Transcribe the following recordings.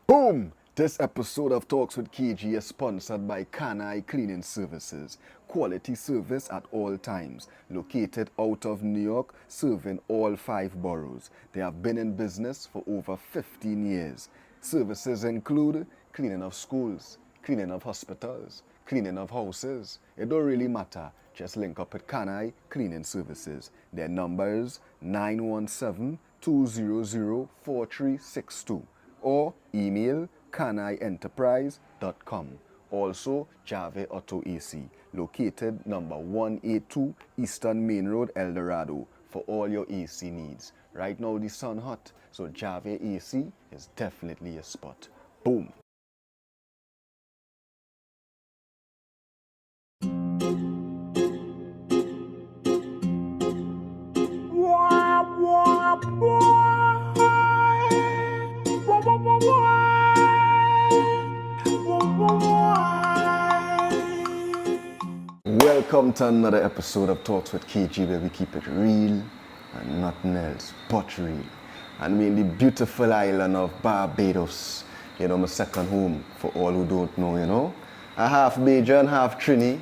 Boom! This episode of Talks with KG is sponsored by Kanai Cleaning Services. Quality service at all times. Located out of New York, serving all 5 boroughs. They have been in business for over 15 years. Services include cleaning of schools, cleaning of hospitals, cleaning of houses. It don't really matter. Just link up with Kanai Cleaning Services. Their number is 917-200-4362 or email kanaienterprise.com. Also, Jave Auto AC, located number 182 Eastern Main Road, El Dorado, for all your AC needs. Right now the sun hot, so Jave AC is definitely a spot. Boom! Welcome to another episode of Talks with KG, where we keep it real and nothing else but real. And we're in the beautiful island of Barbados, my second home for all who don't know, I half Bajan, half Trini,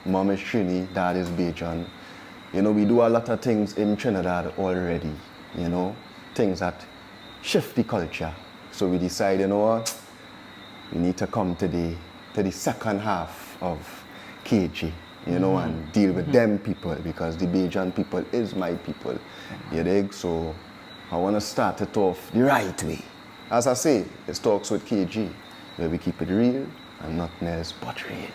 mom is Trini, dad is Bajan. We do a lot of things in Trinidad already, things that shift the culture. So we decide, we need to come today to the second half of KG, and deal with them people, because the Bajan people is my people, you dig? So I want to start it off the right way. As I say, it's Talks with KG, where we keep it real and nothing else but real.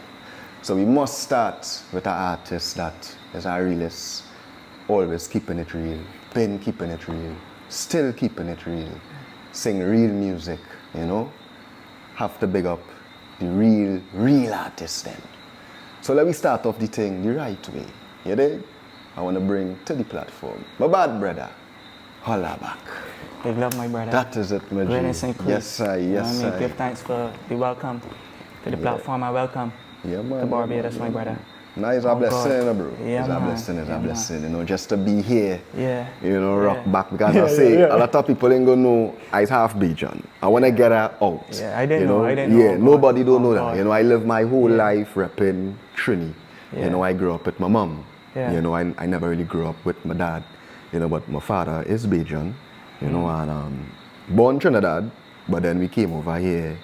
So we must start with an artist that is a realist, always keeping it real, been keeping it real, still keeping it real, sing real music, have to big up the real artist then. So let me start off the thing the right way, you dig? I want to bring to the platform my bad brother, Holla Bak. Big love, my brother. That is it, my G. Greatness and increase. Yes, sir, yes, sir. Give thanks for the welcome to the platform. I welcome to Barbados, my brother. No, it's a blessing, bro. Yeah, it's a blessing, it's a blessing, just to be here. Yeah. Rock back. Because I say, a lot of people ain't gonna know I half Bajan. I want to get her out. Yeah, I didn't know. Yeah, nobody don't know that. I live my whole life repping Trini. Yeah. I grew up with my mom. Yeah. I never really grew up with my dad. But my father is Bajan. And born Trinidad, but then we came over here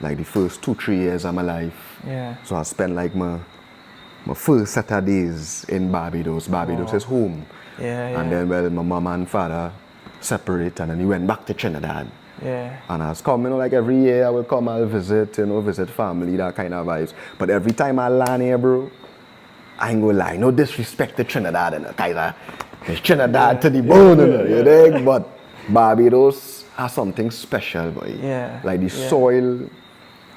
like the first 2-3 years of my life. Yeah. So I spent like my first Saturdays in Barbados. Barbados is home. Yeah. And then, my mom and father separate, and then we went back to Trinidad. Yeah. And I was coming, like every year I would come, I'll visit, visit family, that kind of vibes. But every time I land here, bro, I ain't gonna lie, no disrespect to Trinidad, it's Trinidad to the bone, you dig? But Barbados has something special, boy. Yeah. Like the soil,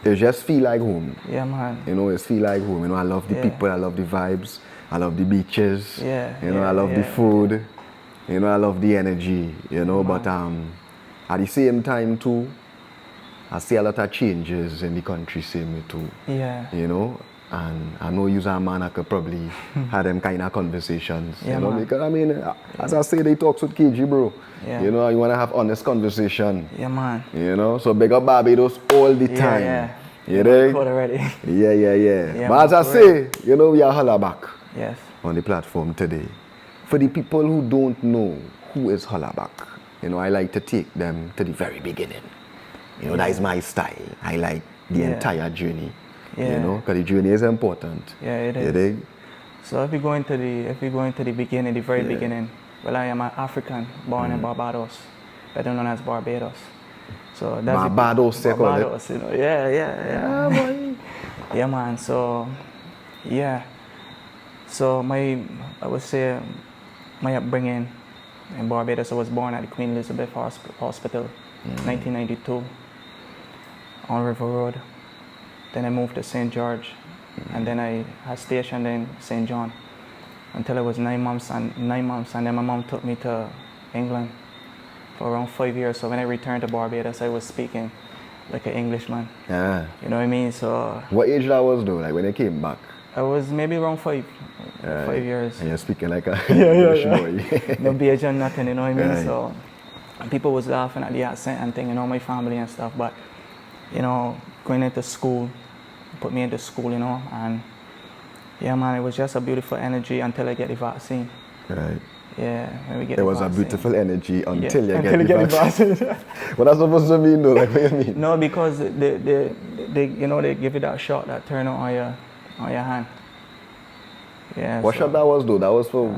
it just feel like home. Yeah, man. It feel like home. I love the people, I love the vibes, I love the beaches. Yeah. I love the food. I love the energy. But at the same time too, I see a lot of changes in the country same way too. Yeah. And I know you're a man that could probably have them kind of conversations. Yeah, because as I say, they talks with KG, bro. Yeah. You want to have honest conversation. Yeah, man. So big up Barbados all the time. Yeah. You dig? Already. Yeah. But as I say, we are Holla Bak Yes. on the platform today. For the people who don't know who is Holla Bak, I like to take them to the very beginning. That is my style. I like the entire journey. Yeah. Because the journey is important. Yeah, it is. You dig? So if we go into the beginning, the very beginning, well, I am an African born in Barbados, better known as Barbados. So that's Barbados, they call it. Barbados, Yeah, boy. Yeah, man. So, yeah. So I would say my upbringing in Barbados, I was born at the Queen Elizabeth Hospital, 1992, on River Road. Then I moved to St. George, and then I had stationed in St. John until I was 9 months, and then my mom took me to England for around 5 years. So when I returned to Barbados, I was speaking like an Englishman. Yeah. You know what I mean? So. What age that was though? Like when you came back? I was maybe around 5 years. And you're speaking like a English boy. No Bajan, nothing. You know what I mean? So And people was laughing at the accent and thing, you know, my family and stuff. But, you know, going into school, put me into school, you know, and yeah, man, it was just a beautiful energy until I get the vaccine. Right. Yeah, when we get It the was vaccine. a beautiful energy until you until get the vaccine. What that's supposed to mean though? Like, what do you mean? No, because they you know, they give you that shot, that turn on your hand. Yeah. What shot that was though? That was for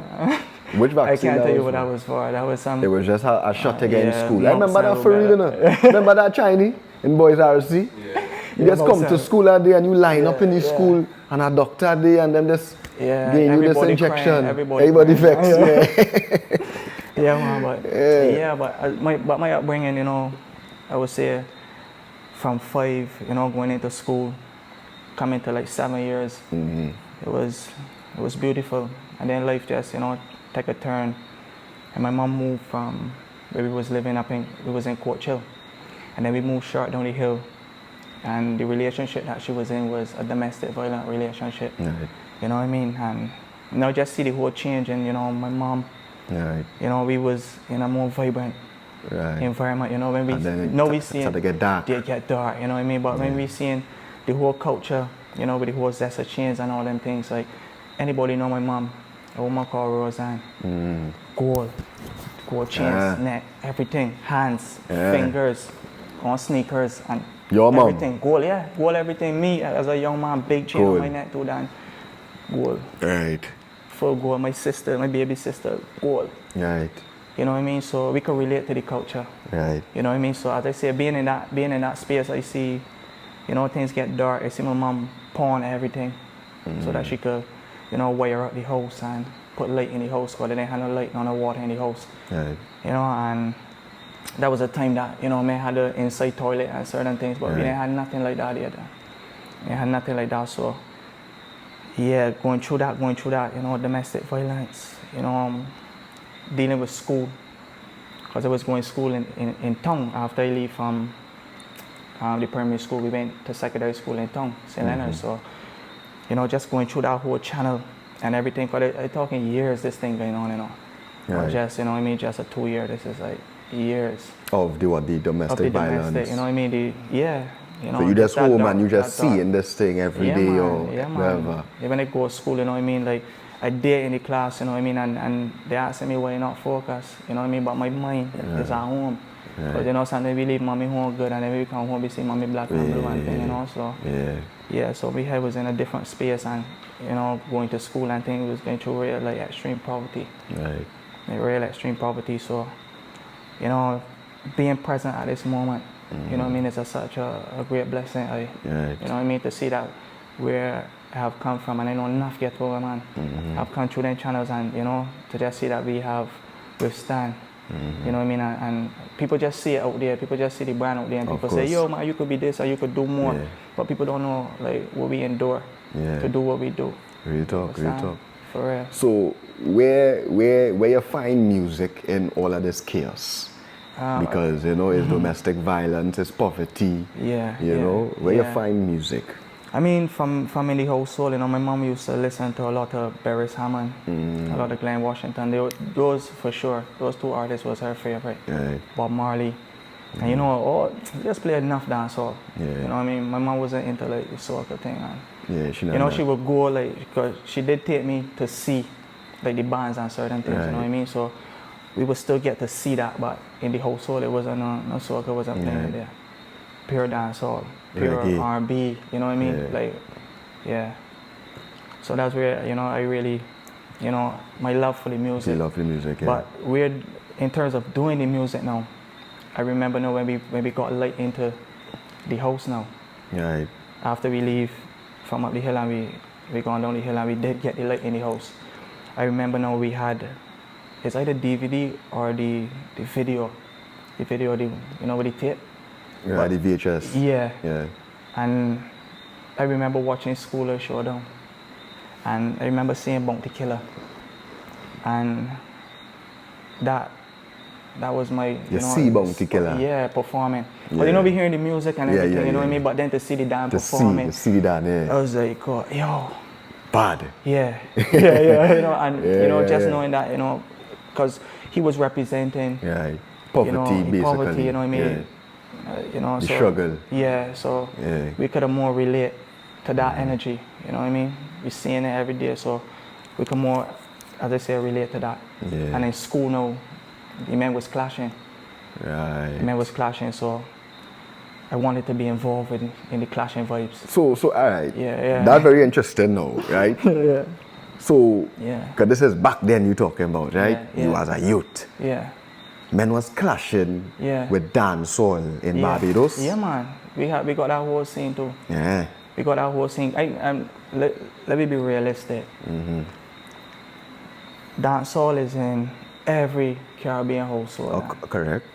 which vaccine? I can't that tell you was what for? that was for. That was some. It was just a shot to get in yeah, school. I remember that for real, you know. Yeah. Remember that Chinese in Boys RC? Yeah. You just come to school that day and you line up in the Yeah. school and a doctor day and them just giving you this injection. Crying, everybody vexed. Yeah. Yeah, man, but my upbringing, you know, I would say from 5, you know, going into school, coming to like 7 years, it was beautiful. And then life just, you know, take a turn. And my mom moved from where we was living we was in Court Hill. And then we moved short down the hill. And the relationship that she was in was a domestic violent relationship. Right. You know what I mean? And you know, just see the whole change and, you know, my mom, Right. you know, we was in a more vibrant environment, you know, when we see it get dark. They get dark, you know what I mean? But when we seeing the whole culture, you know, with the whole zest of change and all them things, like anybody know my mom, a woman called Roseanne, gold chains, neck, everything, hands, fingers, on sneakers and your everything, mom? gold everything. Me as a young man, big chain on my neck too, then gold. Right. Full gold. My sister, my baby sister, gold. Right. You know what I mean? So we can relate to the culture. Right. You know what I mean? So as I say, being in that space, I see, you know, things get dark. I see my mom pawn everything so that she could, you know, wire up the house and put light in the house because they didn't have no light, no water in the house. Right. You know, and that was a time that, you know, me had an inside toilet and certain things, but we didn't have nothing like that either. We had nothing like that, so yeah, going through that, you know, domestic violence, you know, dealing with school, because I was going to school in Tongue after I leave from the primary school. We went to secondary school in Tongue, St. Leonard, so, you know, just going through that whole channel and everything, because I talking years, this thing going on and on. Right. Just, you know what I mean, just a 2 year, this is like years. Of the domestic violence? You know what I mean, you know, so you just home and you just see in this thing every day or whatever. Even I go to school, you know what I mean, like a day in the class, you know what I mean, and they asking me why you not focus, you know what I mean, but my mind is at home. Because you know, sometimes we leave mommy home good and then we come home, we see mommy black and blue and thing, you know, so so we was in a different space and, you know, going to school and things, was going through real like extreme poverty. Right. Like, real extreme poverty, so, you know, being present at this moment, you know what I mean, it's such a great blessing. You know what I mean, to see that where I have come from and I know enough get over, man. I've come through them channels and, you know, to just see that we have withstand. You know what I mean, and people just see it out there, people just see the brand out there and people say, yo man, you could be this or you could do more. But people don't know like what we endure to do what we do. Real talk. For real. So where you find music in all of this chaos? Because, you know, it's domestic violence, it's poverty. You know, where you find music? I mean, from in the household, you know, my mom used to listen to a lot of Barry Hammond, a lot of Glenn Washington. Those for sure, those two artists was her favorite. Bob Marley. And you know, just play enough dancehall. You know what I mean? My mom wasn't into like the soca thing. And, she you know, she would go like, because she did take me to see like the bands and certain things, you know what I mean? So we would still get to see that, but in the household it wasn't no soca, wasn't playing there. Pure dancehall, pure R&B, you know what I mean? Like, so that's where, you know, I really, you know, my love for the music. You love the music, But in terms of doing the music now, I remember now when we got light into the house now. After we leave from up the hill and we gone down the hill and we did get the light in the house. I remember now we had, it's either DVD or the video. The video, you know, with the tape. The VHS. Yeah. And I remember watching Schooler Showdown. And I remember seeing Bounty Killer. And that was my, you see Bounty Killer? Yeah, performing. But you know, we hearing the music and everything, you know what I mean? But then to see the Dan performing. To see the Dan, I was like, yo. Bad. Yeah, you know, and, you know, just knowing that, you know, because he was representing Poverty, basically. Poverty, you know what I mean? The struggle. Yeah, so we could have more relate to that energy, you know what I mean? We're seeing it every day, so we can more, as I say, relate to that. Yeah. And in school now, the men was clashing. Right. The men was clashing, so I wanted to be involved in the clashing vibes. So all right. Yeah. That's very interesting now, right? Yeah. So, Yeah. because this is back then you're talking about, right? Yeah. You as a youth. Yeah. Men was clashing with dancehall in Barbados. Yeah, man. We got that whole scene too. Yeah. We got that whole scene. Let me be realistic. Dancehall is in every Caribbean household. Correct.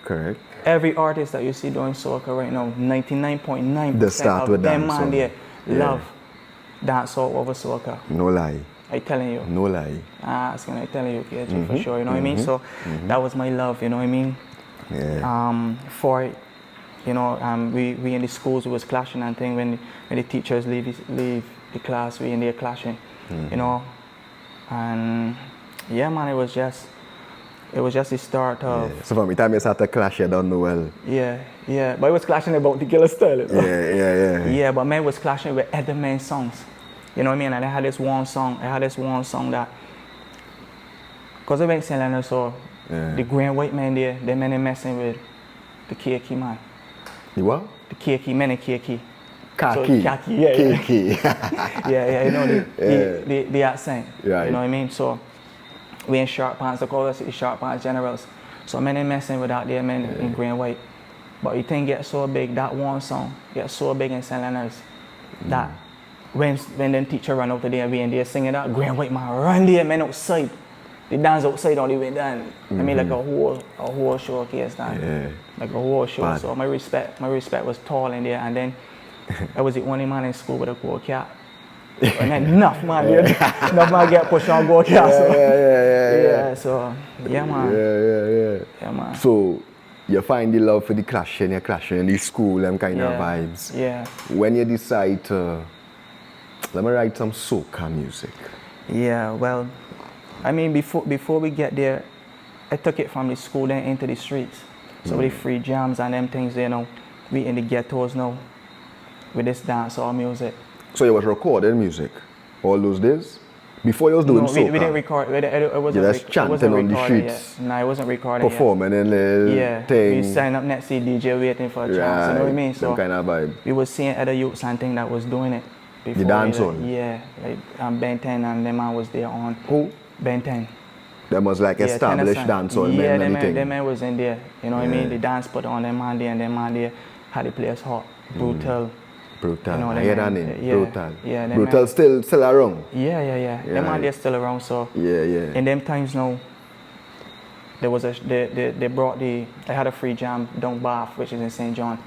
Every artist that you see doing soca right now, 99.9% of them man there love dancehall over soca. No lie. I'm telling you. No lie. I'm telling you, KG, for sure, you know what I mean? So that was my love, you know what I mean? Yeah. For it, you know, we in the schools, we was clashing and things. When the teachers leave the class, we in there clashing, you know? And yeah, man, it was just the start of... So from the time you started clash, you don't know well. Yeah. But it was clashing about the killer style. You know? Yeah. Yeah, but man was clashing with other men's songs. You know what I mean? And I had this one song that... Because I went selling, so the green white man there, they men messing with the Kiki man. The what? The Kiki, men and Kiki. Kaki. So, Kaki, yeah. Yeah, you know, the accent. Right. You know what I mean? So... We in short pants, they call us the short pants generals. So men ain't messing with that there, men in green and white. But the thing gets so big, that one song gets so big in St. Leonard's that when them teacher run out there, we in there singing that, green and white man run there, men outside. They dance outside on the way down. I mean like a whole showcase down. Yeah. Like a whole show. Bad. So my respect was tall in there, and then I was the only man in school with a gold cap. And then enough man get pushed on gold cap. Yeah, so yeah man. Yeah man. So you find the love for the clashing, you're clashing in the school and kind of vibes. Yeah. When you decide to let me write some soca music. Yeah, well, I mean before we get there, I took it from the school then into the streets. So with the free jams and them things, you know, we in the ghettos now with this dancehall music. So you was recording music all those days? Before you was doing soca? We didn't record. It wasn't you just chanting on the streets? No, I wasn't recording performing in the thing? We signed up next to DJ waiting for a chance, you know what I mean? So some kind of vibe. We was seeing other youths and things that was doing it. Before the dancehall? Like Ben 10 and them man was there on. Who? Ben 10. Them was like established dancehall men and everything? Yeah, them man was in there, you know what I mean? The dance put on them man there and them man there had the place hot, brutal. Brutal. You know, I hear that name. Brutal. Yeah, Brutal still around. Yeah. Them man they're still around. So yeah. In them times now, there was they had a free jam down Bath, which is in St. John.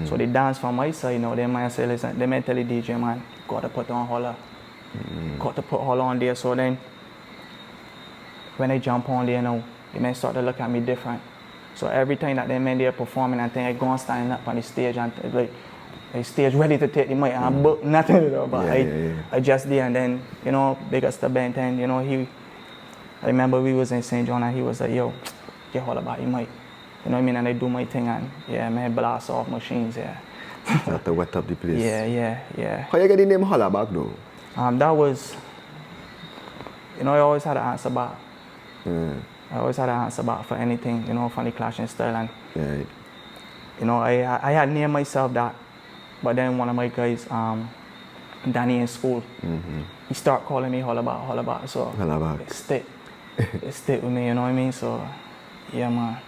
So they dance from my side. You know, them man say, listen, they man tell the DJ man, gotta put on Holla. Got to put Holla on there. So then when they jump on there now, the men start to look at me different. So every time that they men there performing and thing, I go and stand up on the stage and like. I stage ready to take the mic and book nothing, you know, but I just did, and then, you know, big up to Ben 10, you know, I remember we was in St. John and he was like, yo, get Holla Bak your mic. You know what I mean? And I do my thing and man, blast off machines, That to wet up the place. Yeah. How you get the name Holla Bak though? That was, you know, I always had an answer back. I always had an answer back for anything, you know, from the clashing style, and you know, I had named myself that. But then one of my guys, Danny in school, he started calling me Holla Bak. So Holla Bak. It stick with me, you know what I mean? So yeah, man.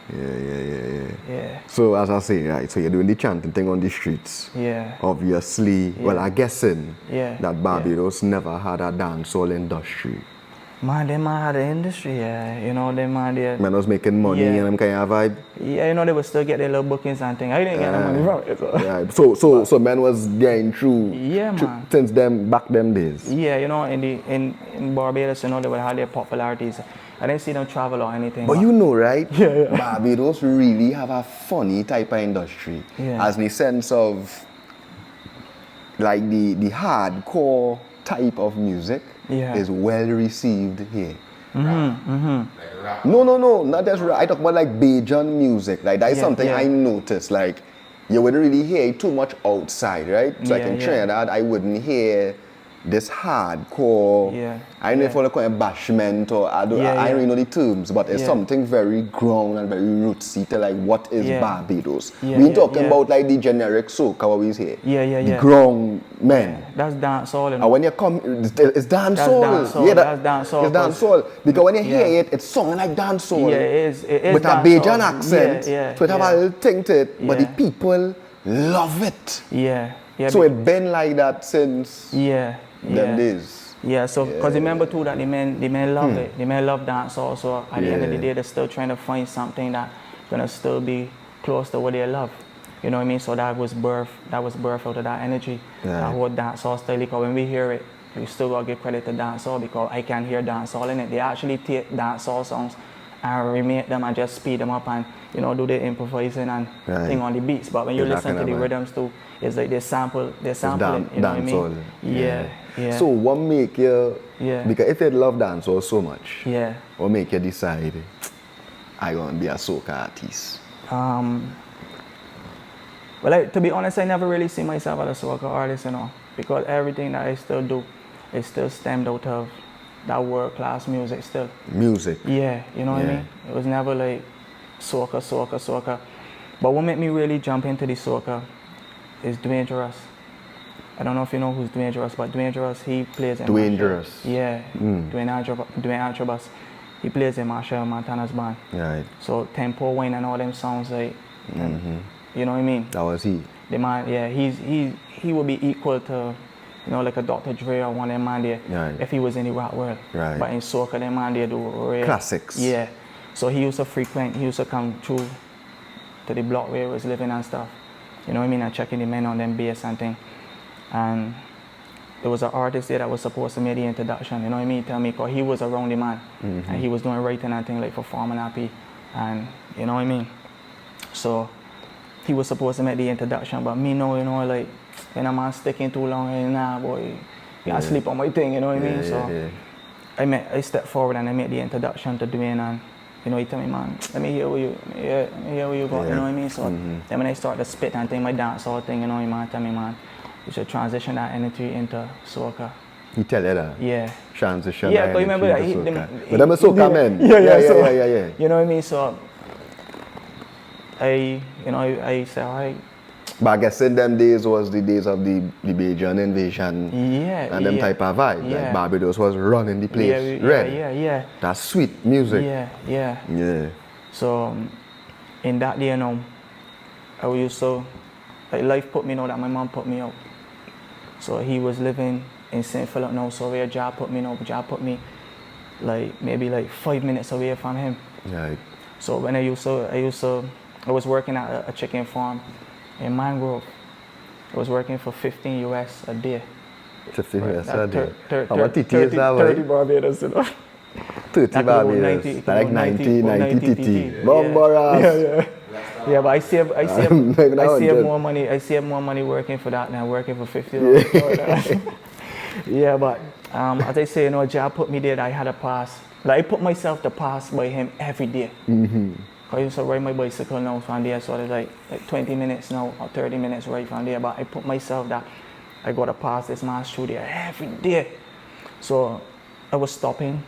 Yeah. So as I say, right, so you're doing the chanting thing on the streets. Yeah. Obviously, well, I'm guessing that Barbados never had a dancehall industry. Man, they man had an industry, you know, they man there. Man was making money and them kind of vibe. Yeah, you know, they would still get their little bookings and things. I didn't get no money from it. So man was getting through. Man. Since back them days. Yeah, you know, in Barbados, you know, they would have their popularities. I didn't see them travel or anything. But you know, right? Barbados really have a funny type of industry. As in the sense of like the hardcore type of music is well received here. Like rap. No, not just rap. I talk about like Bajan music. Like that is Yeah, something yeah. I noticed. Like you wouldn't really hear it too much outside, right? So like Yeah, in yeah. Trinidad, I wouldn't hear this hardcore. Yeah, I don't know if yeah. I want to call it bashment or I don't Yeah, really yeah. know the terms, but it's Yeah. something very ground and very rootsy to like what is Yeah. Barbados. Yeah, We ain't yeah, talking yeah. about like the generic soca what we hear. Yeah, The yeah. ground men. Yeah, that's dancehall, you know. And when you come, it's dancehall. dancehall, Yeah, that's dancehall, It's dancehall. Because when you hear yeah. it, it's sounding like dancehall. Yeah, it is With a dancehall. Bajan accent. Yeah, So it have a little thing to it. But the Yeah. people love it. Yeah, yeah. So it been like that since yeah, them yeah. days. Yeah, so because remember too that the men love it. The men love dancehall. So at the end of the Yeah. day, they're still trying to find something that gonna still be close to what they love. You know what I mean? So that was birth out of that energy. Yeah. That whole dancehall style. Because when we hear it, we still gotta give credit to dancehall because I can hear dancehall in it. They actually take dancehall songs and remake them and just speed them up and do the improvising and Right. thing on the beats. But when you Yeah, listen to the man. rhythms too, it's like they sample it. You know what I Dancehall. mean? Yeah, yeah. So what make you, Yeah. because if you love dancehall so much, Yeah. what make you decide, I gonna be a soca artist? Well, to be honest, I never really see myself as a soca artist, because everything that I still do is still stemmed out of that world-class music still. Music. Yeah, you know what I Yeah. mean? It was never like soca. But what made me really jump into the soca is Dangerous. I don't know if you know who's Dangerous, but Dangerous, he plays in Dangerous. Machel. Yeah, Dwayne Antrobus. He plays in Machel Montana's band. Right. So Tempo Wine and all them sounds like, you know what I mean? That was he. The man, yeah, he would be equal to, like a Dr. Dre or one of them man there, Right. if he was in the rap world. Right. But in soca, them man there do real Classics. Yeah. So he used to come through to the block where he was living and stuff. You know what I mean? And checking the men on them bass and thing. And there was an artist there that was supposed to make the introduction, you know what I mean? Tell me, because he was around the man. And he was doing writing and thing like for Farm and Happy. And you know what I mean? So he was supposed to make the introduction, but me know, like, when a man sticking too long, nah, boy, you can't sleep on my thing, you know what I mean? So I stepped forward and I made the introduction to Dwayne, and he tell me, man, let me hear where you got, you know what I mean? So then when I start to spit and thing, my dancehall thing, man, tell me, man, you should transition that energy into soca. He tell you that? Yeah. Transition. Yeah, because remember that but them a soca men. Yeah. You know what I mean? So I say, all right. But I guess in them days was the days of the Bajan invasion and them type of vibe. Yeah. Like Barbados was running the place. Yeah. That's sweet music. Yeah. So in that day, I used to, like, life put me, that my mom put me out. So he was living in St. Philip now, so where Jah put me, put me like maybe like 5 minutes away from him. Right. So when I was working at a chicken farm in Mangrove. I was working for 15 US a day. 15 US a day? 30 How much TT is that, boy? 30 Barbados, 30 Barbados. Like 90 TT. Bomberas. Yeah, but I save more money. I save more money working for that than working for 50. Yeah, but as I say, Jah put me there that I had a pass. Like I put myself to pass by him every day. I used to ride my bicycle now from there, so it's like 20 minutes now or 30 minutes right from there. But I put myself that I got to pass this man's studio every day. So I was stopping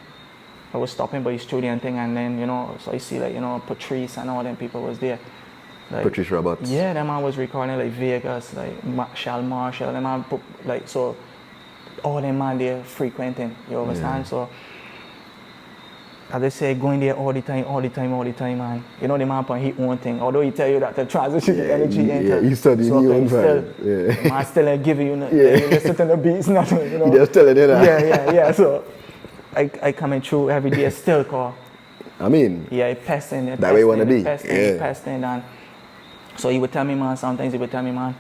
by his studio and thing, and then so I see Patrice and all them people was there. Like, Patrice Roberts. Yeah, that man was recording like Vegas, like Machel, them man put like so all them man there frequenting. You understand? Yeah. So as I say, going there all the time, man. The man put his own thing. Although he tell you that the transition energy into he studied so his own vibe. Man still giving you listen to the beats, nothing, He just telling you that. Yeah. So I coming through every day still call. I mean, he pesting. That way you wanna be. Pesting, and so he would tell me, man, sometimes he would tell me, man,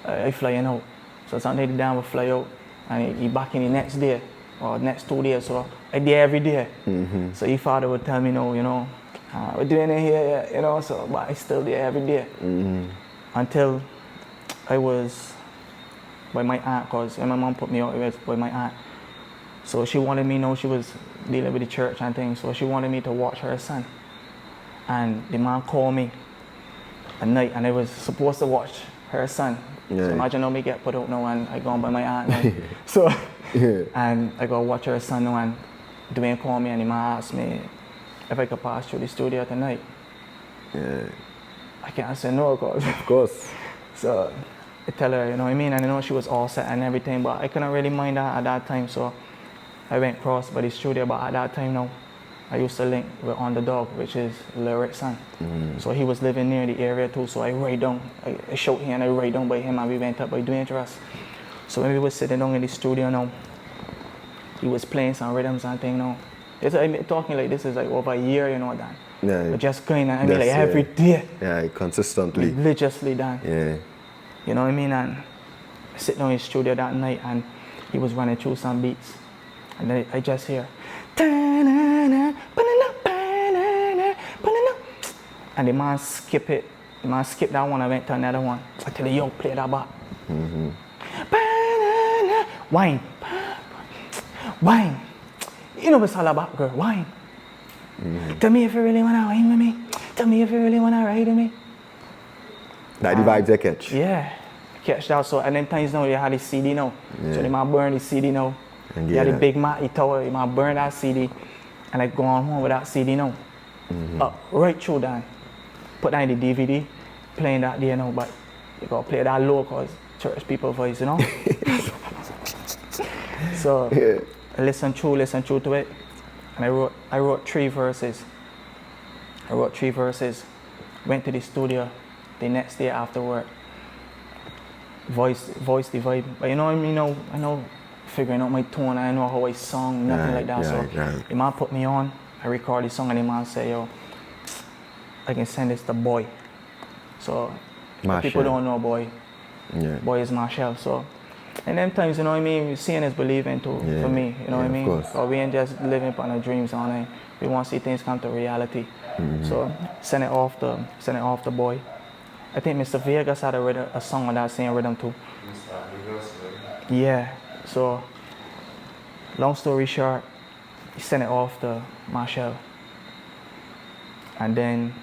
I flying out. So sometimes the damn would fly out and he back in the next day or next 2 days. So I there every day. So his father would tell me, we're doing it here, so but I still there every day. Until I was by my aunt, because when my mom put me out, it was by my aunt. So she wanted me to know she was dealing with the church and things. So she wanted me to watch her son. And the man called me at night and I was supposed to watch her son. Yeah. So imagine how me get put out now and I go by my aunt now. So, and I go watch her son now and Dwayne called me and the man asked me if I could pass through the studio tonight. Yeah. I can't say no, cause Of course. so I tell her, you know what I mean? And I know she was all set and everything, but I couldn't really mind that at that time. So I went across by the studio, but at that time now, I used to link with Underdog, which is Lyric's son. So he was living near the area too, so I ride down, I showed him and I ride down by him and we went up by Dangerous. So when we were sitting down in the studio now, he was playing some rhythms and thing now. I'm talking like this is like over a year, you know, Dan. Yeah. But just going on, I mean like every day. Yeah, consistently. Religiously, Dan. Yeah. You know what I mean? And I sit down in the studio that night and he was running through some beats. And then I just hear, and the man skip it. The man skipped that one, I went to another one. I tell the yo, play that back. Wine. Wine. You know what's all about, girl, wine. Tell me if you really wanna wine with me. Tell me if you really wanna ride with me. That the vibes they catch. Yeah, catch that. So, and then times now they had the CD now. Yeah. So they might burn the CD now. And They had the big Matty tower, they might burn that CD. And I go on home with that CD now. Right through that. Put that in the DVD, playing that there now, but you gotta play that low cause church people voice, you know? So I listened through to it. And I wrote 3 verses. Went to the studio the next day after work. Voice the vibe. But you know what I mean? I know figuring out my tone, I know how I song, nothing like that. So the man put me on, I record the song and the man say, yo, I can send this to Boy. So if people don't know Boy. Boy is Machel. So and them times, you know what I mean, seeing is believing too for me, you know what I mean? So we ain't just living upon our dreams all night. We want to see things come to reality. So send it off the Boy. I think Mr. Vegas had a song on that same rhythm too. Yeah. So long story short, he sent it off to Machel. And then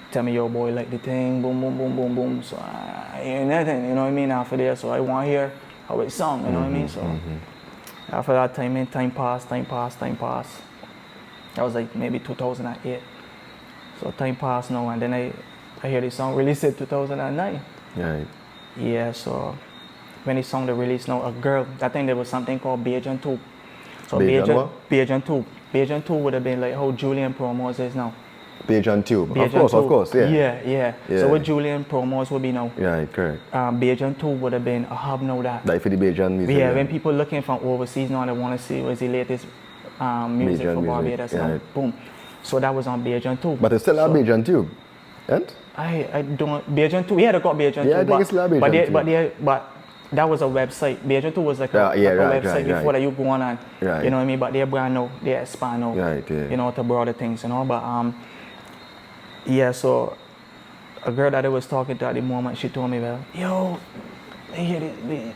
tell me, yo, boy, like the thing, boom, boom, boom, boom, boom. So I hear nothing, you know what I mean, after there. So I want to hear how it sung, you know what I mean? So after that time passed. That was like maybe 2008. So time passed now, and then I hear the song released in 2009. Right. Yeah, so when the song they released now, a girl, I think there was something called Bajan 2. So Bajan 2. Bajan 2 would have been like how Julian Promos is now. Bajan Tube. Bajan Of course, yeah. Yeah. So what Julian Promos would be now. Yeah, correct. Bajan 2 would have been a hub now that. Like for the Bajan music. Yeah, when people looking from overseas now, they want to see what's the latest music Bajan for Barbados. music, yeah. Boom. So that was on Bajan 2. But it's still a Bajan Tube, and? I don't, Bajan 2, yeah, they got Bajan 2. Yeah, I think it's still a Bajan 2. But that was a website. Bajan 2 was like a website before that you go on and, you know what I mean? But they're brand new, they expand now, you know, to broader things, you know? But yeah, so a girl that I was talking to at the moment, she told me, well, yo, I hear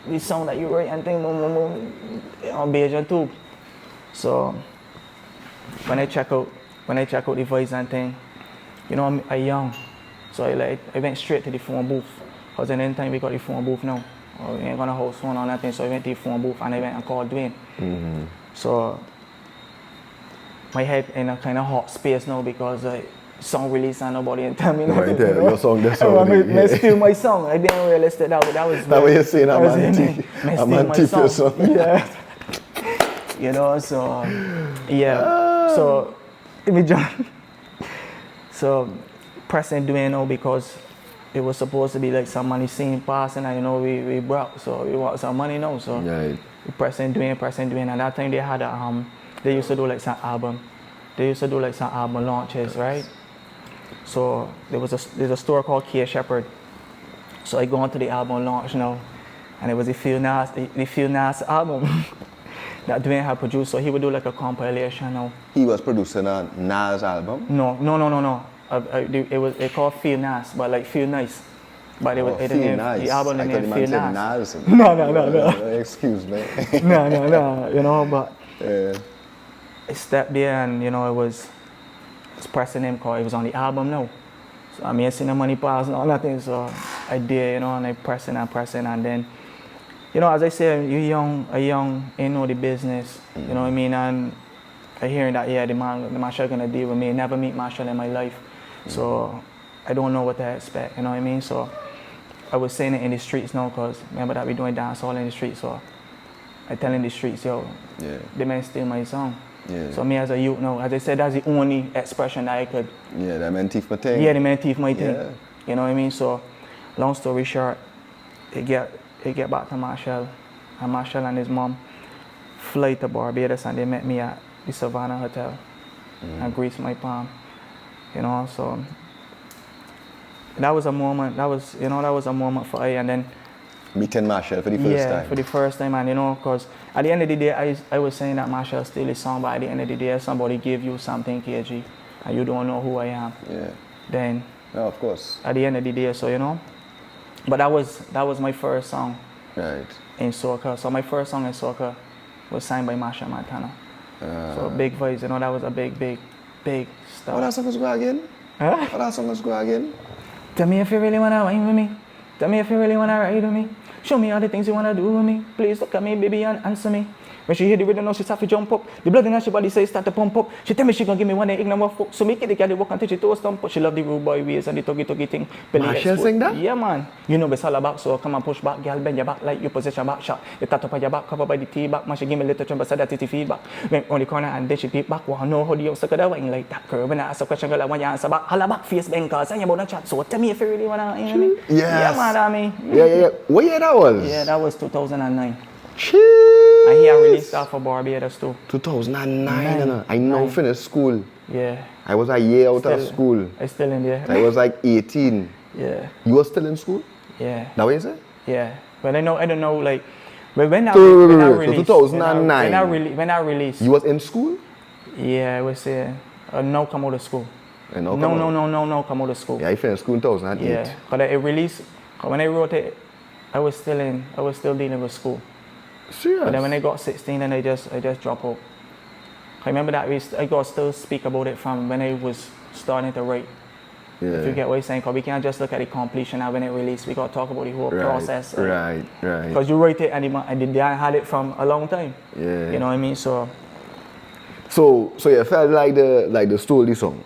the song that you write and thing, boom, boom, boom, on Bajan 2. So when I check out the voice and thing, you know, I'm young. So I went straight to the phone booth. Because in the time we got the phone booth now. We ain't gonna host phone or nothing. So I went to the phone booth and I went and called Dwayne. So my head in a kind of hot space now because song release and nobody ain't tell me nothing. Right, your song, that's all. I steal my song. I didn't realize that was that way you're saying I'm anti-person. Yeah. You know, so yeah. So so pressing Dwayne now because it was supposed to be like some money scene passing and you know we broke, so we want some money now. So we pressing Dwayne and that time they had they used to do like some album. They used to do like some album launches, right? So there's a store called K Shepherd. So I go on to the album launch now and it was the Feel Nas album that Dwayne had produced. So he would do like a compilation now. He was producing a Nas album? No. It called Feel Nas, but like Feel Nice. But it didn't nice. The album didn't Feel Nas. Nas. No. Excuse me. No. You know, but I stepped there and, you know, it was pressing him because it was on the album now. So I mean, I seen the money pass and all nothing, so I did, you know, and I pressing and then, you know, as I said, ain't know the business, you know what I mean, and I hearing that, yeah, the Machel gonna deal with me, never meet Machel in my life, so I don't know what to expect, you know what I mean, so I was saying it in the streets now, because remember that we doing dance all in the streets, so I telling the streets, yo, the man steal my song. Yeah. So me as a youth now, as I said, that's the only expression that I could. Yeah, that man thief my thing. Yeah, the man thief my thing. Yeah. You know what I mean? So, long story short, it get back to Machel, and Machel and his mom fly to Barbados, and they met me at the Savannah Hotel, and greased my palm. You know, so that was a moment. That was a moment for I, and then. Meeting Machel for the first time. Yeah, for the first time, and you know, because at the end of the day, I was saying that Machel steal his song, but at the end of the day, if somebody give you something, KG, and you don't know who I am, then no, of course. At the end of the day, so you know, but that was my first song, right, in soca. So my first song in soca was signed by Machel Montana. So big voice, you know, that was a big stuff. What that song was go again? Huh? What that song was go again? Tell me if you really wanna wine with me. Tell me if you really wanna ride with me. Show me all the things you wanna do with me. Please look at me, baby, and answer me. When she hear the rhythm, now she start to jump up. The blood in her body say start to pump up. She tell me she gonna give me one ignore more fuck. So make it the girl walk until she toes stump. But she love the rude boy ways and the tuggy thing. Machel sing that? Yeah, man. You know it's Holla Bak, so come and push back, girl, bend your back like you position back shot. You tap up on your back, cover by the tee back. Man, she give me a little tremble, so that is the feedback. Went on the corner and then she peep back. Wanna know how the young sucker that wine like that girl. When I ask a question, girl, I want you answer back. Holla Bak face bankers and you about to chat. So tell me if you really wanna, you know what I mean? Yes. Yeah, man, I mean. Yeah. What year that was? Yeah, that was 2009. Jeez. And he had released that for Barbados too. 2009, you know. I now finished school. Yeah. I was a year out of school. I still in there. I was like 18. Yeah. You were still in school? Yeah. That what you said? Yeah. But I don't know, like, but when I So released, 2009. when I released. You was in school? Yeah, I was no come out of school. No, come out of school. Yeah, I finished school in 2008. Yeah. But it released, when I wrote it, I was still dealing with school. Serious? But then when I got 16, then I just dropped out. I remember that I got still speak about it from when I was starting to write. Yeah. If you get what I'm saying, because we can't just look at the completion and when it released. We got to talk about the whole process. Right. Because you write it and I had it from a long time. Yeah. You know what I mean? So you felt like the stole the song.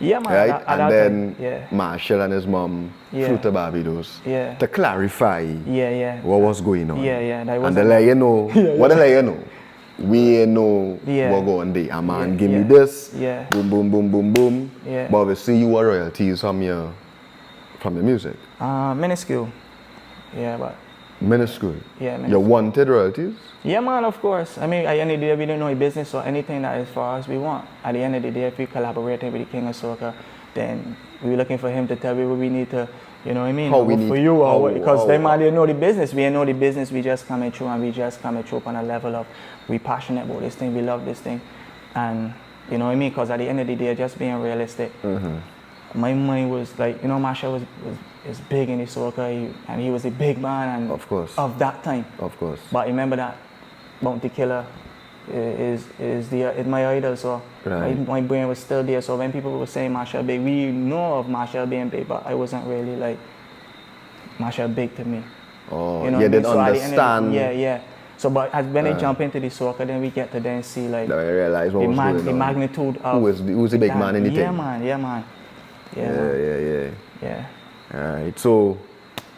Yeah, man. Right? And then yeah. Machel and his mom flew to Barbados to clarify what was going on. Yeah. And they let you know, what they let you know? We know what going there. A man give me this, boom. Yeah. But obviously you were royalties from your music. Minuscule. Yeah, but. Minuscule. Yeah, minuscule. You wanted royalties? Yeah, man, of course. I mean, at the end of the day, we don't know business or anything that is for us we want. At the end of the day, if we collaborate with the King of Soca, then we're looking for him to tell me what we need to, you know what I mean? How we need for you, because they might know the business. We ain't know the business. We just coming through, and we just coming through on a level of we passionate about this thing. We love this thing, and you know what I mean? Because at the end of the day, just being realistic. My mind was like, you know, Machel was big in the soca, and he was a big man, and of course, of that time. Of course. But remember that Bounty Killer is my idol, so my brain was still there. So when people were saying Machel big, we know of Machel being big, but I wasn't really like Machel big to me. Oh, you know didn't so understand. Yeah. So, but when I jump into the soca, then we get to then see like I realize what was going on. The magnitude of who's the big man in the thing. Yeah, man. Yeah. Alright, so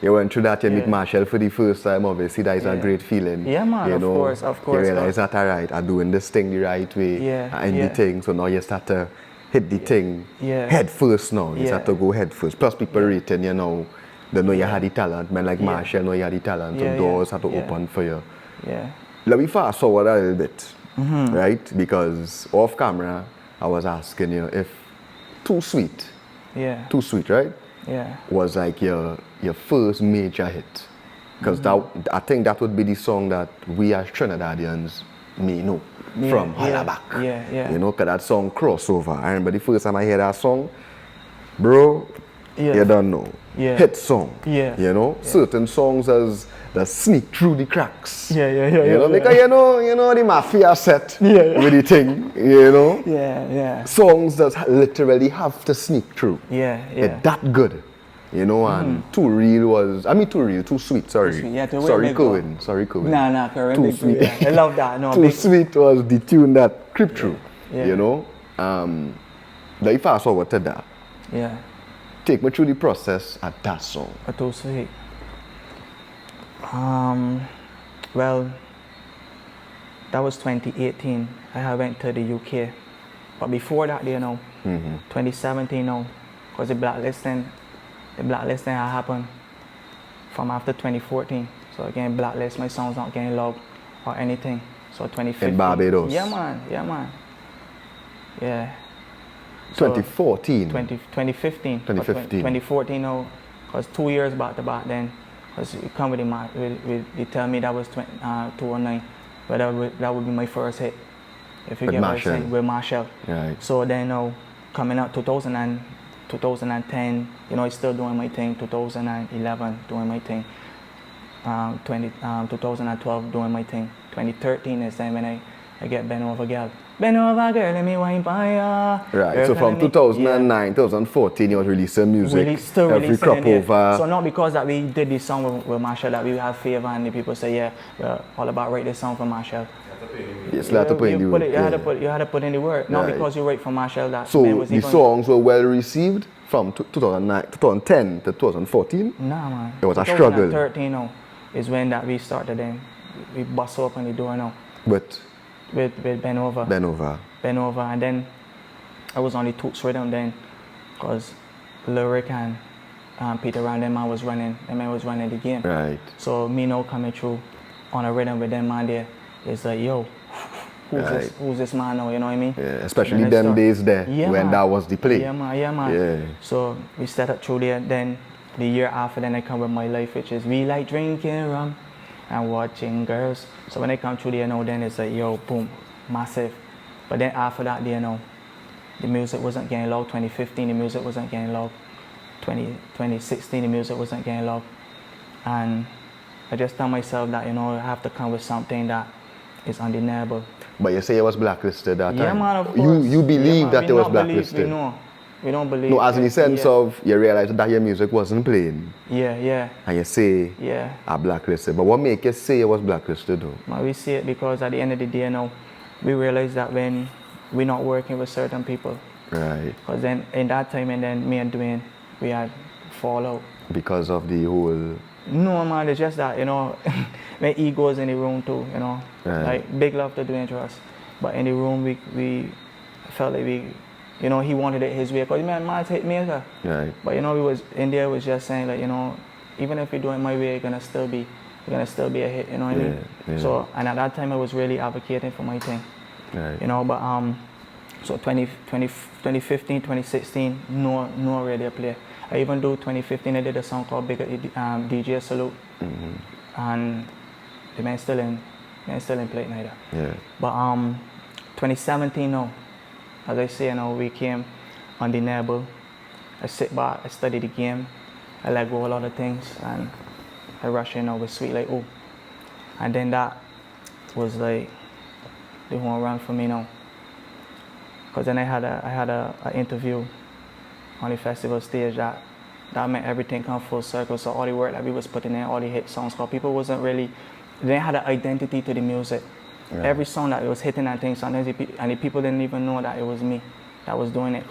you went through that, you meet Machel for the first time, obviously that is a great feeling. Yeah, man, you know, of course. You realize that, alright, I'm doing this thing the right way, and the thing, so now you start to hit the thing head first now, you start to go head first. Plus people rating, you know, they know you had the talent, men like Machel know you had the talent, so doors have to open for you. Yeah. Let me fast forward a little bit, right? Because off camera, I was asking you if Too Sweet, right? Yeah. Was like your first major hit. Because I think that would be the song that we as Trinidadians may know from Holla Bak. Yeah. You know, because that song crossover. I remember the first time I heard that song, bro, Yeah. You don't know. Yeah. Hit song. Yeah. You know, certain songs as that sneak through the cracks. Yeah. You know, because you know the mafia set Yeah. with the thing, you know. Yeah. Songs that literally have to sneak through. Yeah. It's that good. You know, and Too Real was, Too Sweet, sorry. Too Sweet, yeah, Too sorry, Real, Cohen. Sorry, Cohen. Nah, Cohen. Too Sweet. Yeah. I love that. No, Too Sweet was the tune that crept through. Yeah. You know. Like fast forward to that. Yeah. Take me through the process at that song. Too Sweet. Well, that was 2018. I had went to the UK. But before that, 2017 because the blacklisting had happened from after 2014. So again, blacklist, my songs not getting loved or anything. So 2015. In Barbados. Yeah, man. Yeah. 2014. 2015. 2015. 2014 because 2 years back to back then. Because you come with they tell me that was 2009. But that would be my first hit. If you with get Machel. what I'm saying, with Machel. Right. So then coming out 2010, I still doing my thing. 2011 doing my thing. 2012 doing my thing. 2013 is then when I get bent over girl. Bend over girl, let me wine by ya. Right, Girl, so from 2009, 2014 you was releasing music. Still every releasing crop it, yeah. over. So not because that we did this song with Machel that we have favor and the people say, yeah, we're all about write this song for Machel. You still had to put in the work. You had to put in the work. Not because you write for Machel that so man was the songs were well received from 2010 to 2014? Nah, man. It was a struggle. 2013 is when that we started then. We bust open the door now. With Ben Over. Ben Over, and then I was on the Toots rhythm then, because Lyric and Peter Round them man was running the game. Right. So me now coming through on a rhythm with them man there, it's like, yo, who's this man now, you know what I mean? Yeah, especially them days there when that was the play. Yeah man. Yeah. So we set up through there, then the year after then I come with My Life, which is we like drinking rum and watching girls. So when I come through there now, then it's like, yo, boom, massive. But then after that, the music wasn't getting low. 2015, the music wasn't getting low. 2016, the music wasn't getting low. And I just tell myself that, I have to come with something that is undeniable. But you say it was blacklisted that time? Yeah, man, of course. You believe that it was blacklisted? We don't believe. No, as in the sense of you realize that your music wasn't playing. Yeah. And you say I blacklisted. But what make you say it was blacklisted though? We see it because at the end of the day we realize that when we're not working with certain people. Right. Because then in that time and then me and Dwayne, we had fallout. Because of the whole... No man, it's just that, when egos in the room too, Right. Like big love to Dwayne to us. But in the room we felt like he wanted it his way, because man's hit maker. Right. But we was India was just saying like, even if we do it my way, it's gonna still be a hit, you know what I mean? Yeah. So and at that time I was really advocating for my thing. Right. But so 2015, 2016, no radio play. I even do 2015 I did a song called Bigger DJ Salute. Mm-hmm. And the man still in play neither. Yeah. But 2017 as I say, we came undeniable. I sit back, I study the game, I let go a lot of things, and I rush in with Sweet Like Ooh. And then that was like the whole run for me now. Because then I had a interview on the festival stage that made everything come full circle. So all the work that we was putting in, all the hit songs, because people wasn't really, they didn't have an identity to the music. Right. Every song that was hitting that thing, sometimes the people didn't even know that it was me that was doing it.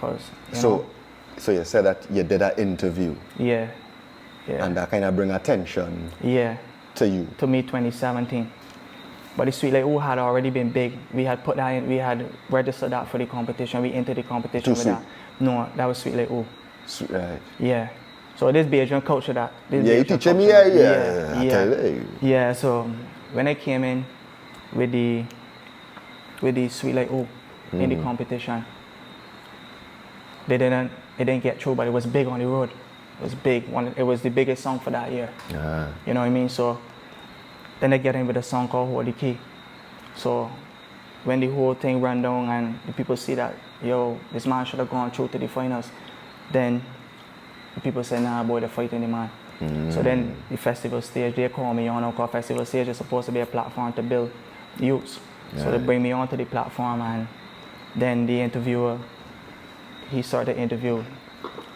So you said that you did an interview. Yeah. And that kind of bring attention. Yeah. To you. To me, 2017. But the Sweet Like Ooh had already been big. We had put that in, we had registered that for the competition. We entered the competition with that. No, that was Sweet Like Ooh. Right. Yeah. So this Bajan culture that. You teaching me? Yeah. So when I came in with the Sweet Like Ooh in the competition, it didn't get through, but it was big on the road. It was big. It was the biggest song for that year. You know what I mean? So then they get in with a song called Hold the Key. So when the whole thing ran down and the people see that, yo, this man should have gone through to the finals, then the people say, nah, boy, they're fighting the man. So then the festival stage, they call me on, because festival stage is supposed to be a platform to build youths. So they bring me onto the platform, and then the interviewer, he started to interview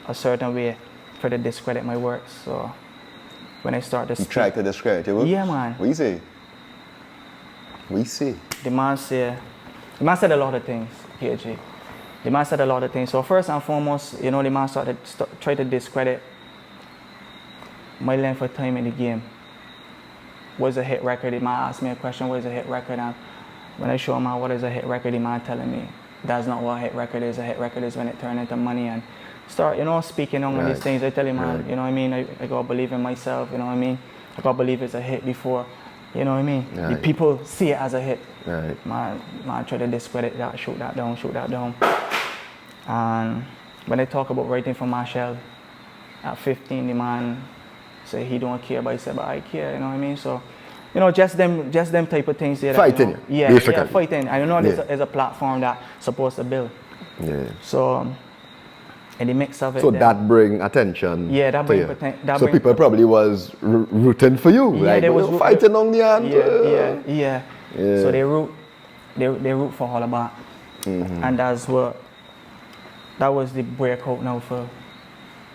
a certain way for to discredit my works. So when I start to speak, You tried to discredit your works? Yeah, man. What you say? What you say? The man said a lot of things, KG. The man said a lot of things. So first and foremost, the man tried to discredit my length of time in the game. What is a hit record? The man asked me a question, what is a hit record? And when I show him what is a hit record, the man telling me that's not what a hit record is. A hit record is when it turns into money, and start, speaking on these things. I tell him, man, you know what I mean? I gotta believe in myself, you know what I mean? I gotta believe it's a hit before, you know what I mean? Right. The people see it as a hit. Right. Man try to discredit that, shoot that down. And when I talk about writing for Machel, at 15, the man say he don't care, but he said, but I care, you know what I mean? So, just them type of things there. Fighting, yeah, fighting. And there's a platform that's supposed to build. Yeah. So, in the mix of it. So that bring attention. Yeah, that bring So people probably was rooting for you. Yeah, like, they was fighting on the hand. Yeah. So they root for Holla Bak. And that was the breakout now for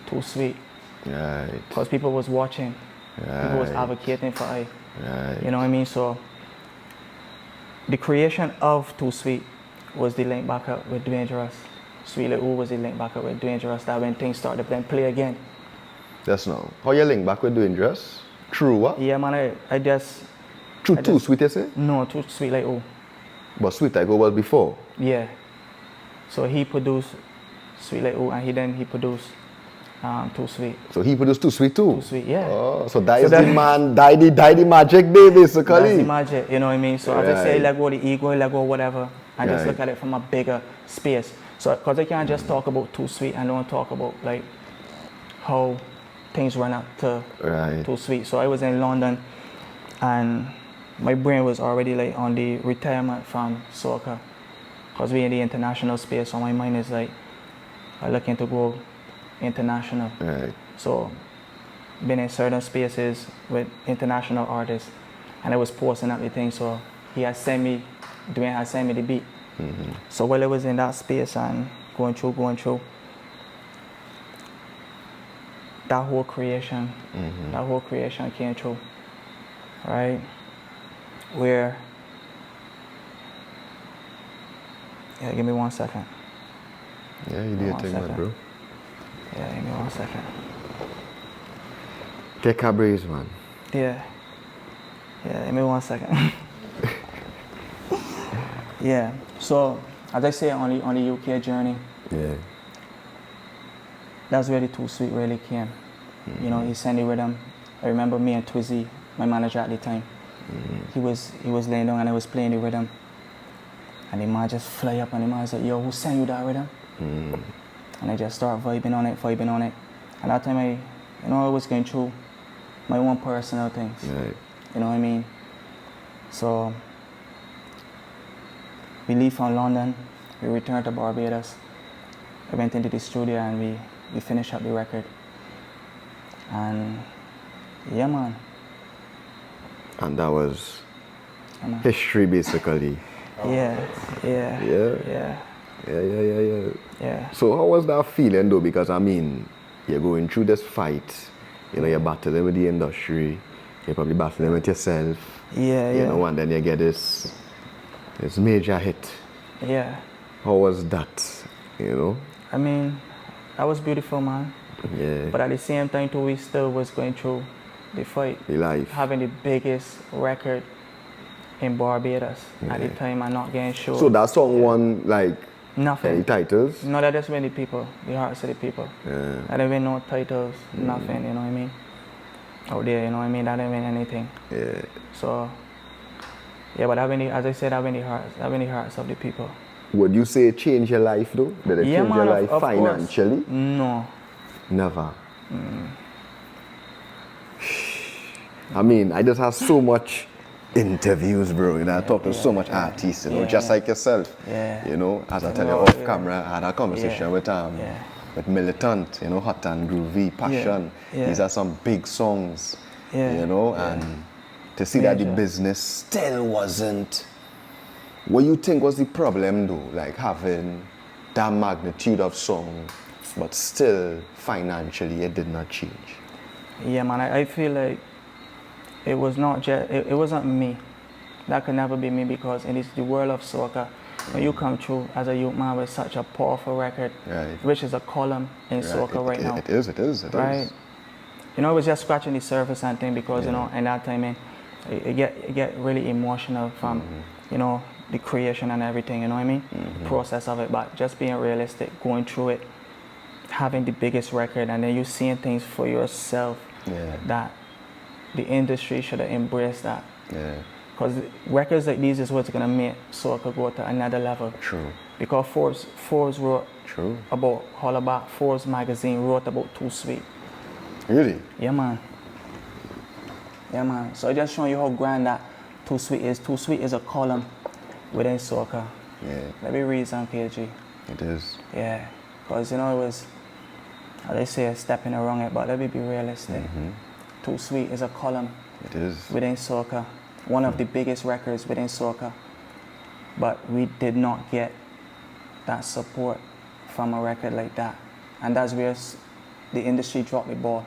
Too Sweet. Right. Because people was watching. People was advocating for I. Right. You know what I mean? So the creation of Too Sweet was the link back up with Dangerous. Sweet Little was the link back up with Dangerous, that when things started then play again. That's now. How you link back with Dangerous? True what? Yeah, man, I just... True Too Sweet, you say? No, Too Sweet Like Oh. But Sweet Like Oh was before? Yeah. So he produced Sweet Like Oh, and he produced Too Sweet. So he produced Too Sweet too? Too Sweet, yeah. Oh, so that is the man, die the magic day basically. That's the magic, you know what I mean? So as I say, let go of the ego, let go of whatever, and just look at it from a bigger space. So, because I can't just talk about Too Sweet and don't talk about like how things run up to Too Sweet. So I was in London, and my brain was already like on the retirement from soca, because we're in the international space. So my mind is like, I'm looking to go international. Right. So, been in certain spaces with international artists, and I was posting everything. So Dwayne had sent me the beat. So while I was in that space and going through, that whole creation came through, right? Where, give me 1 second. Yeah, you did take that, bro. Yeah, give me 1 second. Take a breeze, man. Yeah, give me 1 second. Yeah, so as I say on the UK journey, that's where the Too Sweet really came. He sent the rhythm. I remember me and Twizzy, my manager at the time, he was laying down and I was playing the rhythm. And the man just fly up and the man said, yo, who sent you that rhythm? And I just start vibing on it. And that time I was going through my own personal things. Right. You know what I mean? So we leave from London, we returned to Barbados. I went into the studio and we finished up the record. And yeah, man. And that was history basically. Yeah. So how was that feeling though? Because I mean, you're going through this fight, you're battling with the industry, you're probably battling with yourself. And then you get this major hit. Yeah. How was that, I mean, that was beautiful, man. Yeah. But at the same time too, we still was going through the fight. The life. Having the biggest record in Barbados at the time and not getting shows. So that song won like nothing. Any titles? No, that just win the people, the hearts of the people. Yeah. I didn't win no titles, nothing, you know what I mean? Out there, you know what I mean? I didn't win anything. Yeah. So, yeah, but as I said, I win the hearts of the people. Would you say it changed your life though? Did it change your life financially? Course. No. Never. I mean, I just have so much interviews, bro. I talk to so much artists, just like yourself. Yeah. As I tell you off camera, I had a conversation with with Militant, you know, Hot and Groovy, Passion. Yeah. These are some big songs, Yeah. you know, Yeah. and to see that the Major. business still wasn't. What you think was the problem though, like having that magnitude of song, but still financially it did not change? Yeah, man, I feel like it was not just, it wasn't me. That could never be me because it is the world of soca. When you come through as a youth man with such a powerful record, Right. which is a column in soca right now. It is. Right? You know, it was just scratching the surface and thing because, you know, in that time, it get really emotional from, you know, the creation and everything, you know what I mean? The process of it, but just being realistic, going through it, having the biggest record, and then you seeing things for yourself that the industry should have embraced that. Yeah. Because records like these is what's gonna make soca go to another level. True. Because Forbes wrote about Holla Bak. Forbes magazine wrote about Too Sweet. Really? Yeah, man. Yeah, man. So it just showing you how grand that Too Sweet is. Too Sweet is a column within soca. Yeah. Let me read some, KG. It is. Yeah. Because, you know, it was, how they say, a step in the wrong way, but let me be realistic. Too Sweet is a column It is. within soca. One of the biggest records within soca. But we did not get that support from a record like that. And that's where the industry dropped the ball.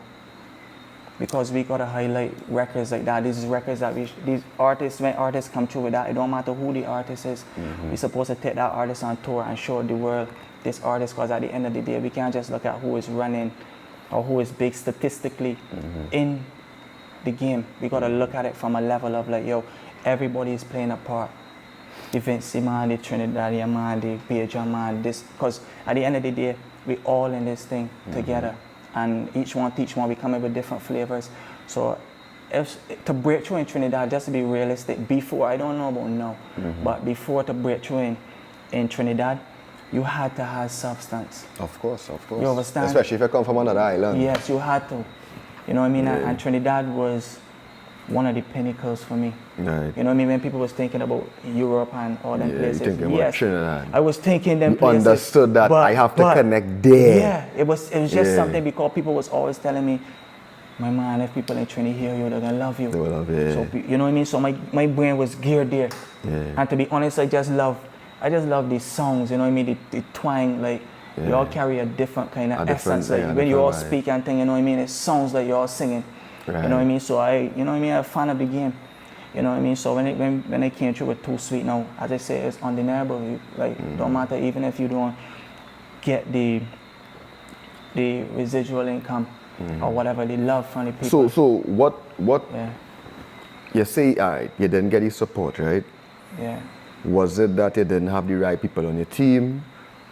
Because we gotta highlight records like that. These records that these artists, when artists come through with that, it don't matter who the artist is. We're supposed to take that artist on tour and show the world this artist, because at the end of the day, we can't just look at who is running or who is big statistically in the game. We gotta look at it from a level of like, yo, everybody is playing a part. The Vince man, the Trinidadian man, the Bajan man, this, because at the end of the day, we all in this thing together. And each one teach one, we come in with different flavors. So to break through in Trinidad, just to be realistic, before, I don't know about now, but before to break through in Trinidad, you had to have substance. Of course. You understand? Especially if you come from another island. Yes, you had to. You know what I mean? And Trinidad was one of the pinnacles for me. Right. You know what I mean? When people was thinking about Europe and all them places. You thinking about Trinidad. I was thinking them you places. Understood that I have to connect there. Yeah, it was just something, because people was always telling me, my man, if people in Trinidad hear you, they're gonna love you. They will love you. So you know what I mean? So my brain was geared there. Yeah. And to be honest, I just love these songs, you know what I mean? The twang, like they all carry a different kind of essence. Like when you all speak and thing, you know what I mean? It sounds like you're all singing. Right. You know what I mean? So you know what I mean? I'm a fan of the game. You know what I mean? So when they came through with Too Sweet now, as I say, it's undeniable. Don't matter, even if you don't get the residual income or whatever, the love from the people. So what you say, all right, you didn't get the support, right? Yeah. Was it that you didn't have the right people on your team?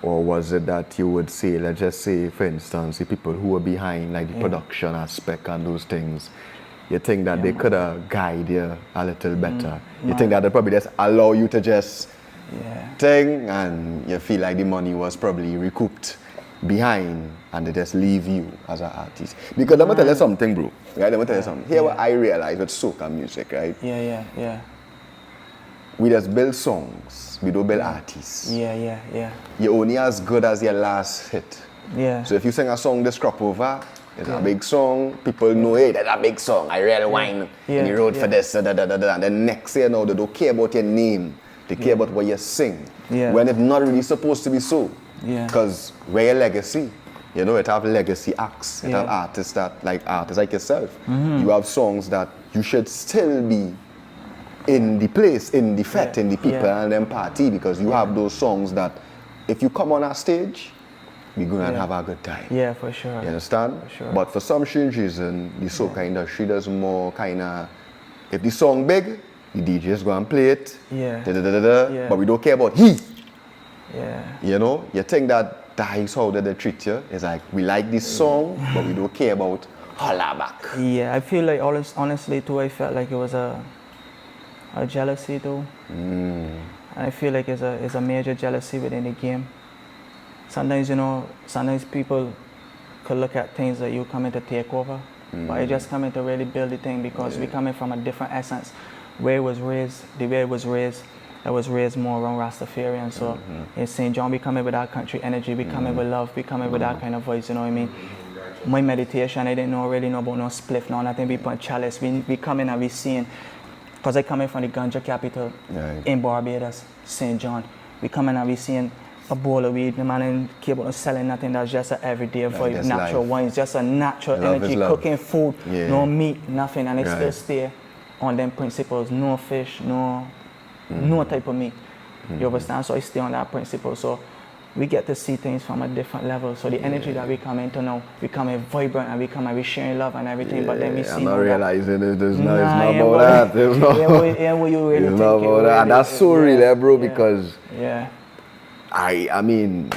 Or was it that you would say, let's just say, for instance, the people who were behind, like the production aspect and those things, you think that they could have guided you a little better? You think that they probably just allow you to just thing, and you feel like the money was probably recouped behind, and they just leave you as an artist? Because let me tell you something, bro. Right? Let me tell you something. Here what I realize with soca music, right? Yeah. We just build songs. We don't build artists. Yeah. You're only as good as your last hit. Yeah. So if you sing a song this crop over, it's a big song, people know, hey, that's a big song, I really whine in the road for this, and then next year now, they don't care about your name, they care about what you sing. When it's not really supposed to be so. Because we're your legacy. You know, it have legacy acts, it have artists like yourself. You have songs that you should still be in the place, in the fete, in the people and them party, because you have those songs that if you come on our stage, we're going to have a good time. Yeah, for sure. You understand? For sure. But for some strange reason, the soca industry does more kind of, if the song big, the DJs go and play it, but we don't care about he. Yeah. You know, you think that is how they treat you. It's like, we like this song, but we don't care about Holla Bak. Yeah, I feel like, honestly too, I felt like it was a jealousy too. And I feel like it's a major jealousy within the game. Sometimes, you know, people could look at things that you come in to take over, but I just come in to really build the thing, because we coming from a different essence. The way it was raised, that was raised more around Rastafarian. So in St. John, we come in with our country energy, we come in with love, we come in with that kind of voice, you know what I mean? My meditation, I didn't really know about no spliff, no nothing, we put chalice. We come in and we seeing, because I come in from the ganja capital in Barbados, St. John. We come in and we seeing a bowl of weed, the man ain't capable of selling nothing, that's just an everyday vibe, natural wine, it's just a natural energy, cooking food, no meat, nothing, and it still stay on them principles, no fish, no type of meat. You understand? So I stay on that principle. So we get to see things from a different level. So the energy that we come into now, we come in vibrant and we come and we sharing love and everything. But then we see I'm not realizing it's not about about that. It's not what you really think. about that. And that's so real, bro, because I mean,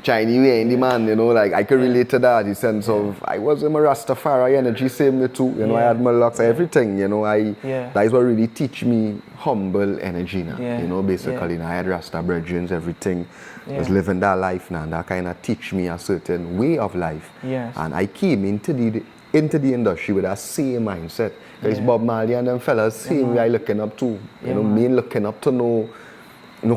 Chinese way in the man, you know, like I could relate to that, the sense of I was in my Rastafari energy, same me too, you know, I had my locks, everything, you know, that is what really teach me humble energy now, you know, basically, now I had Rasta brethren, everything, was living that life now, and that kind of teach me a certain way of life, and I came into the industry with that same mindset, because Bob Marley and them fellas, same way I looking up to, you know, me looking up to no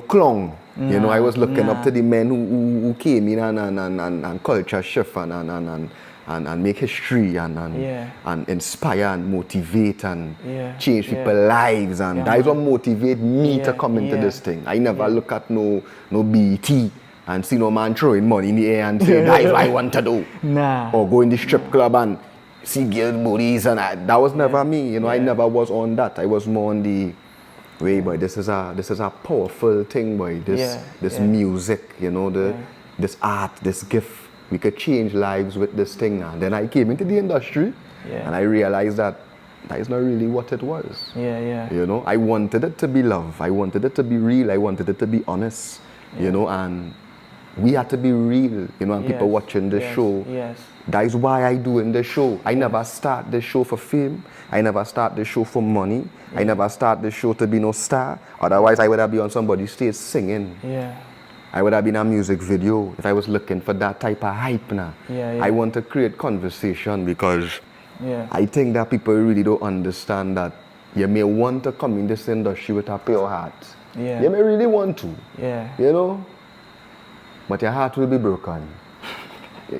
clown. You know, I was looking up to the men who came in and culture shift and make history and inspire and motivate and change people's lives, and that is what motivate me to come into this thing. I never look at no BT and see no man throwing money in the air and say that is what I want to do. Or go in the strip club and see girl booties, and that was never me. You know, I never was on that. I was more on the way, boy, this is a powerful thing, boy. This music, you know, this art, this gift. We could change lives with this thing now. Then I came into the industry and I realized that is not really what it was. You know, I wanted it to be love. I wanted it to be real. I wanted it to be honest. You know, and we had to be real, you know, and people watching the show. That is why I do in the show. I never start the show for fame. I never start the show for money. I never start the show to be no star. Otherwise, I would have been on somebody's stage singing. I would have been in a music video if I was looking for that type of hype now. I want to create conversation because I think that people really don't understand that you may want to come in this industry with a pure heart. You may really want to, you know, but your heart will be broken.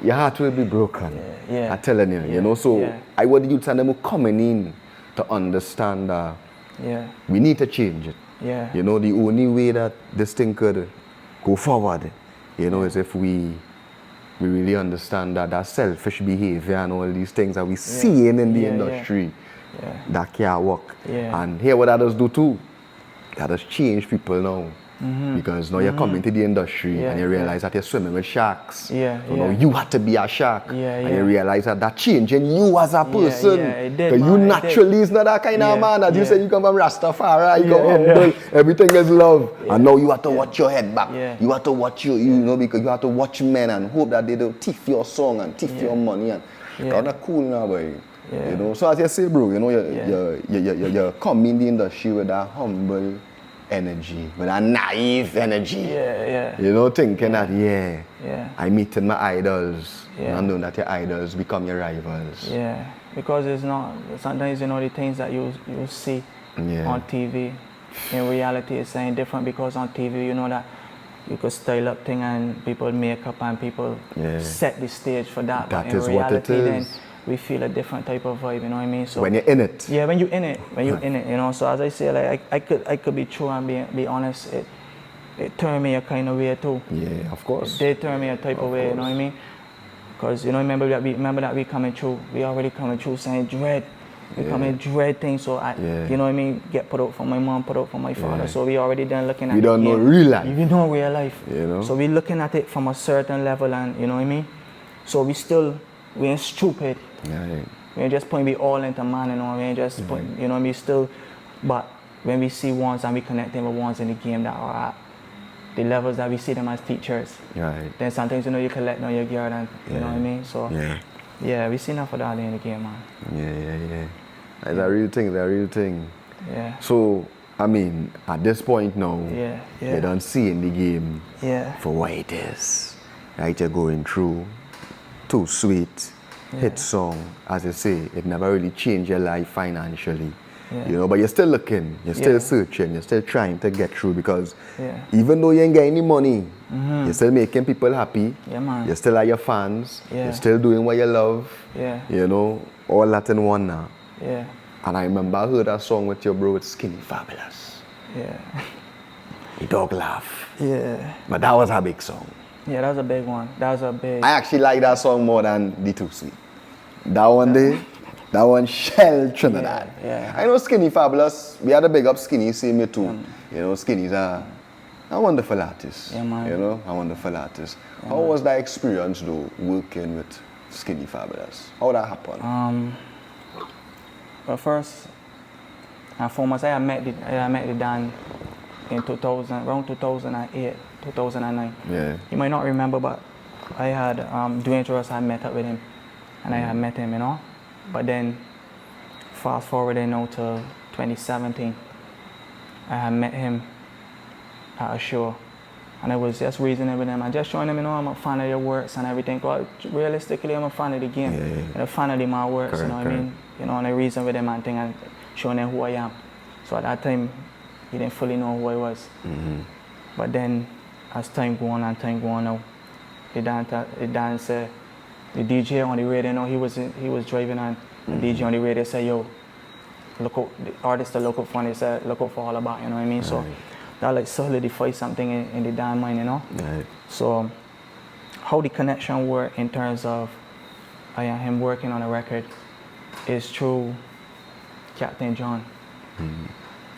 Your heart will be broken. I'm telling you, you know. So I want the youth and them coming in to understand that we need to change it. You know, the only way that this thing could go forward, you know, is if we really understand that selfish behavior and all these things that we see in the industry that can't work. And here what that does do too, that does change people now. Because now you're coming to the industry and you realize that you're swimming with sharks. You know, you have to be a shark. And you realize that changing you as a person. Because you naturally is not that kind of man. As you say, you come from Rastafari, you go humble, everything is love. And now you have to watch your head back. You have to watch you know, because you have to watch men and hope that they don't thief your song and thief your money. And kind of cool now, boy. You know, so as you say, bro, you know, you come in the industry with that humble energy, with a naive energy. You know, thinking that I'm meeting my idols. And knowing that your idols become your rivals. Because it's not, sometimes, you know, the things that you see on TV, in reality it's saying different, because on TV you know that you could style up things and people make up and people set the stage for that. That but in is reality, what it is. then we feel a different type of vibe, you know what I mean? So when you're in it. When you're in it, you know. So as I say, like I could be true and be honest. It turned me a kind of way too. Of course. They turned me a type of way, you know what I mean? Because you know, remember that we coming through. We already coming through saying dread. We coming dread things. So you know what I mean? Get put out for my mom, put out for my father. So we already done looking at. We don't know real life. We know real life. You know. So we looking at it from a certain level, and you know what I mean? So we ain't stupid. We ain't just putting all into man, you know. We ain't just putting, you know, we still. But when we see ones and we connect them with ones in the game that are at the levels that we see them as teachers, then sometimes, you know, you can let know your girl, and you know what I mean. So we see enough of that in the game, man. It's a real thing. It's a real thing. So I mean, at this point now, you don't see in the game for what it is. Right, you're going through Too Sweet. Hit song, as you say, it never really changed your life financially. Yeah. You know, but you're still looking, you're still Yeah. searching, you're still trying to get through because Yeah. even though you ain't getting any money, you're still making people happy. Yeah, man. You still are your fans. Yeah. You're still doing what you love. Yeah. You know, all that in one now. Yeah. And I remember I heard that song with your bro, with Skinny Fabulous. Yeah. The dog laugh. Yeah. But that was a big song. Yeah, that was a big one. That was a big. I actually like that song more than the Too Sweet. That one there, that one shell Trinidad. Yeah. I know Skinny Fabulous. We had a big up Skinny, see me too. You know, Skinny's a wonderful artist. Yeah, man. You know, a wonderful artist. How was that experience though, working with Skinny Fabulous? How that happen? Well, first and foremost, I met the Dan in 2000, around 2008, 2009. Yeah. You might not remember, but I had Dangerous. I met up with him, and I had met him, you know. But then, fast forwarding now to 2017, I had met him at a show, and I was just reasoning with him and just showing him, you know, I'm a fan of your works and everything. But realistically, I'm a fan of the game, and a fan of the my works. You know what I mean? You know, and I reason with him and thing and showing him who I am. So at that time, he didn't fully know who I was. But then, as time go on and time go on now, the DJ on the radio, you know, he was driving and the DJ on the radio said, yo, look out, the artist to look out for, and they said, look out for Holla Bak, you know what I mean? So that like solidified something in the damn mind, you know? So how the connection work in terms of I and him working on a record is through Captain John.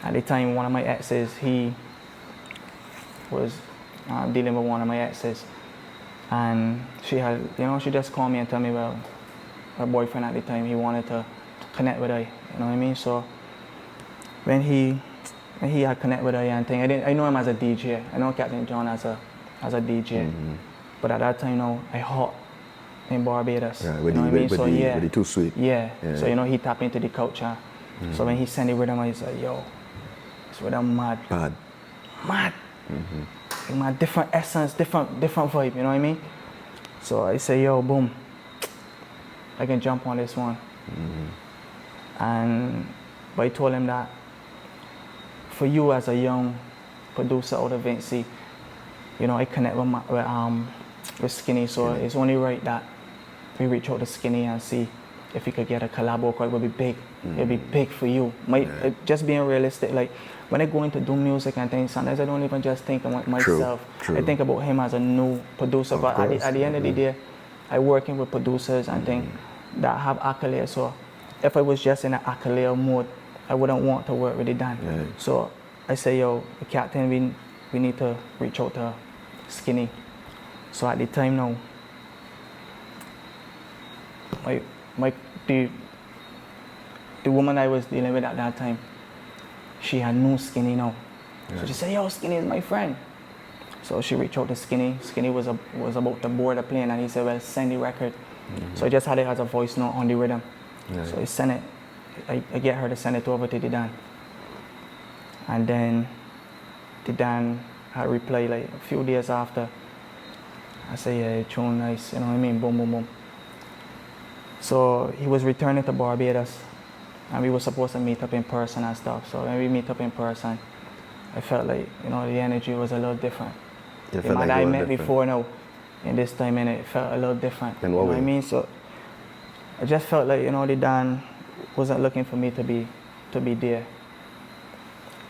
At the time, one of my exes, he was dealing with one of my exes, and she had, you know, she just called me and told me about her boyfriend at the time. He wanted to connect with her, you know what I mean? So when he had connect with her and thing, I know him as a DJ. I know Captain John as a DJ, but at that time, you know, I hot in Barbados. Yeah, you know what I mean? So with the Too Sweet. Yeah. So you know, he tapped into the culture. So when he sent the rhythm, I said, yo, this rhythm mad. Mad. My different essence, different vibe, you know what I mean? So I say, yo, boom, I can jump on this one. But I told him that for you as a young producer out of Vinci, you know, I connect with Skinny, so it's only right that we reach out to Skinny and see if we could get a collab work. It would be big. It'd be big for you. Just being realistic, like when I go into do music and things, sometimes I don't even just think about myself. True. I think about him as a new producer. But at the end of the day, I working with producers and things that have accolades. So if I was just in an accolade mode, I wouldn't want to work with it Dan. So I say, yo, the Captain, we need to reach out to Skinny. So at the time now, the woman I was dealing with at that time, she had no Skinny now. So she said, yo, Skinny is my friend. So she reached out to Skinny. Skinny was about to board a plane, and he said, well, send the record. So I just had it as a voice note on the rhythm. So I sent it. I get her to send it over to the Dan. And then the Dan had replied like a few days after. I say, yeah, it's too nice, you know what I mean? Boom, boom, boom. So he was returning to Barbados, and we were supposed to meet up in person and stuff. So when we meet up in person, I felt like, you know, the energy was a little different. The man I met before now, in this time, and it felt a little different. In what way? You know what I mean? So I just felt like, you know, the Dan wasn't looking for me to be there.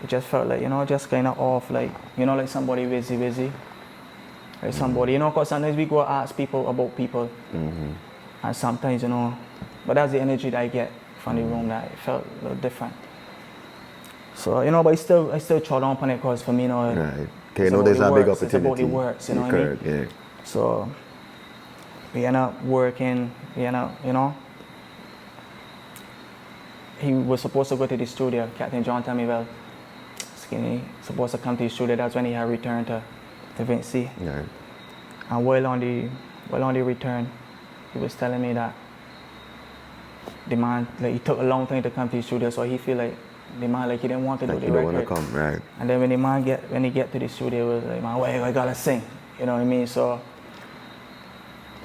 It just felt like, you know, just kind of off, like, you know, like somebody busy. Like somebody, you know, because sometimes we go ask people about people. And sometimes, you know, but that's the energy that I get from the room, that it felt a little different. So, you know, but I still trod on it, because for me, you know, okay, you know, there's a big opportunity. It's about the works, you know what I mean? Yeah. So we end up working, you know, he was supposed to go to the studio. Captain John told me, well, Skinny supposed to come to the studio. That's when he had returned to Vinci. And while on the return, he was telling me that the man, like, it took a long time to come to the studio, so he feel like the man, like, he didn't want to do the record. Want to come, right? And then when he get to the studio, it was like, man, wait, I gotta sing, you know what I mean? So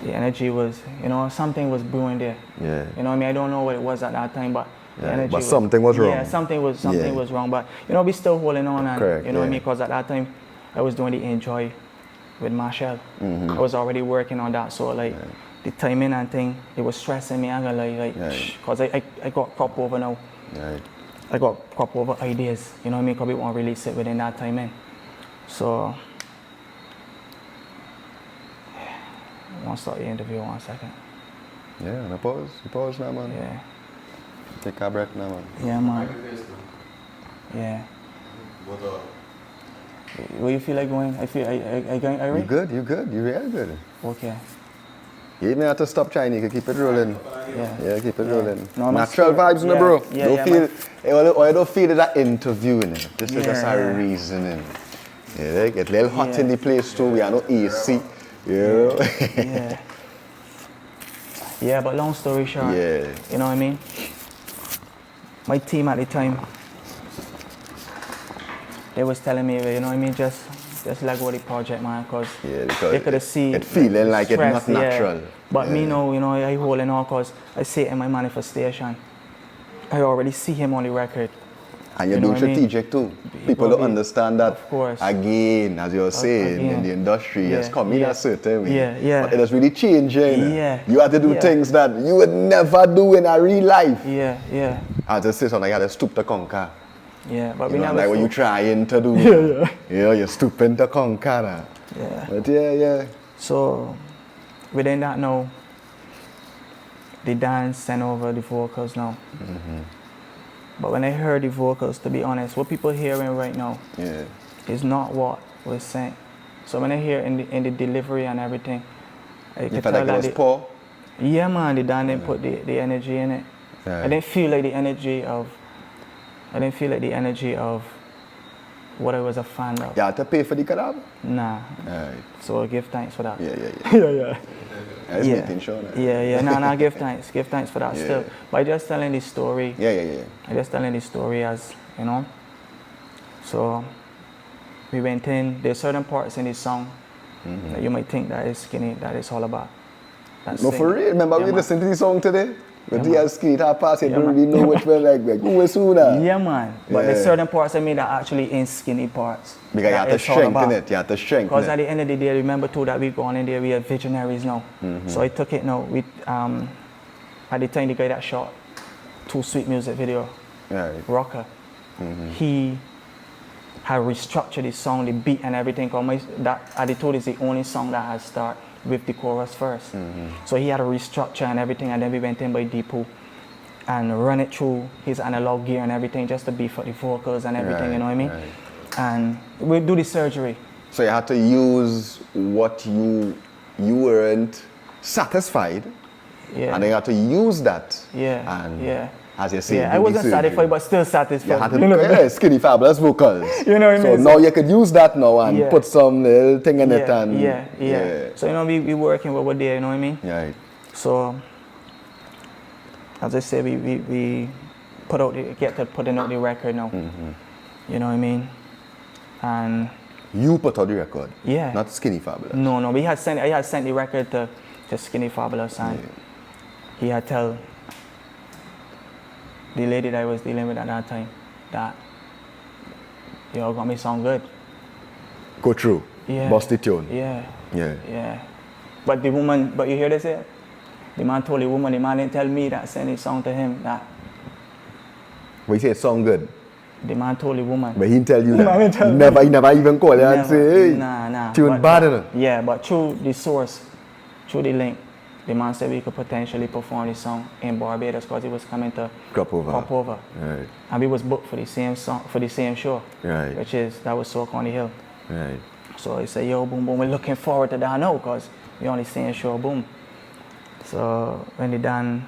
the energy was, you know, something was brewing there. You know what I mean? I don't know what it was at that time, but The energy but something was wrong. Yeah, something was wrong. But you know, we still holding on, and Correct, you know what I yeah. mean? Because at that time, I was doing the Enjoy with Machel. I was already working on that, so like the timing and thing, it was stressing me. I'm gonna like, because I got crop over now. Right. I got crop over ideas. You know what I mean? Because we want to release it within that timing. So. I want to start the interview 1 second. Yeah, and pause. You pause now, man. Yeah. Take a breath now, man. Yeah, man. Yeah. What you feel like going? I feel I going Irish? You good, you real good. Okay. You even have to stop trying, you can keep it rolling. Yeah. Keep it rolling. No, natural vibes, no, bro. Yeah, don't feel, I don't feel that interview in it. This is just a reasoning. Yeah, they get a little hot in the place too. We are no AC. Yeah. Yeah, but long story short, you know what I mean? My team at the time, they was telling me, you know what I mean, just let go of the project, man, because they could have seen it feeling like it's not natural. But me know, you know, I holding on because I see it in my manifestation. I already see him on the record. And you're being strategic too. People don't understand that, of course. Again, as you're saying, in the industry, it's come in a certain way. But it is really changing. You have to do things that you would never do in a real life. I just say something, you have to stoop to conquer. Yeah, but you we know, never like what you're trying to do. You're stooping to conquer. But So, within that now, the dance sent over the vocals now. But when I heard the vocals, to be honest, what people hearing right now is not what was sent. So when I hear in the delivery and everything, I could tell that it was poor? Yeah, man, the dance didn't put the energy in it. I didn't feel like the energy of what I was a fan of. You had to pay for the collab? Nah. So I give thanks for that. That's making sure. No, give thanks for that still. By just telling the story. I just telling the story as, you know. So we went in, there's certain parts in this song that you might think that is skinny, that is Holla Bak. No, for real. Remember we listened to the song today? But the skinny top pass, you don't really know which one like who was who now. Yeah, man. But there's certain parts of me that actually ain't skinny parts. Because you have to strengthen it. Because at the end of the day, remember too that we gone in there, we are visionaries now. So I took it now with, at the time the guy that shot Too Sweet music video, Rocker, he had restructured his song, the beat and everything. That I told is the only song that has start with the chorus first. So he had a restructure and everything, and then we went in by Deepu and run it through his analog gear and everything just to beef up the vocals and everything, you know what I mean? And we do the surgery. So you had to use what you weren't satisfied, and then you had to use that. As you say, I wasn't satisfied, but still satisfied. You had to skinny fabulous vocals. You know what I mean? So now you could use that now and put some little thing in it and So you know we working with what there, you know what I mean? So as I say, we put out putting out the record now. You know what I mean? And you put out the record? Yeah. Not Skinny Fabulous? No, I had sent the record to Skinny Fabulous, and he had tell the lady that I was dealing with at that time that y'all got me sound good. Go through. Bust the tune. But you hear this here? The man told the woman, the man didn't tell me that, send his song to him that. When you say song good? The man told the woman. But he didn't tell you that. He never even called you and say, hey, nah. tune bad enough. Yeah, but through the source, through the link, the man said we could potentially perform the song in Barbados because he was coming to Crop Over. And we was booked for the same song, for the same show. That was Soca on the Hill. So he said, yo, boom, we're looking forward to that now because we only same show, boom. So when they done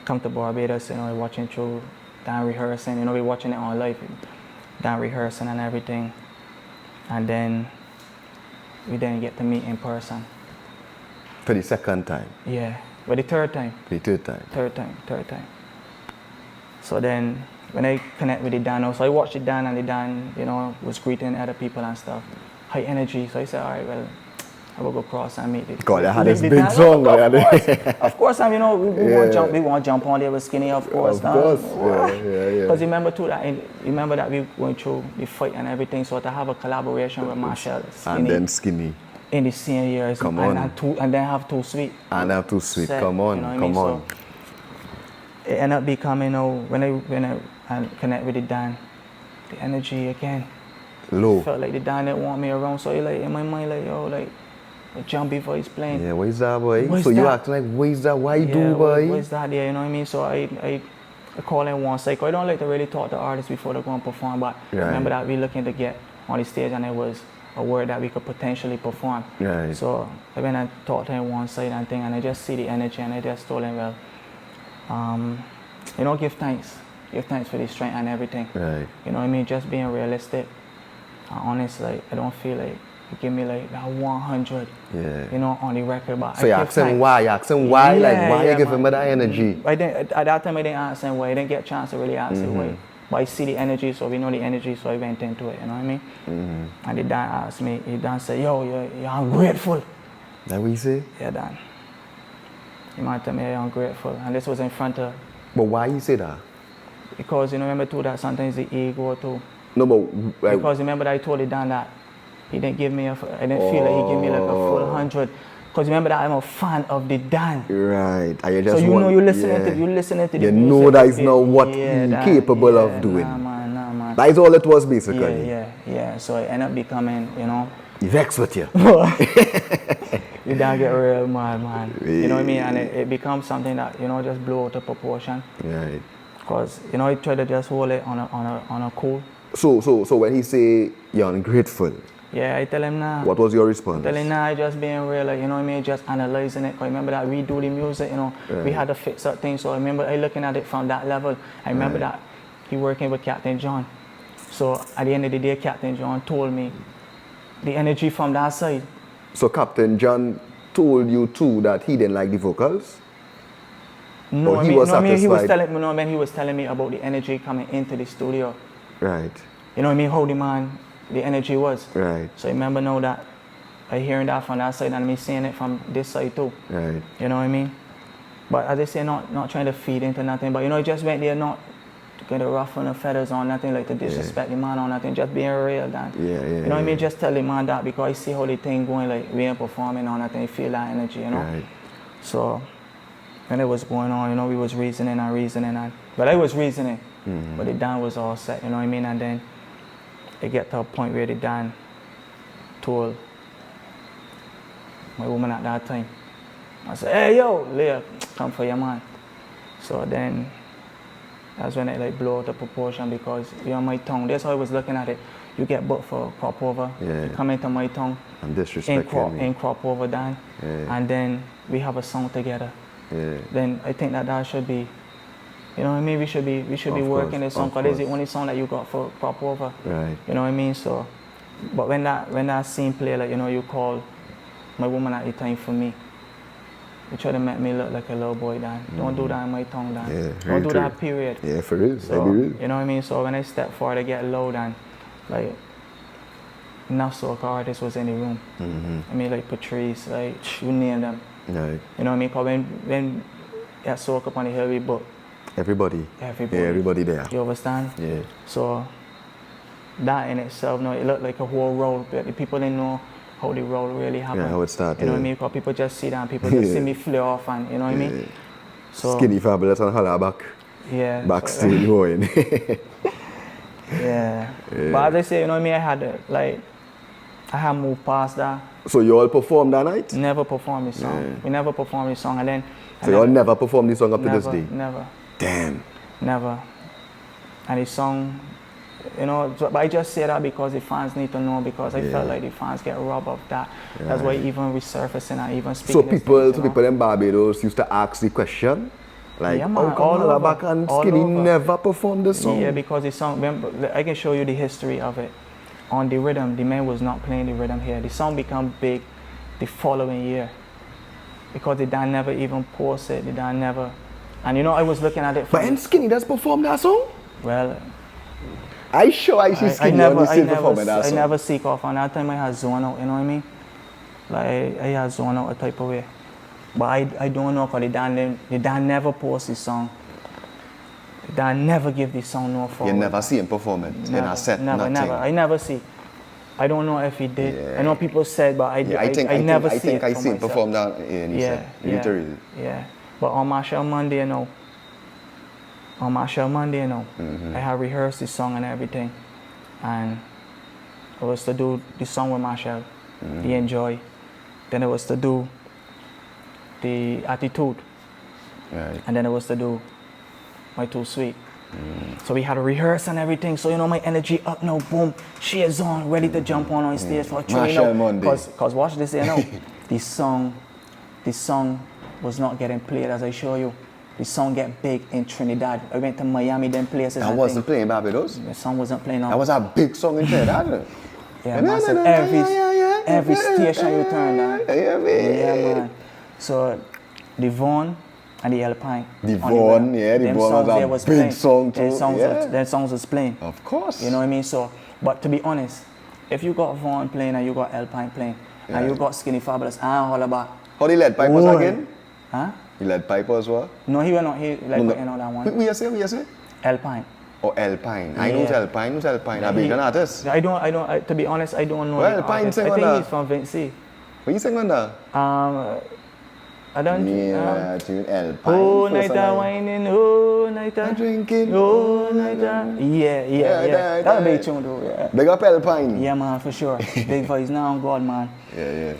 come to Barbados, you know, we're watching through, done rehearsing, you know, we're watching it on live, done rehearsing and everything. And then we didn't get to meet in person. For the second time? Yeah, but the third time. The third time? Third time. So then, when I connect with the Dan, so I watched the Dan, and the Dan, you know, was greeting other people and stuff. High energy, so I said, all right, well, I would go cross and meet it. God, I had meet this the big dance. song. Of course, and you know, we want to jump on there with Skinny, of course. Of course, yeah. Because remember too remember that we went through the fight and everything, so to have a collaboration with Machel, Skinny. And then Skinny. In the same years. Come on. And then have Too Sweet. And have Too Sweet. Set, Come on, you know come on. So it ended up becoming, when I connect with the Dan, the energy again. Low. Felt like the Dan didn't want me around, so like in my mind, like, yo, like, a jumpy voice playing. Yeah, what is that, boy? What is so that? you acting like, what is that? Why you do, boy? What is that? Yeah, you know what I mean? So I call in once. Like, I don't like to really talk to artists before they go and perform, but remember that we looking to get on the stage and it was a word that we could potentially perform. Right. So I went and talked to him one side and thing, and I just see the energy, and I just told him, well, you know, give thanks for the strength and everything. Right. You know what I mean? Just being realistic, honest. Like, I don't feel like you give me like that 100. Yeah. You know, on the record, but so you ask him why? You ask him why? Like, why you give him that energy? At that time, I didn't ask him why. I didn't get a chance to really ask him why. But I see the energy, so we know the energy, so I went into it, you know what I mean? And the Dan asked me, said, yo, you're ungrateful. That what you say? Yeah, Dan. He might tell me you're ungrateful. And this was in front of... But why you say that? Because, you know, remember too, that sometimes the ego too. No, but... because remember that I told the Dan that he didn't give me I didn't feel like he gave me like a full 100. Because remember that I'm a fan of the Dan. Right. And you just so you know you're listening to the music. You know that is not what he's capable of doing. Nah, man. That is all it was basically. Yeah. So it ended up becoming, you know. He vexed with you. You don't get real mad, man. You know what I mean? And it becomes something that, you know, just blow out of proportion. Right. Because, you know, I try to just hold it on a cool. So when he say you're ungrateful, yeah, I tell him nah. What was your response? I tell him nah, just being real, like, you know what I mean, just analyzing it. Cause I remember that we do the music, you know, we had to fix certain things. So I remember I looking at it from that level. I remember that he working with Captain John. So at the end of the day, Captain John told me the energy from that side. So Captain John told you too that he didn't like the vocals? No, he was telling me about the energy coming into the studio. Right. You know what I mean? How the energy was. Right. So I remember now that I hearing that from that side and me seeing it from this side too. Right. You know what I mean? But as I say, not trying to feed into nothing, but you know, I just went there not to get a ruffle and feathers on nothing, like to disrespect the man or nothing, just being real, Dan. You know what I mean? Just tell the man that because I see how the thing going, like we ain't performing or nothing, you feel that energy, you know? Right. So when it was going on, you know, we was reasoning, but I was reasoning, but the Dan was all set, you know what I mean? And then it get to a point where the Dan told my woman at that time, I said, hey yo, Leah, come for your man. So then that's when it like blew out of proportion because you're on my tongue. That's how I was looking at it. You get booked for crop over, you come into my tongue, I'm disrespecting in crop over Dan, and then we have a song together. Then I think that should be, you know what I mean? We should be working this song because it's the only song that you got for crop over. Right. You know what I mean? So, but when that scene play, like, you know, you call my woman at the time for me. You try to make me look like a little boy, Dan. Don't do that in my tongue, Dan. Don't do that, period. Yeah, for real. So, you know what I mean? So when I step forward, I get low, Dan. Like, enough soca artists was in the room. I mean, like Patrice, like, you name them. Right. You know what I mean? Because when at soca up on the hill, we book. Everybody. Yeah, everybody there. You understand? Yeah. So that in itself, it looked like a whole road, but the people didn't know how the road really happened. Yeah, how it started. You know what I mean? Because people just see that and people just see me flare off and, you know what I mean? So, Skinny Fabulous and Holla Bak. Yeah. Backstage going. Yeah. But as I say, you know what I mean? I had moved past that. So you all performed that night? Never performed the song. We never performed the song, and then. So you all never performed the song up to this day? Never. Damn. Never. And the song, you know, but I just say that because the fans need to know, because I felt like the fans get robbed of that. That's why even resurfacing and even speaking. So people in Barbados used to ask the question, like, how come Holla Bak and Skinny never performed the song? Yeah, because the song, I can show you the history of it. On the rhythm, the man was not playing the rhythm here. The song became big the following year because the Dan never even posted, the Dan never. And you know, I was looking at it. But and Skinny does perform that song? Well, I see Skinny on the performing that song. I never seek off on that time. I had zone out, you know what I mean? Like I had zone out a type of way. But I don't know because the Dan never post this song. The Dan never give this song no forward. You never see him perform it in a set, never, nothing. I never see. I don't know if he did. Yeah. I know people said, but I never see it. I see him perform that in his set, literally. Yeah. But on Machel Monday, I had rehearsed this song and everything. And it was to do the song with Machel, the Enjoy. Then it was to do the Attitude. Right. And then it was to do My Too Sweet. So we had to rehearse and everything. So my energy up now, boom, she is on, ready to jump on stage for a Machel Monday. Because watch this, this song was not getting played as I show you. The song get big in Trinidad. I went to Miami, them places. I wasn't playing Barbados. The song wasn't playing. That was a big song in Trinidad. Yeah, massive. Every station you turn on. Yeah, man. So the Vaughan and the Alpine. The Vaughan was a big song too. Their songs was playing. Of course. You know what I mean? So, but to be honest, if you got Vaughan playing and you got Alpine playing and you got Skinny Fabulous and Holla Bak. How the lead pipe was again? Huh? He lead pipe as well? No, he was not. He like putting on that one. What you say? Alpine. Oh, Alpine. I know Alpine. Who's Alpine? A big artist. I don't. To be honest, I don't know. Well, Alpine sing I on think that. he's from Vinci. What you sing on that? I don't. Tune Alpine. Oh, night I'm whining. Oh, night I'm drinking. Oh, night I'm. Yeah. That's a big tune though. Yeah. Big up Alpine. Yeah, man, for sure. Big voice now, God, man. Yeah.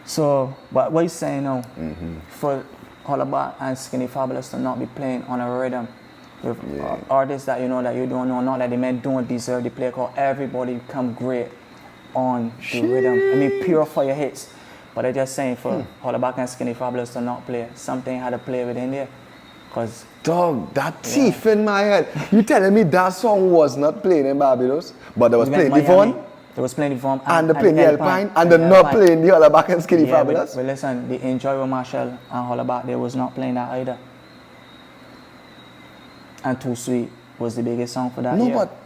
So, but what you saying now? For Holla Bak and Skinny Fabulous to not be playing on a rhythm with artists that you don't know, not that they men don't deserve the play, because everybody come great on the rhythm. I mean, pure fire hits. But I'm just saying for Holla Bak and Skinny Fabulous to not play, something had to play within there. Cause dog, that teeth in my head. You telling me that song was not playing in Barbados, but they was playing the Vaughan? They was playing the Vaughan and they playing the Alpine, and they're not playing the Holla Bak and Skinny Fabulous? But listen, the Enjoy with Machel and Holla Bak, they was not playing that either. And Too Sweet was the biggest song for that year. No, but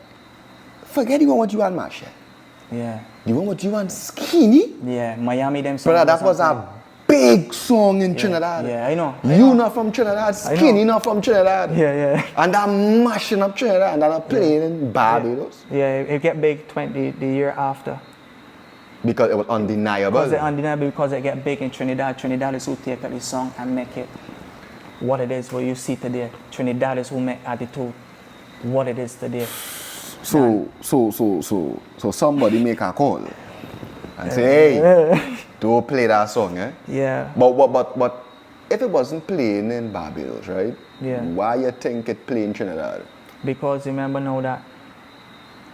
forget the one with you and Machel. Yeah. The one with you and Skinny? Yeah, Miami them songs. Brother, that was a big song in Trinidad. Yeah, I know. You not from Trinidad, Skinny not from Trinidad. Yeah. And I'm mashing up Trinidad and I'm playing in Barbados. Yeah, it get big the year after. Because it was undeniable. Because it's undeniable, because it get big in Trinidad. Trinidad is who take up the song and make it what it is, what you see today. Trinidad is who make Attitude what it is today. So somebody make a call and say, hey, don't play that song, eh? Yeah. But if it wasn't playing in Barbados, right? Yeah. Why you think it playing in Trinidad? Because remember now that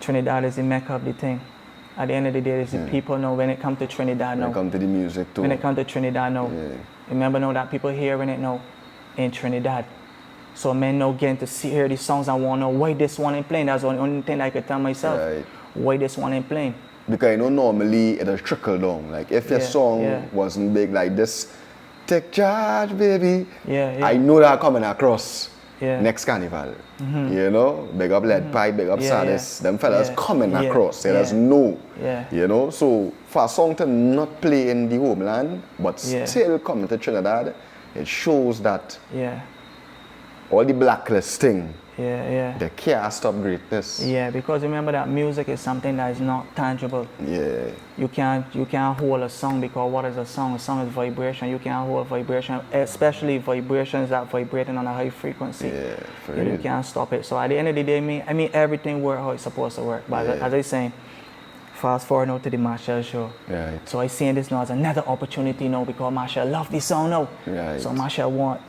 Trinidad is the mecca of the thing. At the end of the day, the people know when it comes to Trinidad now. When it comes to the music too. When it comes to Trinidad now. Yeah. Remember now that people hearing it now in Trinidad. So men now getting to hear these songs and want to know why this one ain't playing. That's the only thing I could tell myself. Right. Why this one ain't playing. Because normally it'll trickle down. Like if your song wasn't big like this, take charge, baby. Yeah. I know that coming across next carnival. You know, big up Lead Pipe, big up Sadis. Them fellas coming across. There's no. You know, so for a song to not play in the homeland, but still coming to Trinidad, it shows that all the blacklisting. They can't stop greatness. Yeah, because remember that music is something that is not tangible. Yeah. You can't hold a song, because what is a song? A song is vibration. You can't hold vibration, especially vibrations that vibrating on a high frequency. Yeah, for you can't stop it. So at the end of the day, I mean everything works how it's supposed to work. But as I saying, fast forward now to the Machel show. Right. So I seeing this now as another opportunity now, because Machel love this song now. Right. So Machel want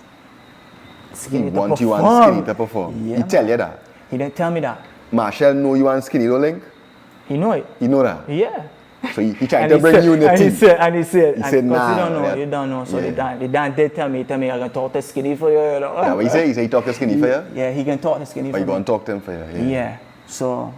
Skinny to perform. You and Skinny to perform. Yeah, he tell you that? He didn't tell me that. Machel know you and Skinny don't link? He know it. He know that? Yeah. So he tried to bring you in the team. He said, nah. You don't know. So the Dan did tell me, I'm going to talk to Skinny for you. Yeah, what he say? He say he talk to Skinny for you? Yeah, he can talk to Skinny for you. But you going to talk to him for you? Yeah. So,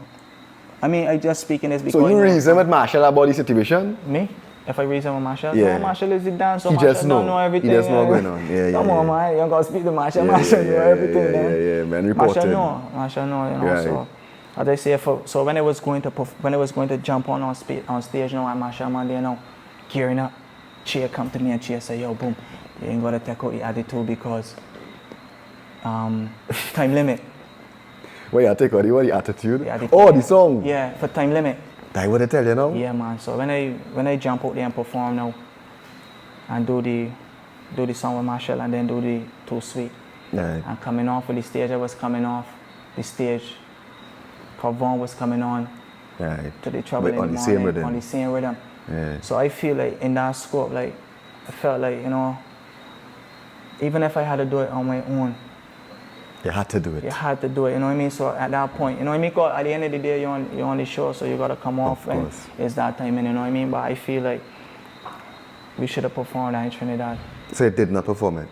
I mean, I just speaking this because... So you reason with Machel about the situation? Me? If I reason with Machel? Yeah. No, Machel is the dance, so he Machel just don't know everything. He just know what's going on. Come on, man. You got to speak to Machel. Machel know everything, man. Man, reported. Machel know, you know. Right. So, as I say, so when I was going to jump on stage now at Machel Monday, you know, gearing up, Chia come to me and Chia say, yo, boom, you ain't gotta take out the attitude because time limit. What you take out the attitude? The attitude, Oh, the song. Yeah, for time limit. That's what they tell you now? Yeah, man. So when I jump out there and perform now and do the song with Machel and then do the Too Sweet. Right. And coming off with the stage, I was coming off the stage. Vaughn was coming on Right. to the Trouble in the on the Morning, same rhythm. on the same rhythm. Yeah. So I feel like in that scope, like I felt like, you know, even if I had to do it on my own, You had to do it. you had to do it, you know what I mean? So at that point, you know what I mean? 'Cause at the end of the day, you're on the show, so you gotta come off and course. it's that time, you know what I mean? But I feel like we should have performed that in Trinidad. So you did not perform it?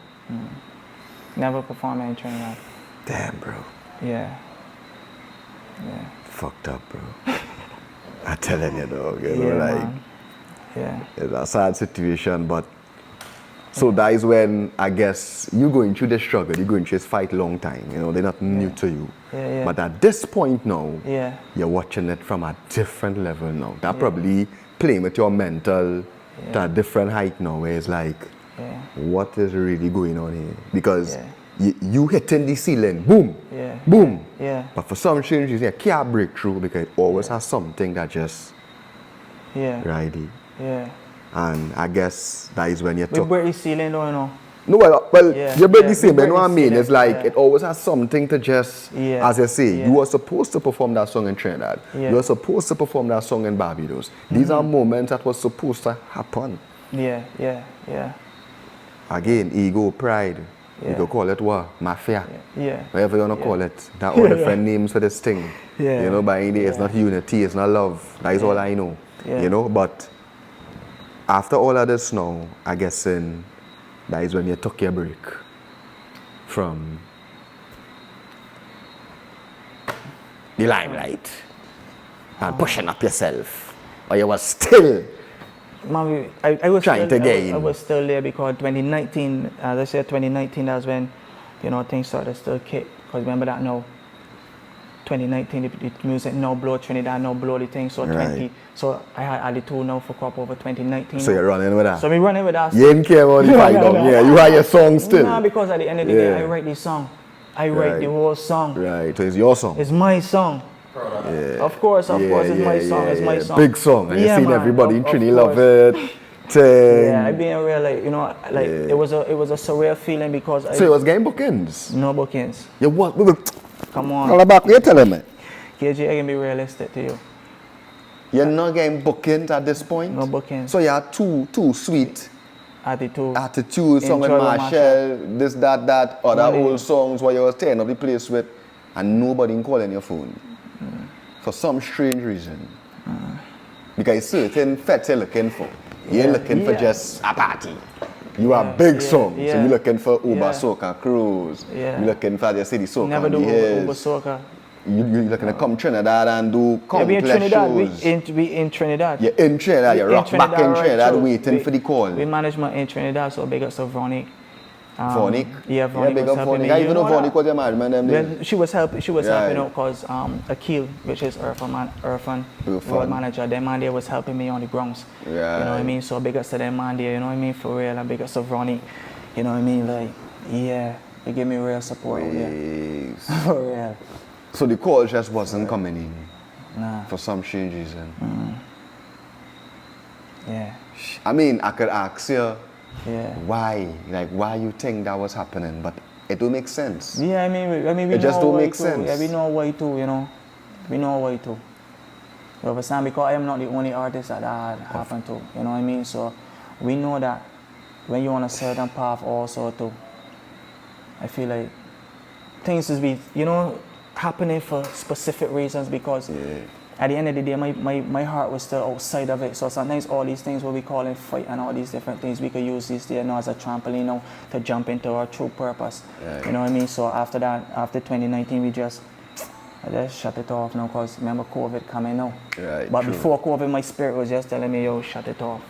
Never performed that in Trinidad. Damn, bro. Yeah. Fucked up, bro. I'm telling you, dog. You know, Yeah, like, man. Yeah. it's a sad situation, but so that is when I guess you're going through the struggle, you're going through this fight long time, you know, they're not new to you. Yeah, yeah. But at this point now, Yeah. you're watching it from a different level now. That probably playing with your mental to a different height now, where it's like, what is really going on here? Because you hitting the ceiling, boom, boom. Yeah. But for some strange reason, you can't break through because it always has something that just right. Yeah. And I guess that is when you We talk. break the ceiling though, you know. No, well, Yeah, you break yeah, the same, we but you know break what I the mean? ceiling, It's like yeah. it always has something to just, as you say, you were supposed to perform that song in Trinidad. Yeah. You were supposed to perform that song in Barbados. These are moments that was supposed to happen. Yeah. Again, ego, pride. You Yeah. could call it what? Mafia. Yeah. Whatever you want to call it. There are all different names for this thing. Yeah. You know, by any day, it's not unity, it's not love. That is all I know. Yeah. You know, but after all of this now, I guess that is when you took your break from the limelight and pushing up yourself. Or you were still Man, I was trying still, to gain. I was still there because 2019, as I said, 2019, that's when, you know, things started to still kick. Because remember that now, 2019, the music no blow, Trinidad no blow the thing. So Right. so I had attitude now for crop over 2019. So you're running with that. So we running with that. You didn't care about the fight No. Yeah, you had your song still. Nah, because at the end of the day, Yeah. I write the song. I write the whole song. Right, so it's your song. It's my song. Yeah. Of course, it's my song. It's my song. Big song. And you Yeah, seen man, everybody in of Trini course. love it. Yeah, I being real, like, you know, like it was a surreal feeling because So it was game bookings. no bookings. You what? Come on. Holla Bak, you telling me? KG, I can be realistic to you. You're not getting bookings at this point? No bookings. So you had two sweet Attitude. song with Enjoy with Machel, this, that, other Money. old songs where you was tearing up the place with, and nobody calling your phone. For some strange reason. Because certain feds you're looking for. You're looking for just a party. You are big songs. So you're looking for Uber Soca Cruise. Yeah. You're looking for the city soca. Never on do the hills. Uber Soca. You're looking to come Trinidad and do Yeah, we in countless Trinidad. shows. We in Trinidad. You're in Trinidad, you're We rock back in right Trinidad through. waiting for the call. We management in Trinidad, so big up to Vonic. Vonic? Yeah, Vonic big was up helping Vonic. me. I You even know know Vonic that? was your management them days. When she was helping Right. out because Akil, which is Irfan road manager, their man there was helping me on the grounds. You know what I Right. mean? So big ups to them man there, you know what I mean? For real, and big ups to Ronnie. You know what I mean? Like, yeah, they give me real support out there. Yes. For real. So the call just wasn't coming in Nah. for some strange reason. Yeah. I mean, I could ask you Yeah. why, like why you think that was happening, but it don't make sense. Yeah, I mean, we It just know don't why make too. sense. Yeah, we know why too, you know. We know why too. You understand? Because I am not the only artist that happened to. You know what I mean? So we know that when you're on a certain path also too, I feel like things is be, you know, happening for specific reasons because at the end of the day, my heart was still outside of it. So sometimes all these things what we call in fight and all these different things, we could use this there now as a trampoline now to jump into our true purpose. You know what I mean? So after that, after 2019, I just shut it off now because remember COVID coming now. Right, But true. before COVID, my spirit was just telling me, yo, shut it off.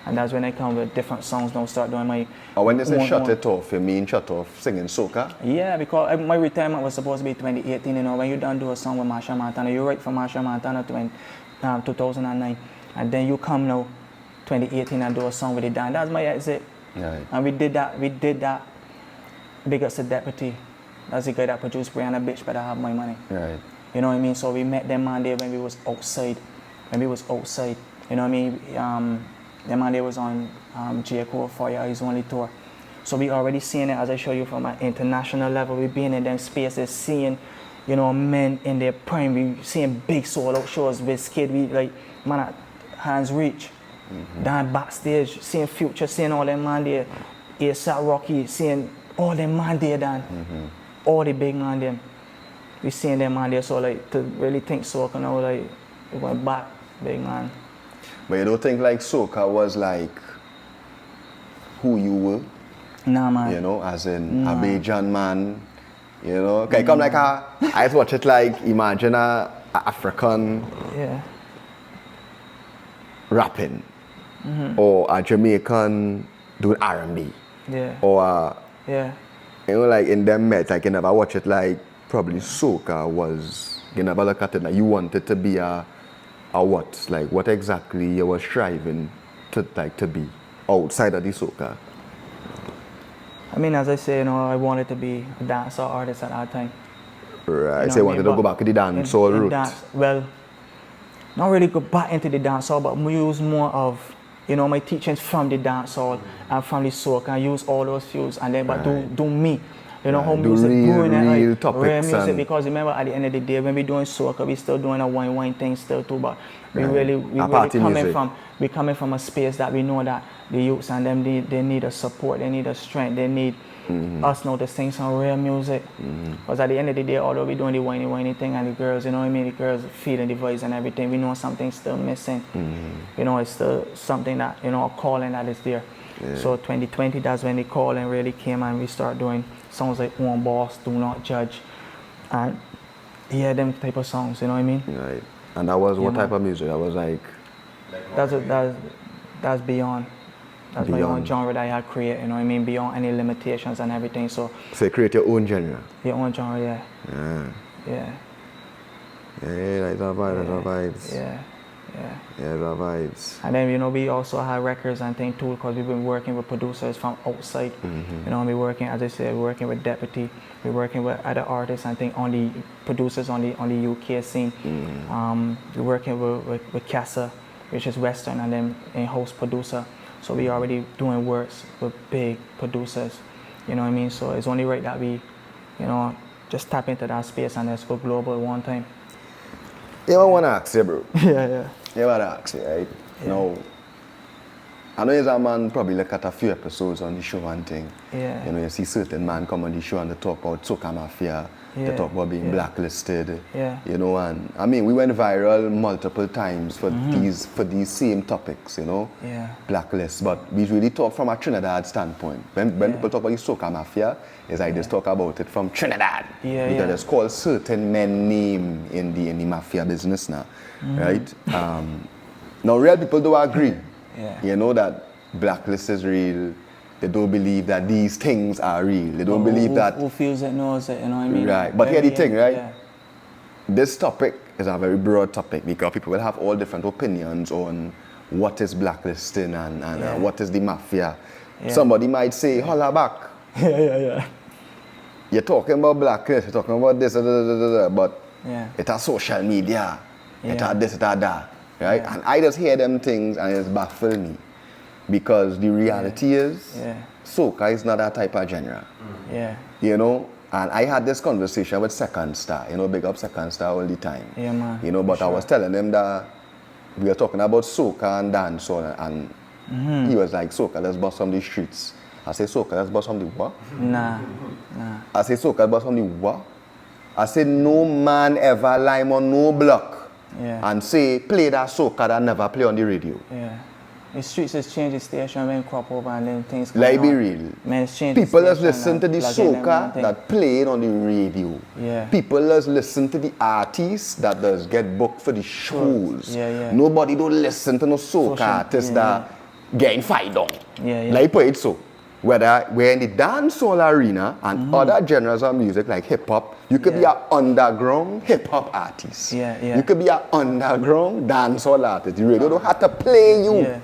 And that's when I come with different songs now, start doing my Or when they say own- shut own- it off, you mean shut off singing soca? Yeah, because my retirement was supposed to be 2018, you know, when you done do a song with Machel Montana, you write for Machel Montana 2009, and then you come now 2018 and do a song with the Dan. That's my exit. Right. And we did that. Big ups to Deputy. That's the guy that produced Brianna Bitch Better Have My Money. Right. You know what I mean? So we met them man there when we was outside. You know what I mean? Them man there was on J. Cole for his only tour. So we already seeing it, as I show you, from an international level. We being in them spaces, seeing, you know, men in their prime. We seeing big sold-out shows with Skid. We like, man at Hands Reach. Down backstage, seeing Future, seeing all them man there. ASAP Rocky, seeing all them man there, Dan. All the big man them. We seeing them man there, so like, to really think soca, you know, like, it went back, big man. But you don't think like soca was like who you were? Nah, man. You know, as in a Bajan man, you know? Okay, come like I just watch it like, imagine a African rapping, or a Jamaican doing R&B, or you know, like in them met, like you never watch it like probably soca was, you never look at it like you wanted to be a what, like what exactly you were striving to be outside of the soca. I mean, as I say, you know, I wanted to be a dancehall artist at that time. Right, You know so you what I wanted mean? to go back to the dancehall route. Well, not really go back into the dancehall, but we use more of, you know, my teachings from the dancehall and from the soca, and use all those fields, and then but do me. You know, how do music doing it, real like topics real music, and because remember at the end of the day when we doing soca, we still doing a wine thing still too, but we really coming from a space that we know that the youths and them they need a support, they need a strength, they need us now to sing some real music. Because at the end of the day, although we doing the whiny thing and the girls, you know what I mean, the girls feeling the voice and everything, we know something's still missing. You know, it's still something that, you know, a calling that is there. So 2020, that's when the calling really came and we start doing songs like One Boss, Do Not Judge, and them type of songs, you know what I mean? Right. And that was what type of music? That was like... That's beyond. That's my own genre that I had created, you know what I mean? Beyond any limitations and everything, so... So you create your own genre? Your own genre, Yeah, like that vibes. Yeah, the vibes. And then, you know, we also have records and things too, because we've been working with producers from outside. You know, we're working, as I said, we're working with Deputy, we're working with other artists and things on the producers on the UK scene. We're working with Casa, which is Western, and then in-house producer. So we already doing works with big producers. You know what I mean? So it's only right that we, you know, just tap into that space and let's go global one time. Yeah, I want to ask you, bro. Yeah. You want to ask me, right? Yeah. Now, I know you're a man probably look at a few episodes on the show and thing. Yeah. You know, you see certain man come on the show and they talk about soca mafia, they talk about being blacklisted. Yeah. You know, and I mean, we went viral multiple times for these same topics, you know. Yeah. Blacklist, but we really talk from a Trinidad standpoint. When people talk about the soca mafia, it's like they talk about it from Trinidad. Because it's called certain men name in the mafia business now, right? Now, real people do agree. You know that blacklist is real. They don't believe that these things are real. They don't believe that. Who feels it knows it, you know what I mean? Right. But here's the thing, right? Yeah. This topic is a very broad topic because people will have all different opinions on what is blacklisting and what is the mafia. Somebody might say, Holla Bak. You're talking about blacklist, you're talking about this, but it's a social media. It's a this, it's a that. Right? And I just hear them things and it's baffling me. Because the reality is, soca is not that type of genre. You know, and I had this conversation with Second Star, you know, big up Second Star all the time. Yeah, man. You know, but I was telling them that we were talking about soca and dancehall, and he was like, soca, let's bust from the streets. I say, soca, let's bust from the what? Nah. I say, soca, let's bust from the what? I say, no man ever lime on no block and say, play that soca that never play on the radio. The streets has changed the station when crop over and then things come Like be real. Man, it's changed. People just listen to the soca that played on the radio. People just listen to the artists that does get booked for the shows. Nobody don't listen to no soca artists that getting fired on. Like put it so. Whether we're in the dancehall arena and other genres of music like hip hop, you could be an underground hip hop artist. You could be an underground dancehall artist. The radio don't have to play you,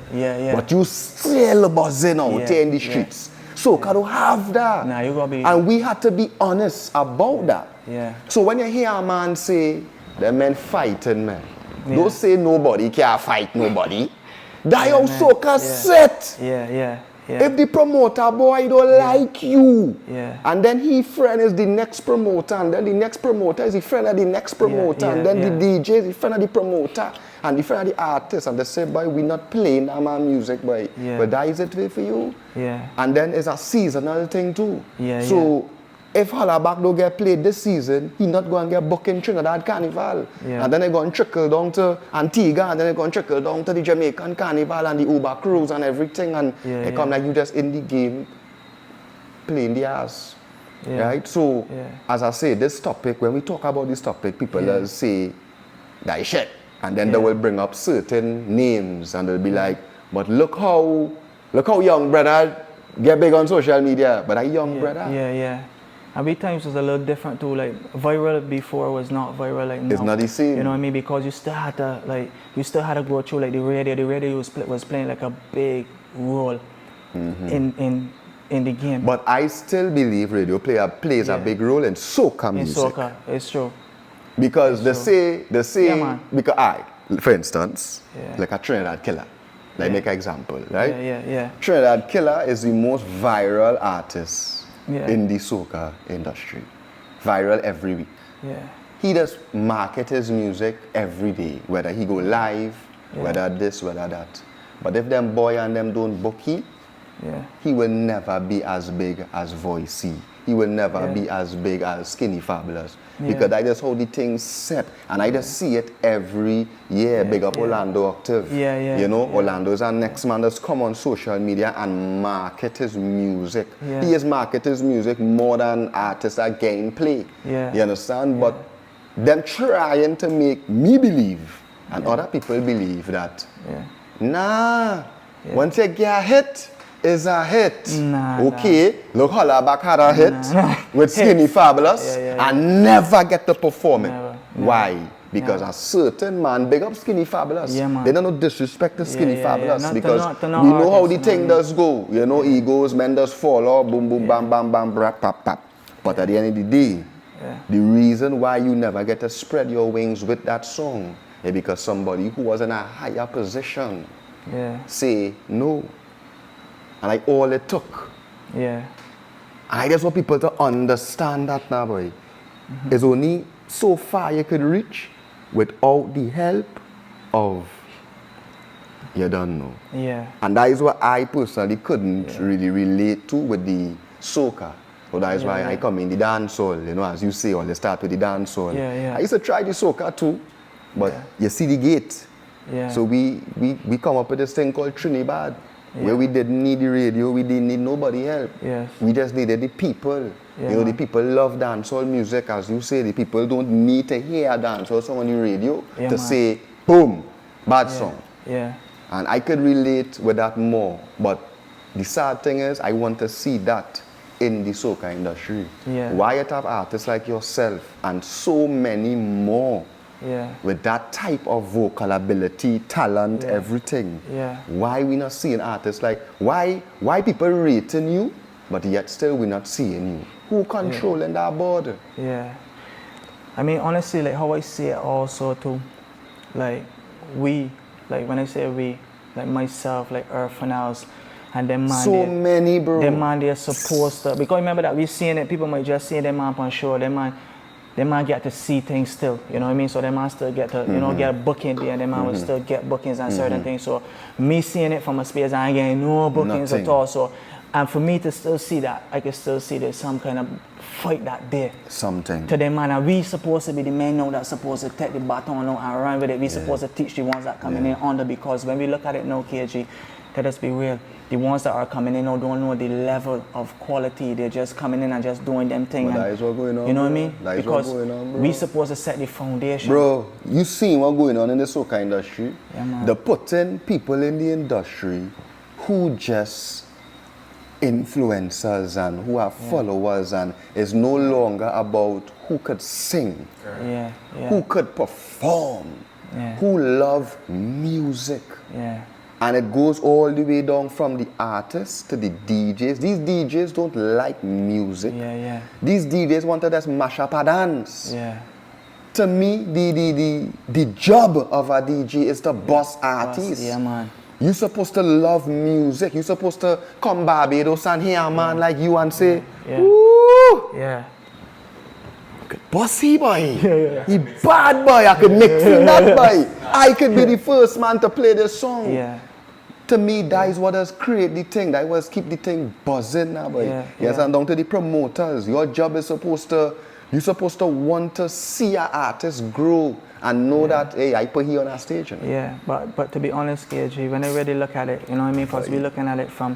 but you still buzzing out in the streets. So can you have that? Nah, you gotta be. And we had to be honest about that. So when you hear a man say, the men fighting, man, don't say nobody can fight nobody. That your soca set. If the promoter boy don't like you, and then he friend is the next promoter, and then the next promoter is the friend of the next promoter, and then the DJ is the friend of the promoter, and the friend of the artist, and they say, boy, we not playing that man music, boy. But that is it way for you. And then it's a seasonal thing too. So if Holla Bak don't get played this season, he not going to get booked in Trinidad Carnival. And then they're going to trickle down to Antigua, and then they're going to trickle down to the Jamaican Carnival and the Uber cruise and everything. And they come like you just in the game playing the ass. Right? So, as I say, this topic, when we talk about this topic, people will say, that is shit. And then they will bring up certain names and they'll be like, but look how young brother get big on social media. But a young brother. Every times was a little different too. Like viral before was not viral like now. It's not the same. You know what I mean? Because you still had to go through like the radio. The radio was playing like a big role in the game. But I still believe radio plays a big role in soca music. In soca, it's true. Because they say because for instance, like a Trinidad Killer. Like make an example, right? Trinidad Killer is the most viral artist in the soca industry. Viral every week. He does market his music every day, whether he go live, whether this, whether that. But if them boy and them don't book he will never be as big as Voicey. He will never be as big as Skinny Fabulous. Because that is how the things set. And I just see it every year. Big up Orlando Octave. You know, Orlando is our next man that's come on social media and market his music. He is market his music more than artists that gameplay. You understand? But them trying to make me believe and other people believe that once you get a hit, is a hit. Look, Holla Bak had a hit with Skinny Fabulous and never get to perform it. Why? Because a certain man big up Skinny Fabulous. They don't disrespect the Skinny Fabulous because we know how the thing does go. You know, egos, men does fall off, boom, boom, bam, bam, bam, brap, pap, pap. But at the end of the day, the reason why you never get to spread your wings with that song is because somebody who was in a higher position say no. And like all it took. And I just want people to understand that now, boy. It's only so far you could reach without the help of you don't know. And that is what I personally couldn't really relate to with the soca. So that is why I come in the dancehall, you know, as you say, or they start with the dancehall. I used to try the soca too, but you see the gate. So we come up with this thing called Trinidad. Where we didn't need the radio, we didn't need nobody help. We just needed the people. You know, the people love dancehall music, as you say. The people don't need to hear a dancehall song on the radio to say, boom, bad song. And I could relate with that more. But the sad thing is, I want to see that in the soca industry. Why you have artists like yourself and so many more with that type of vocal ability, talent, everything. Why we not seeing artists like, why people rating you, but yet still we not seeing you? Who controlling that border? I mean, honestly, like how I see it also too, like we, like when I say we, like myself, like Earth and House, and them man, so many, bro. Them man, they're supposed to, because remember that we seeing it, people might just see them man on show, them man, they might get to see things still, you know what I mean? So they might still get to, you know, get a booking there, and they might will still get bookings and certain things. So me seeing it from a space, I ain't getting no bookings at all. So, and for me to still see that, I can still see there's some kind of fight that there. Something. To them man, and we supposed to be the men now that's supposed to take the baton now and run with it. We supposed to teach the ones that coming in under, because when we look at it now, KG, let us be real. The ones that are coming in now don't know the level of quality. They're just coming in and just doing them thing. That is what going on. You know what I mean? That is because what going on, bro. we supposed to set the foundation. Bro, you seen what going on in the soca industry? Yeah, man. They're putting people in the industry who just influencers and who have followers, and it's no longer about who could sing, who could perform, who love music. And it goes all the way down from the artists to the DJs. These DJs don't like music. These DJs want to just mash up a dance. To me, the job of a DJ is to boss artists. You're supposed to love music. You're supposed to come Barbados and hear a man like you and say, woo! Bossy boy. He bad boy. I could make feel that boy. I could be the first man to play this song. To me, that is what has created the thing. That was keep the thing buzzing now, boy. Yes, and down to the promoters. Your job is you're supposed to want to see an artist grow and know that, hey, I put here on a stage. You know? But to be honest, KG, when I really look at it, you know what I mean? Because we're looking at it from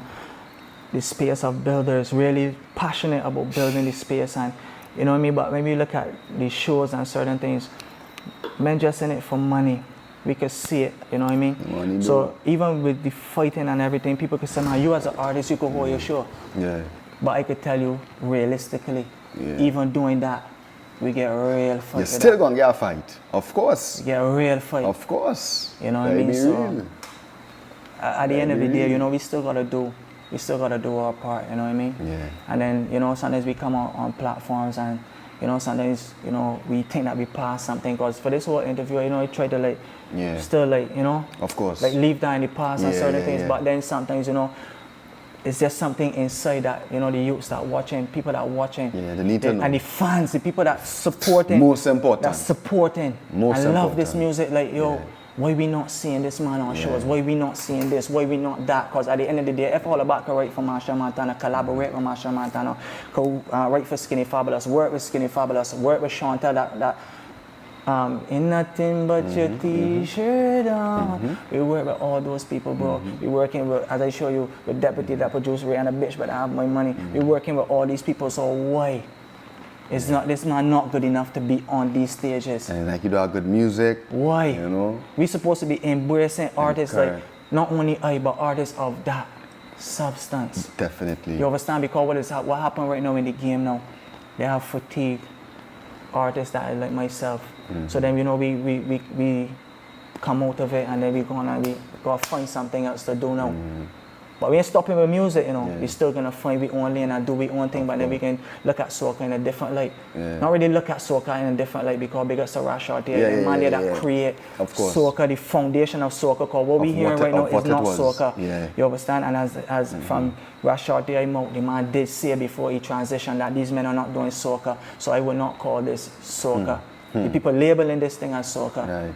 the space of builders, really passionate about building the space, and you know what I mean? But when we look at these shows and certain things, men just in it for money. We could see it, you know what I mean? Money, so even with the fighting and everything, people could say, man, you as an artist, you could hold your show. But I could tell you, realistically, even doing that, we get a real fight. You're still going to get a fight, of course. You get a real fight. Of course. You know what I mean? So, at the end of the day, you know, we still got to do our part, you know what I mean? And then, you know, sometimes we come out on platforms and, you know, sometimes, you know, we think that we passed something, because for this whole interview, you know, I try to like, still like, you know, of course, like leave that in the past and certain things, but then sometimes, you know, it's just something inside that, you know, the youths that watching, people that watching, they need to know. And the fans, the people that supporting, most important, that supporting, most I love this music, like, yo, why we not seeing this man on shows? Why we not seeing this? Why we not that? Because at the end of the day, if Holla Bak can write for Machel Montana, collaborate with Machel Montana, write for Skinny Fabulous, work with Skinny Fabulous, work with Chantal, that in nothing but your t-shirt on. We work with all those people, bro. We working with, as I show you, with Deputy that produce Ray and a bitch, but I have my money. We working with all these people, so why? Is this man not good enough to be on these stages? And like you do have good music. Why? You know? We supposed to be embracing artists like not only I, but artists of that substance. Definitely. You understand? Because what happened right now in the game now, they have fatigue artists that are like myself. So then, you know, we come out of it and then we go find something else to do now. But we ain't stopping with music, you know. We're still gonna find our own lane and do our own thing, but then we can look at soca in a different light. Not really look at soca in a different light, because because of Rashard there, the man there that create soca, the foundation of soca, because what we hearing right now is not soca. You understand? And as from Rashard there, the man did say before he transitioned that these men are not doing soca, so I would not call this soca. The people labeling this thing as soca.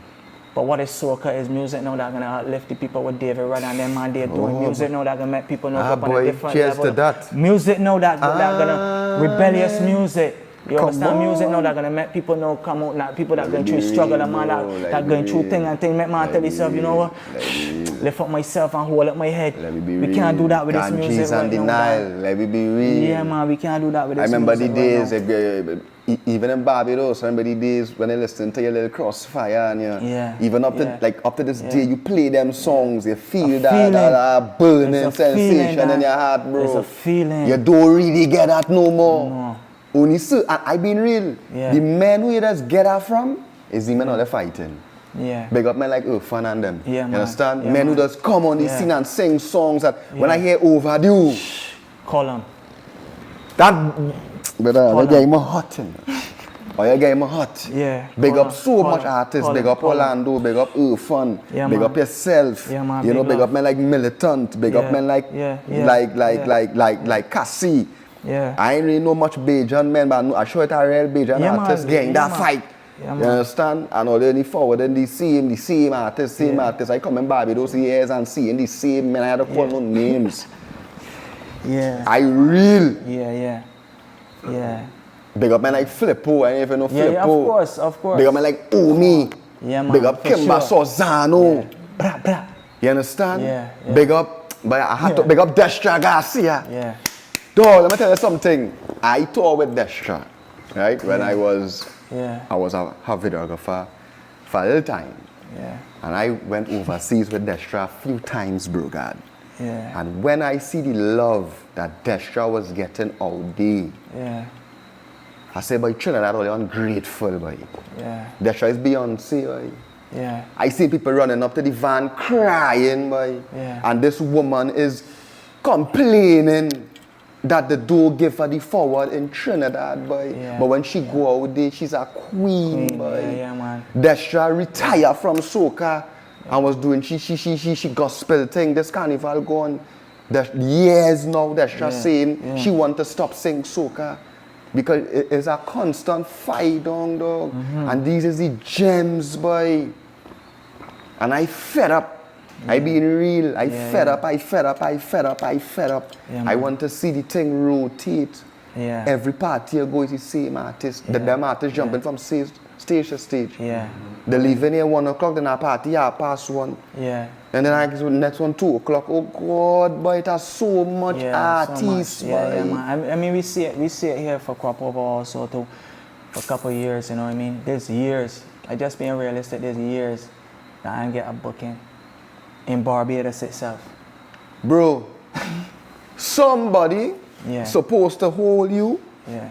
But what is soca is music now that's gonna uplift the people with David Rudd and them man they're doing music now that gonna make people know up on a different level. To that. Music now that gonna rebellious music. You understand? Music now that gonna make people know come out now, people that going through struggle and man that going through thing and thing, make man tell yourself, you know what? Lift up myself and hold up my head. We can't do that with this music right now. Let me be real. Yeah man, we can't do that with this music. I remember the days right even in Barbados, I remember the days when I listened to your little Crossfire and even up to this day you play them songs, you feel that burning sensation in your heart, bro. It's a feeling. You don't really get that no more. Only so, and I been real. The men who you just get that from is the men who are fighting. Big up men like Irfan and them. You understand? Men who just come on the scene and sing songs that when I hear Overdue. Call them. That brother, you get him hot. Or you get him hot. Big up so much artists. Big up Orlando, big up Irfan, big up yourself. You know, big up men like Militant, big up men like Cassie. I ain't really know much Bajan men, but I sure it's a real Bajan artist getting that fight. You understand? And all then forward then the same artist. I come in Barbados years and seeing the same men. I had to call no names. I real. Big up men like Flippo, I ain't even know Flippo. Of course. Big up men like Omi. Big up Kimba Sozano. You understand? Big up, but I had to big up Destra Garcia. Dog, let me tell you something. I toured with Destra, right? When I was a videographer for a little time. And I went overseas with Destra a few times, bro, God. Yeah. And when I see the love that Destra was getting out there, Yeah. I say, boy, Trinidad are ungrateful, boy. Yeah. Destra is Beyonce, boy. Yeah. I see people running up to the van crying, boy. Yeah. And this woman is complaining that the door give her the forward in Trinidad, boy. Yeah. But when she go out there, she's a queen, boy. Yeah, yeah, man. Destra retired from soca and was doing she gospel thing. This carnival gone. Years now, Destra saying she want to stop singing soca. Because it's a constant fight, dog. And these is the gems, boy. And I fed up. I being real. I fed up. Yeah, I want to see the thing rotate. Yeah. Every party you go is the same artist. Them artists jumping from stage to stage. Yeah. They leaving here 1 o'clock, then I party 1:30. Yeah. And then I guess next one 2 o'clock. Oh God, boy, it has so much artists, so boy. much. Yeah, man. I mean, we see it here for crop over also too, for a couple of years. You know what I mean? There's years. I just being realistic. There's years that I get a booking in Barbados itself. Bro, somebody Yeah. supposed to hold you Yeah.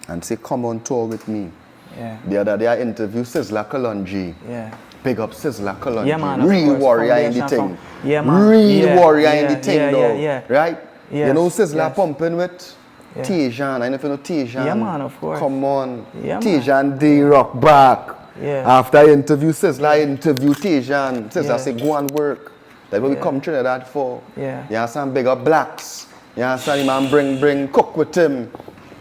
and say, come on tour with me. Yeah. The other day I interviewed Sizzla Kalonji. Yeah. Big up Sizzla Kalonji. Yeah, man, of Real course, warrior in the foundation thing. yeah, man. Real Yeah, warrior in yeah, the thing, yeah, though. yeah. Right? Yes, You know Sizzla yes. pumping with Yeah. Tejan. I don't know if you know Tejan. Yeah, man, of course. Come on. Yeah, man. Tejan D rock back. Yeah. After I interview Sizzla, I interview Tejan. Sizzla Yeah. say, go and work. That's what we come Trinidad for. Yeah. You understand? Big up blacks. You understand? The man bring cook with him.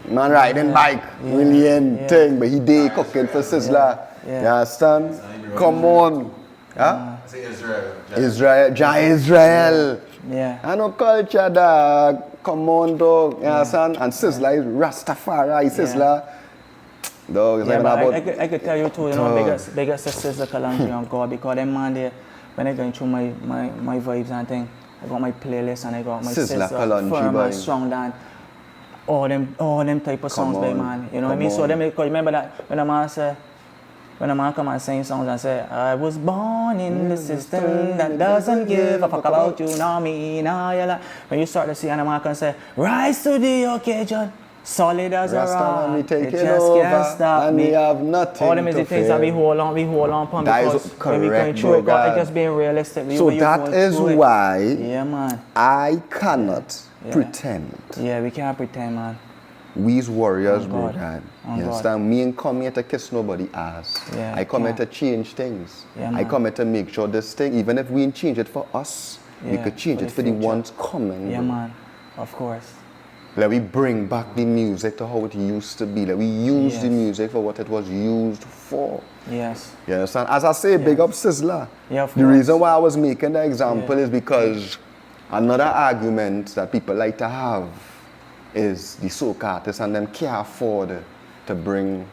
Man riding bike, million thing, but he did cooking for Sizzla. Yeah. You understand? Come on. Huh? I say Israel. Israel. Yeah. I know culture, dog. Come on, dog. You understand? And Sizzla is Rastafari. Sizzla. Dog, it's Yeah, like but about. I could tell you too, you know, bigger sisters the Kalonji on God, because them man there, when I going through my vibes and thing, I got my playlist and I got my Sizzla sister Kalonji, firm boy. and strong down. All them type of songs, on, man. You know what I come mean? So on. them, because remember that when a man say, when a man come and sing songs and say, I was born in the system that doesn't give a fuck about you, nor me, nor your life. When you start to see and a man can say, rise to the occasion, solid as a Rasta rock, me it taking just over, can't stop and me. we have nothing All them is to the things that fear. we hold on upon, That is because when we going correct, through it, bro, God, God. it just being realistic. So when you that going is through it. why Yeah, man. I cannot Yeah. pretend. Yeah, we can't pretend, man. We's warriors, On bro, God. God. On You God. understand? Me ain't come here to kiss nobody ass. Yeah, I come here yeah. to change things. Yeah, I man. come here to make sure this thing, even if we ain't change it for us, we Yeah, could change for it the for the future. ones coming. Yeah, bro. man. Of course. Like we bring back the music to how it used to be. Like we use the Yes. music for what it was used for. Yes. You understand? As I say, big up Sizzla. Yeah, of The course. reason why I was making the example Yeah. is because another argument that people like to have is the soca artists and them can't afford to bring,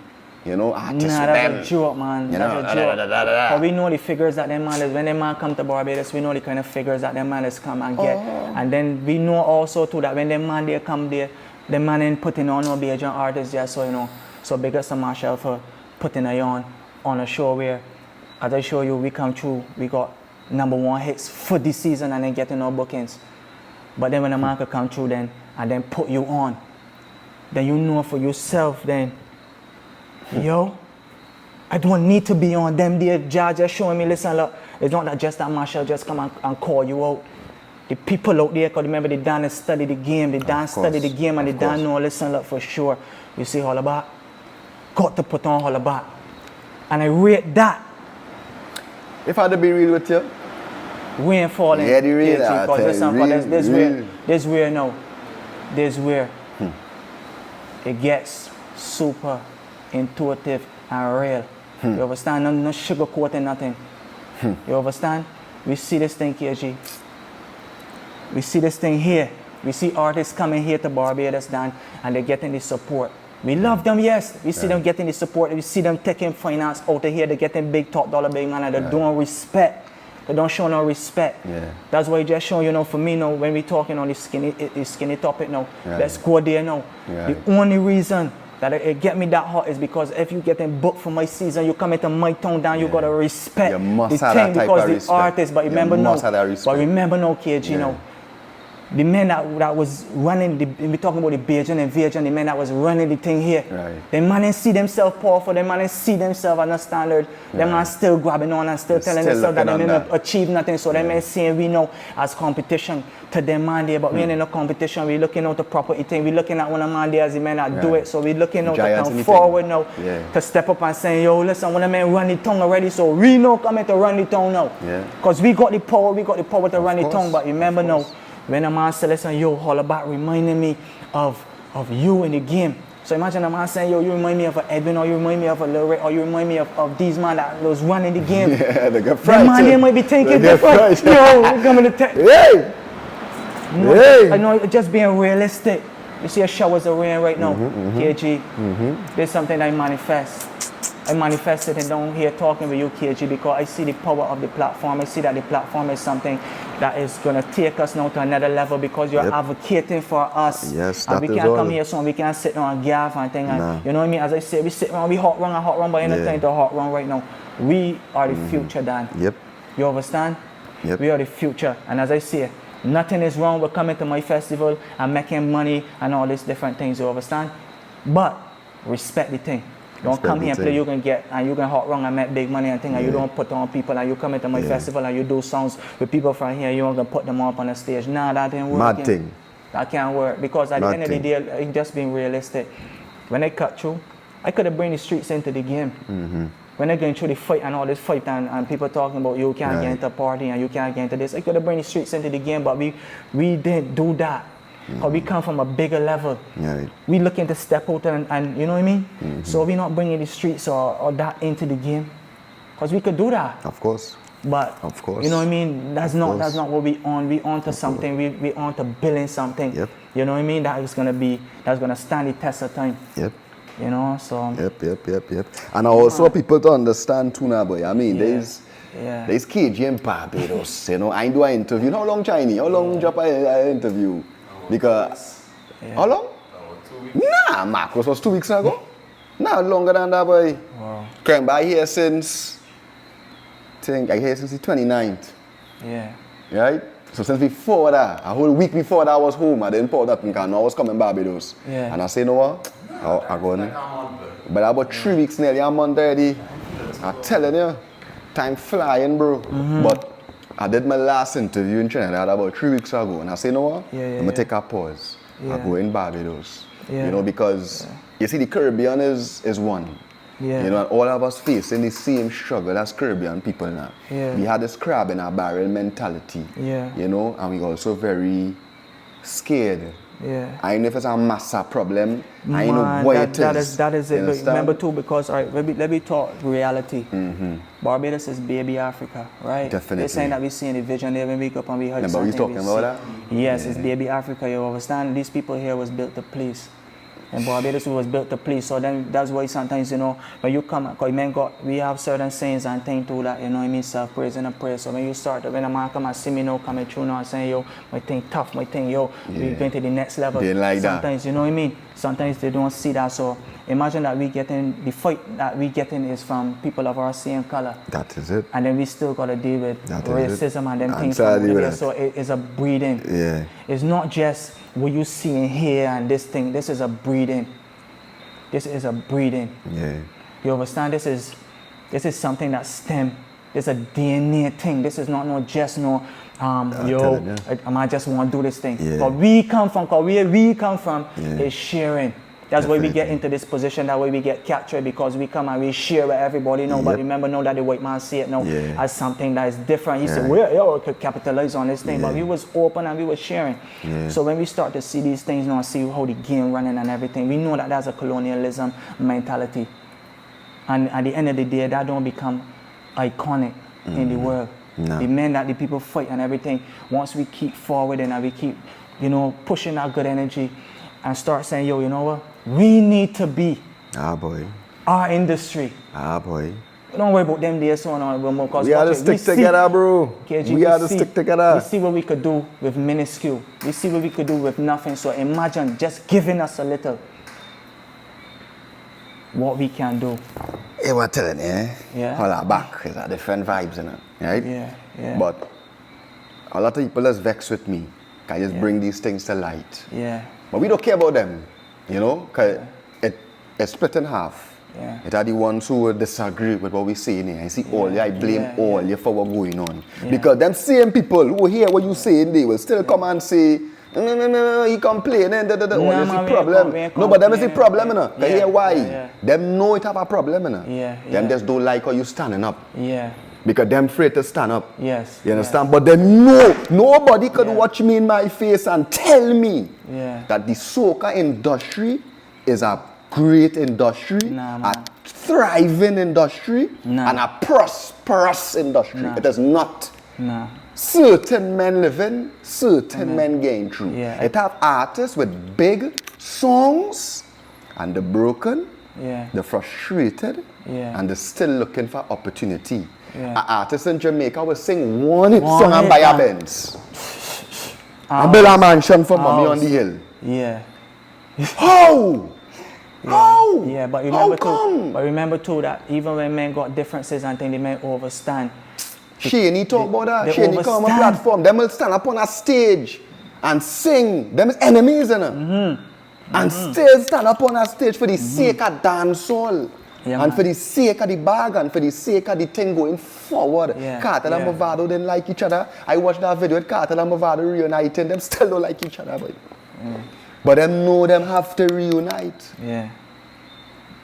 artists Nah, with that's them. a joke, man. You That's know, a joke. da-da-da-da-da. But we know the figures that them man is, when them man come to Barbados, we know the kind of figures that them man is come and get. And then we know also too that when them man they come there, them man ain't putting on no Bajan artists just so, So big up to Machel for putting a on a show where, as I show you, we come through, we got #1 hits for this season and then getting our bookings. But then when the man could come through then and then put you on, then you know for yourself then, yo, I don't need to be on them there, judge just showing me, listen, look, it's not that just that Machel just come and call you out. The people out there, because remember they done study the game, they done study the game and they done know, listen, look, for sure, you see Holla Bak, got to put on Holla Bak. And I rate that. If I had to be real with you, We ain't falling. Yeah, the real, I because tell listen, you, because real. this where now, this where it gets super intuitive and real. You understand? No sugarcoating nothing. You understand? We see this thing, KG. We see this thing here. We see artists coming here to Barbados, Dan, and they're getting the support. We love them, yes. We see them getting the support. We see them taking finance out of here. They're getting big top dollar big man, and they don't respect. They don't show no respect. Yeah. That's why you just show, for me now, when we talking on the skinny topic now, Yeah. let's go there now. Yeah. The only reason that it get me that hot is because if you getting booked for my season, you come into my town down, you gotta respect you must the have thing that type because of the respect. artist. But remember no, KG, you know. The men that was running, we're talking about the Bajan invasion, the men that was running the thing here. Right. They man see themselves powerful, they man see themselves as a standard. They man still grabbing on and still telling themselves that they may achieve nothing. So they may saying we know as competition to them man there, but we ain't in no competition. We're looking out the property thing. We're looking at one of man there as the men that do it. So we're looking out to come forward now, to step up and say, yo, listen, one of men run the tongue already, so we know coming to run the tongue now. Because we got the power to run the tongue, but remember now, when a man says, listen, yo, Holla Bak reminding me of you in the game. So imagine a man saying, yo, you remind me of Edwin, or you remind me of a Lil Ray, or you remind me of these man that was running the game. Yeah, they get frightened. The man, they might be thinking different. Yo, we're coming to hey! No, hey! I know, just being realistic. You see a showers of rain right now, KG. There's something I manifest. I manifested and down here talking with you, KG, because I see the power of the platform. I see that the platform is something that is going to take us now to another level because you're advocating for us. Yes, and that we is can't all. come here so we can't sit down and gaff and thing. And you know what I mean? As I say, we sit around, we hot run, but ain't no time to hot run right now. We are the future, Dan. You understand? We are the future. And as I say, nothing is wrong with coming to my festival and making money and all these different things, you understand? But respect the thing. Don't come here and play, you can get, and you can hot wrong and make big money and thing, and you don't put on people, and you come into my festival and you do songs with people from here, you don't gonna put them up on the stage. Nah, that didn't work. Mad thing. That can't work, because at the end of the day, it's just being realistic. When they cut through, I could have bring the streets into the game. When they're going through the fight and all this fight and people talking about you can't get into a party and you can't get into this, I could have bring the streets into the game, but we didn't do that. Because we come from a bigger level. We looking to step out and you know what I mean? So we're not bringing the streets or that into the game. Because we could do that. Of course. But, you know what I mean? That's not what we on. We on to something. We on to building something. You know what I mean? That's gonna stand the test of time. You know, so. And also people to understand too now, boy. I mean, there's KG in Barbados, you know. I do an interview. How long Chinese? How long Japan I interview? Because, how long? 2 weeks. Nah, Marcos was 2 weeks ago. Nah, longer than that, boy. Wow. Came by here since the 29th. Right? So since before that, a whole week before that I was home, I didn't put that in car. I was coming Barbados. And I say, you know what? I go on. But about 3 weeks nearly, I'm on already. I'm telling you, time flying, bro. But I did my last interview in Trinidad about 3 weeks ago, and I say, you know what? I'm gonna take a pause. I go in Barbados. You know, because you see, the Caribbean is one. You know, and all of us facing the same struggle as Caribbean people now. We had this crab in our barrel mentality. You know, and we also very scared. I know if it's a massive problem. I know what it is. That is it. Look, remember too, because all right, let me talk reality. Barbados is baby Africa, right? Definitely. They're saying that we see in the vision there when we wake up and we heard something. Remember we talking about that? Yes, it's baby Africa. You understand? These people here was built to please. And Barbados was built to please. So then that's why sometimes, you know, when you come, because we have certain sayings and things too that, you know what I mean, self-praise and a praise. So when you start, when a man come and see me now, coming through now and saying, yo, my thing tough, my thing, yo, we're going to the next level. They like sometimes, you know what I mean? Sometimes they don't see that. So imagine that we getting, the fight that we getting is from people of our same color. That is it. And then we still got to deal with racism and them things. So it's a breeding. It's not just what you see in here and this thing. This is a breeding. This is a breeding. You understand? This is something that stem. It's a DNA thing. This is not just I might just want to do this thing. But we come from, where we come from is sharing. That's why we get into this position, that way we get captured, because we come and we share with everybody now. But remember now that the white man see it now as something that is different. He said, well, we could capitalize on this thing. But we was open and we was sharing. So when we start to see these things now, see how the game running and everything, we know that that's a colonialism mentality. And at the end of the day, that don't become iconic in the world. The men that the people fight and everything, once we keep forward and we keep, you know, pushing our good energy and start saying, yo, you know what? We need to be our industry. Don't worry about them there so on. We gotta stick together, bro. We gotta stick together. We see what we could do with minuscule. We see what we could do with nothing. So imagine just giving us a little. what we can do. Hey, what telling you? Yeah. Holla Bak is a different vibes, you know, right? Yeah, yeah. But a lot of people is vexed with me. I just bring these things to light. Yeah. But we don't care about them, you know, because it's split in half. Yeah. It are the ones who will disagree with what we saying here. I see all you, I blame all you for what going on. Yeah. Because them same people who hear what you saying, they will still come and say, no, he complaining, what is the problem? No, but them is the problem, you know. Because hear why? Them know it have a problem, you know. Them just don't like how you standing up. Yeah. Because them afraid to stand up. Yes. You understand? But them know, nobody could watch me in my face and tell me that the soca industry is a great industry, a thriving industry, and a prosperous industry. It is not. Certain men living, certain men getting through. It have artists with big songs, and the broken, the frustrated, and they're still looking for opportunity. An artist in Jamaica will sing one hit song and buy a Benz. And build a mansion for mommy on the hill. Yeah. How? How? Yeah, but remember too that even when men got differences and things, they may overstand. Shaney talk about that. Shaney come on a platform. Them will stand up on a stage and sing. Them is enemies, you know. And still stand up on a stage for the sake of dancehall. And for the sake of the bargain, for the sake of the thing going forward. Cartel and Movado didn't like each other. I watched that video with Cartel and Movado reuniting. Them still don't like each other. But them know them have to reunite.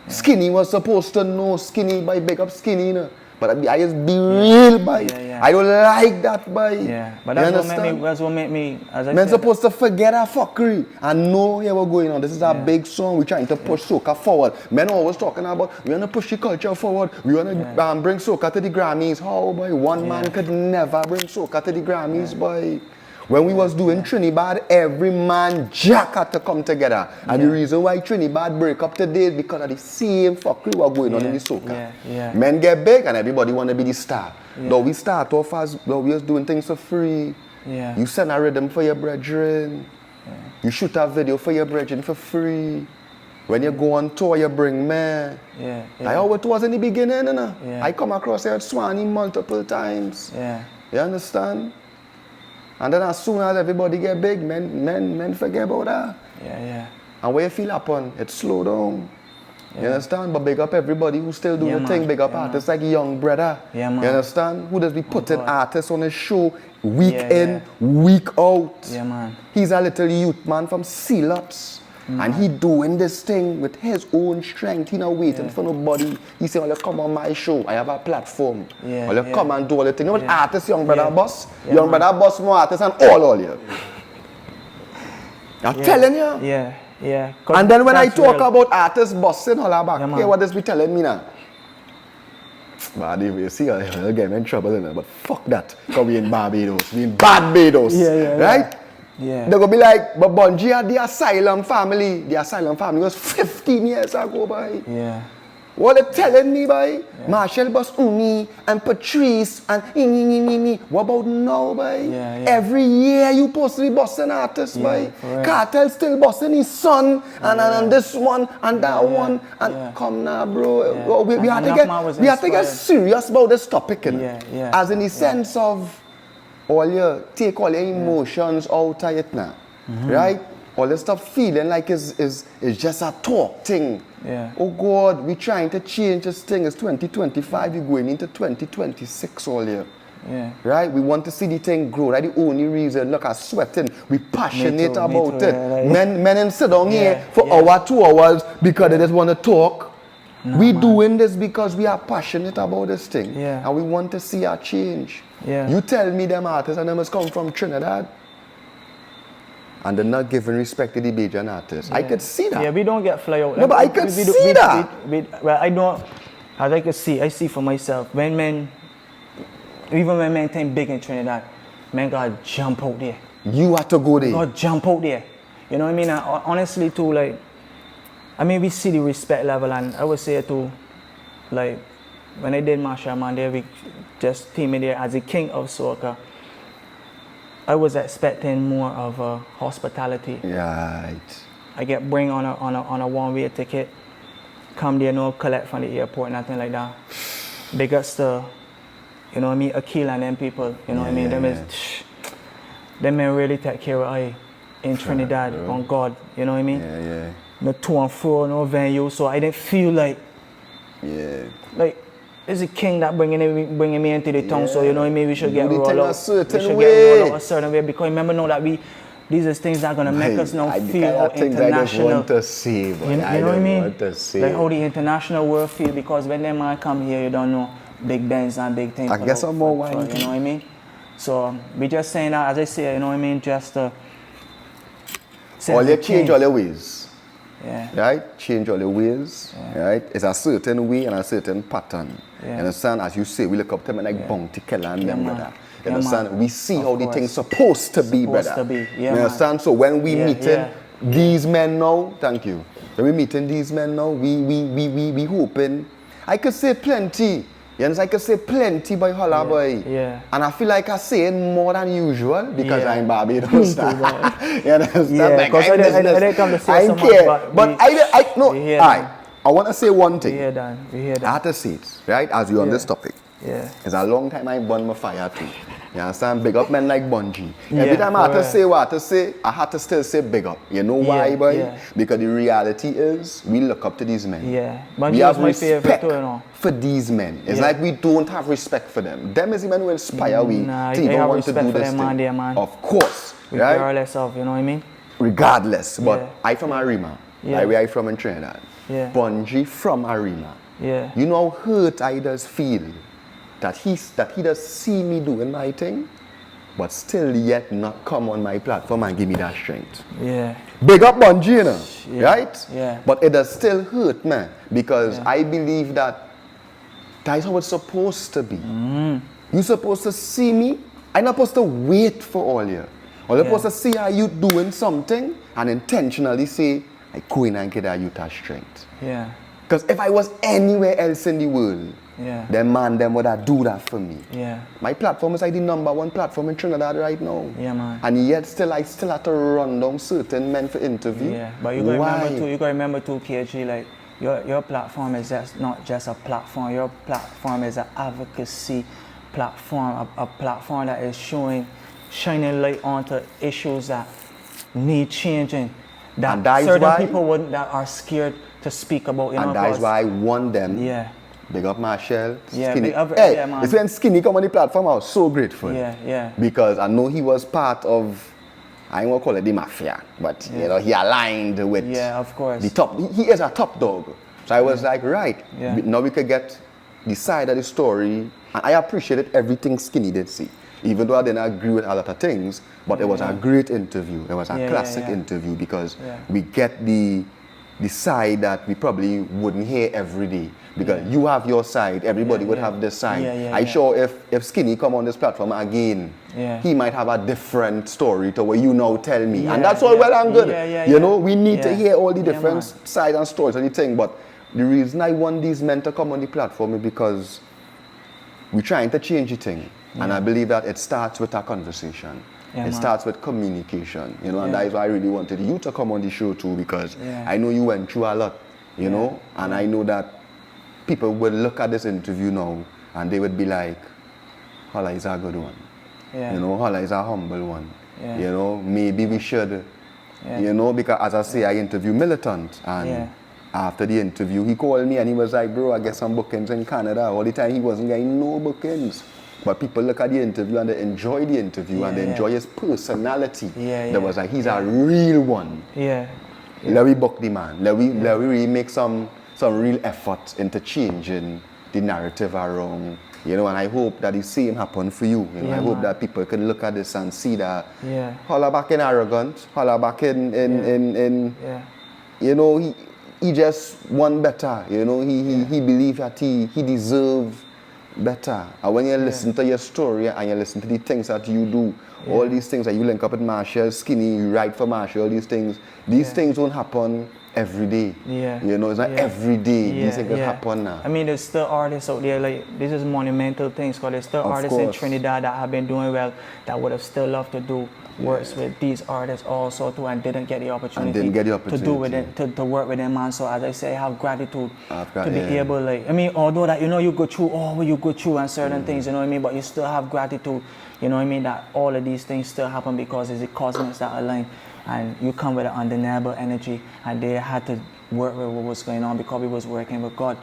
Skinny was supposed to know Skinny by big up Skinny, you know. But I just be real, boy. I don't like that, boy. But that's what made me, as I Men said, supposed to forget our fuckery and know here what's going on. This is a big song. We're trying to push soca forward. Men always talking about, we want to push the culture forward. We want to bring soca to the Grammys. How, boy? One man could never bring soca to the Grammys, boy. When we was doing Trinidad, every man jack had to come together. And the reason why Trinidad break up today is because of the same fuckery was going on in the soca. Men get big and everybody want to be the star. Though we start off as, though we was doing things for free. You send a rhythm for your brethren. You shoot a video for your brethren for free. When you go on tour, you bring men. I always was in the beginning, you know. I come across here at Swanee multiple times. You understand? And then as soon as everybody get big, men forget about that. And when you feel upon, it slow down. You understand? But big up everybody who still do the thing. Big up artists like Young Brother. You understand? Who does be putting artists on his show week in, week out. He's a little youth man from Sealots. And he doing this thing with his own strength. He not waiting for nobody. He say, well, you come on my show. I have a platform. Well, you come and do all the thing. You know what artists Young Brother boss? Young Brother boss more artists and all you. I'm telling you. And then when I talk about artists bossing Holla Bak, hear what this be telling me now. But you see, I'll get me in trouble, but fuck that. Because we in Barbados. We in Barbados. Right? They're going to be like, but Bungie had the asylum family. The asylum family was 15 years ago, boy. What they telling me, boy? Machel bust Umi and Patrice and me. What about now, boy? Every year you supposed to be bossing artists, boy. Cartel still bossing his son and this one and that one. And come now, bro. We have to get serious about this topic, you know? As in the sense of take all your emotions out of it now, right? All this stuff feeling like is just a talk thing. Oh God, we trying to change this thing. It's 2025, we're going into 2026 all year. Right? We want to see the thing grow. Right? The only reason, look, I'm sweating. We passionate about it. Men sit down here for hour, 2 hours because they just want to talk. We doing this because we are passionate about this thing. And we want to see a change. You tell me them artists and they must come from Trinidad and they're not giving respect to the Bajan artists. I could see that. We don't get fly out. No, but I could see that. Well, I don't, as I could see, I see for myself, when men, even when men think big in Trinidad, men gotta jump out there. You have to go there. Gotta jump out there. You know what I mean? Honestly too, like, I mean, we see the respect level, and I would say too, like, when I did Machel, man, we just came in there as the king of soca. I was expecting more of hospitality. Right. I get bring on a one-way ticket. come there, no collect from the airport, nothing like that. Big ups to, you know what I mean, Akil and them people, you know what I mean? Them men really take care of I in Trinidad, on God, you know what I mean? No to and fro, no venue, so I didn't feel like, like, it's a king that bringing me into the town, so you know what I mean, we should get rolled out. We should get rolled out a certain way, because remember now that these are things that are gonna make us now feel how international. I just want to see, but you know what I mean? Want to see. Like how the international world feel, because when them man come here, you don't know big dance and big things. I guess I'm more wine. You know what I mean? So we just saying that, as I say, you know what I mean, just all you change all your ways. Right? Change all your ways. Right? It's a certain way and a certain pattern. You understand? As you say, we look up to them like Bounty Killer and them, brother. You understand? We see how the thing's supposed to be, brother. You understand? So when we meeting these men now, thank you. When we meeting these men now, we hoping. I could say plenty. You understand? I could say plenty by Holla Bak. And I feel like I say it more than usual because I'm Barbados. You understand? Because I didn't come to say so much, but I want to say one thing. We hear that. I have to say it, right? As you're on this topic. It's a long time I burn my fire too. You understand? Big up men like Bungie. Every time I have to say what I have to say, I have to still say big up. You know why, boy? Because the reality is, we look up to these men. Bungie we have my respect too, you know. for these men. It's like we don't have respect for them. Them is the men who inspire we to even want to do this thing. Man. Of course. Regardless of, you know what I mean? Regardless. But I from Arima. Like where I from in Trinidad. Bungie from Arima. You know how hurt I does feel that he does see me doing my thing, but still yet not come on my platform and give me that strength. Big up Bungie, you know, right? But it does still hurt, man, because I believe that is how it's supposed to be. You're supposed to see me. I'm not supposed to wait for all you. Or you're supposed to see how you doing something and intentionally say, I go in and get that youth strength. Because if I was anywhere else in the world, them would have do that for me. My platform is like the #1 platform in Trinidad right now. And yet I still have to run down certain men for interview. But you gotta remember too, KG, like your platform is not just a platform. Your platform is an advocacy platform, a platform that is shining light onto issues that need changing. That certain people that are scared to speak about. And that is why I want them. Big up Machel, Skinny. Man. It's when Skinny come on the platform, I was so grateful. Because I know he was part of, I won't call it the mafia, but you know, he aligned with of course. the top. He is a top dog. So I was like, right, now we could get the side of the story. And I appreciated everything Skinny did see. Even though I didn't agree with a lot of things, but it was a great interview. It was a classic interview because we get the side that we probably wouldn't hear every day. Because you have your side, everybody would have this side. I'm sure if Skinny come on this platform again, he might have a different story to what you now tell me. And that's all well and good. You know, we need to hear all the different sides and stories and the thing. But the reason I want these men to come on the platform is because we're trying to change the thing. And I believe that it starts with a conversation. It starts with communication, you know, and that is why I really wanted you to come on the show too, because I know you went through a lot, you know, and I know that people would look at this interview now and they would be like, Holla is a good one. You know, Holla is a humble one. You know, maybe we should, you know, because as I say, I interview Militant, and after the interview, he called me and he was like, bro, I get some bookings in Canada. All the time he wasn't getting no bookings. But people look at the interview and they enjoy the interview and they enjoy his personality. That was like, he's a real one. Let me book the man. Let me really make some real effort into changing the narrative around, you know, and I hope that the same happen for you. You know, I hope that people can look at this and see that Holla Bak in arrogant, Holla Bak in you know, he just won better. You know, he believed that he deserved better. And when you listen to your story and you listen to the things that you do, all these things that you link up with Machel, Skinny, you write for Machel, all these things, things don't happen every day. Yeah. You know, it's not every day these things yeah. happen now. I mean, there's still artists out there, like, this is monumental things, because there's still Of artists course. in Trinidad that have been doing well, that would have still loved to do works with these artists also too, and didn't get the opportunity, to do with it, to work with them, man. So as I say, I have gratitude to be able, like, I mean, although that, you know, you go through all what you go through and certain things, you know what I mean, but you still have gratitude, you know what I mean, that all of these things still happen because it's the cosmos that align, and you come with an undeniable energy, and they had to work with what was going on because we was working with God,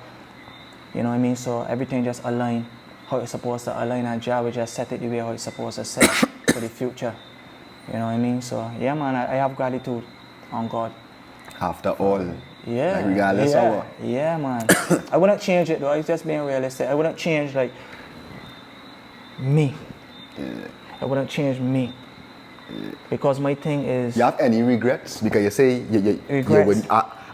you know what I mean. So everything just aligned how it's supposed to align, and Jah will just set it the way how it's supposed to set for the future. You know what I mean? So, yeah, man, I have gratitude on God. After all. Yeah. Like regardless of what. Yeah, man. I wouldn't change it, though. It's just being realistic. I wouldn't change, like, me. Yeah. I wouldn't change me. Yeah. Because my thing is... You have any regrets? Because you say... Regrets?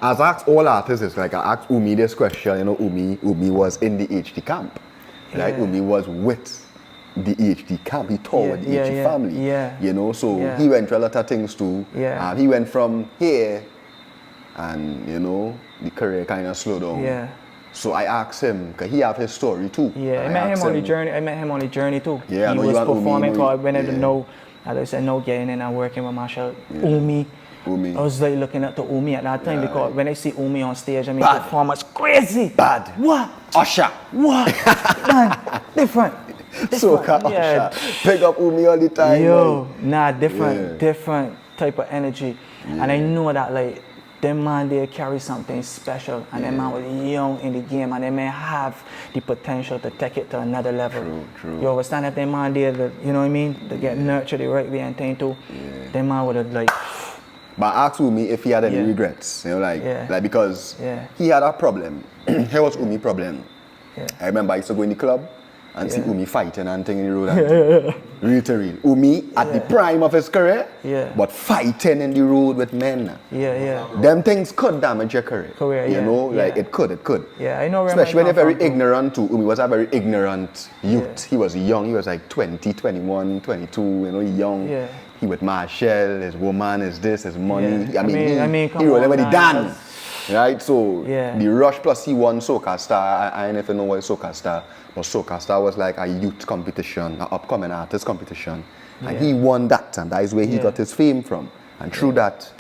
As I ask all artists, it's like I asked Umi this question. You know, Umi was in the HD camp. Right? Umi was with the EHD camp, he toured the EHD family, you know, so he went through a lot of things too. He went from here, and you know, the career kind of slowed down. So I asked him, because he have his story too. I met him on the journey. I met him on the journey too. He was performing, because I went to know, as I said, no getting in and working with Machel. Umi. I was like looking up to Umi at that time, because when I see Umi on stage, I mean, performance crazy. Bad. What? Usher. What? Man, different. Soca, Usher. Pick up Umi all the time. Yo, nah, different type of energy. And I know that, like, them man, they carry something special, and them man was young in the game, and they may have the potential to take it to another level. True. You understand, if them man there, you know what I mean, to get nurtured the right way and thing too, them man would have, like... But ask Umi if he had any regrets, you know, like because he had a problem. Here was Umi's problem. I remember I used to go in the club and see Umi fighting and thing in the road. Real to real. Umi at the prime of his career, but fighting in the road with men. Them things could damage your career. You know, like it could. Yeah, I know. Especially when you're very ignorant too. Umi was a very ignorant youth. He was young. He was like 20, 21, 22. You know, young. He with Machel, his woman, his this, his money. I mean, he rolling with the Dan. Right? So the rush, plus he won Soca Star. I don't know if you know what Soca Star, but Soca Star was like a youth competition, an upcoming artist competition. And he won that, and that is where he got his fame from. And through that,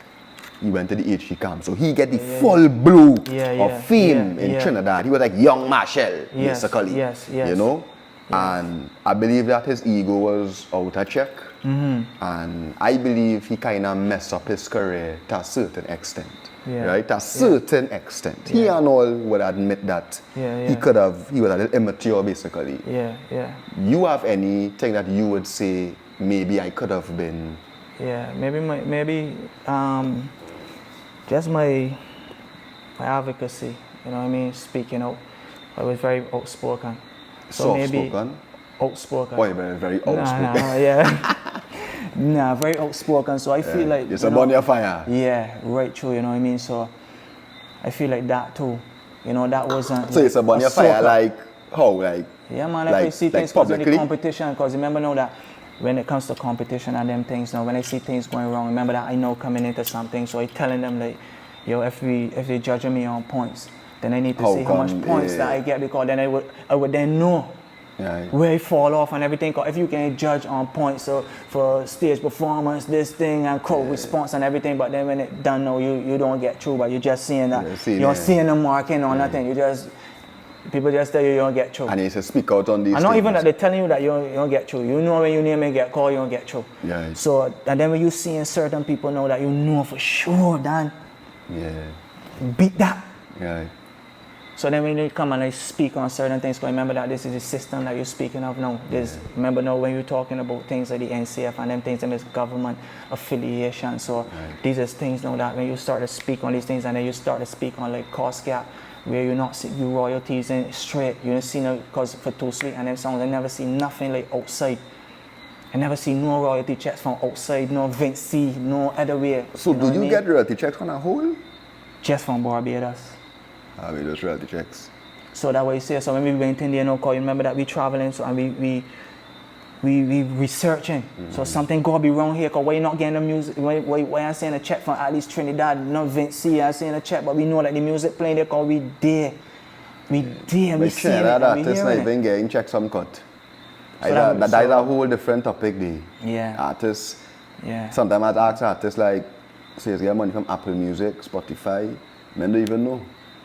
he went to the HG camp. So he get the full blow of fame in Trinidad. He was like young Machel, basically. You know? And I believe that his ego was out of check. And I believe he kind of messed up his career to a certain extent. Right? To a certain extent. He and all would admit that he was a little immature, basically. You have anything that you would say maybe I could have been? Maybe just my advocacy, you know what I mean, speaking out. I was very outspoken. So Soft-spoken? Outspoken. Boy, very outspoken. Nah, very outspoken. So I feel like it's a burn your fire. Yeah, right true, you know what I mean? So I feel like that too. You know, that wasn't. So it's a burn your fire, like how? Like, yeah, man, I see things because of the competition. Because remember now that when it comes to competition and them things, now when I see things going wrong, remember that I know coming into something. So I telling them like, yo, if they judging me on points, then I need to see how much points that I get, because then I would then know where I fall off and everything. Cause if you can judge on points, so for stage performance, this thing and crowd response and everything, but then when it done, no, you don't get through, but you're just seeing that you're not seeing the marking or nothing. You just people just tell you don't get through. And you should speak out on these. And not even that they're telling you that you don't get through. You know when your name may get called, you don't get through. So and then when you seeing certain people know that you know for sure, Dan. Beat that. So then when you come and I speak on certain things, because remember that this is the system that you're speaking of now. Remember now when you're talking about things like the NCF and them things and this government affiliation. So these are things now that when you start to speak on these things and then you start to speak on like cost gap, where you not see you royalties in straight. You don't see no, because for Too Sweet and them songs, I never see nothing like outside. I never see no royalty checks from outside, no Vince C, no other way. So do you get royalty checks on a whole? Just from Barbados. Barbados royalty checks. So that way you say, so when we went in there, no call, you remember that we traveling, so and we we researching. So something gotta be wrong here, cause why you not getting the music, why I'm saying a check from at least Trinidad, not Vince C, I'm saying a check, but we know that the music playing there cause we there. We there, we see it, and we artists not hearing even it. getting checks some cut. So That's a whole different topic there. Yeah. Artists, Yeah. sometimes I ask artists like, say, you get money from Apple Music, Spotify, men don't even know.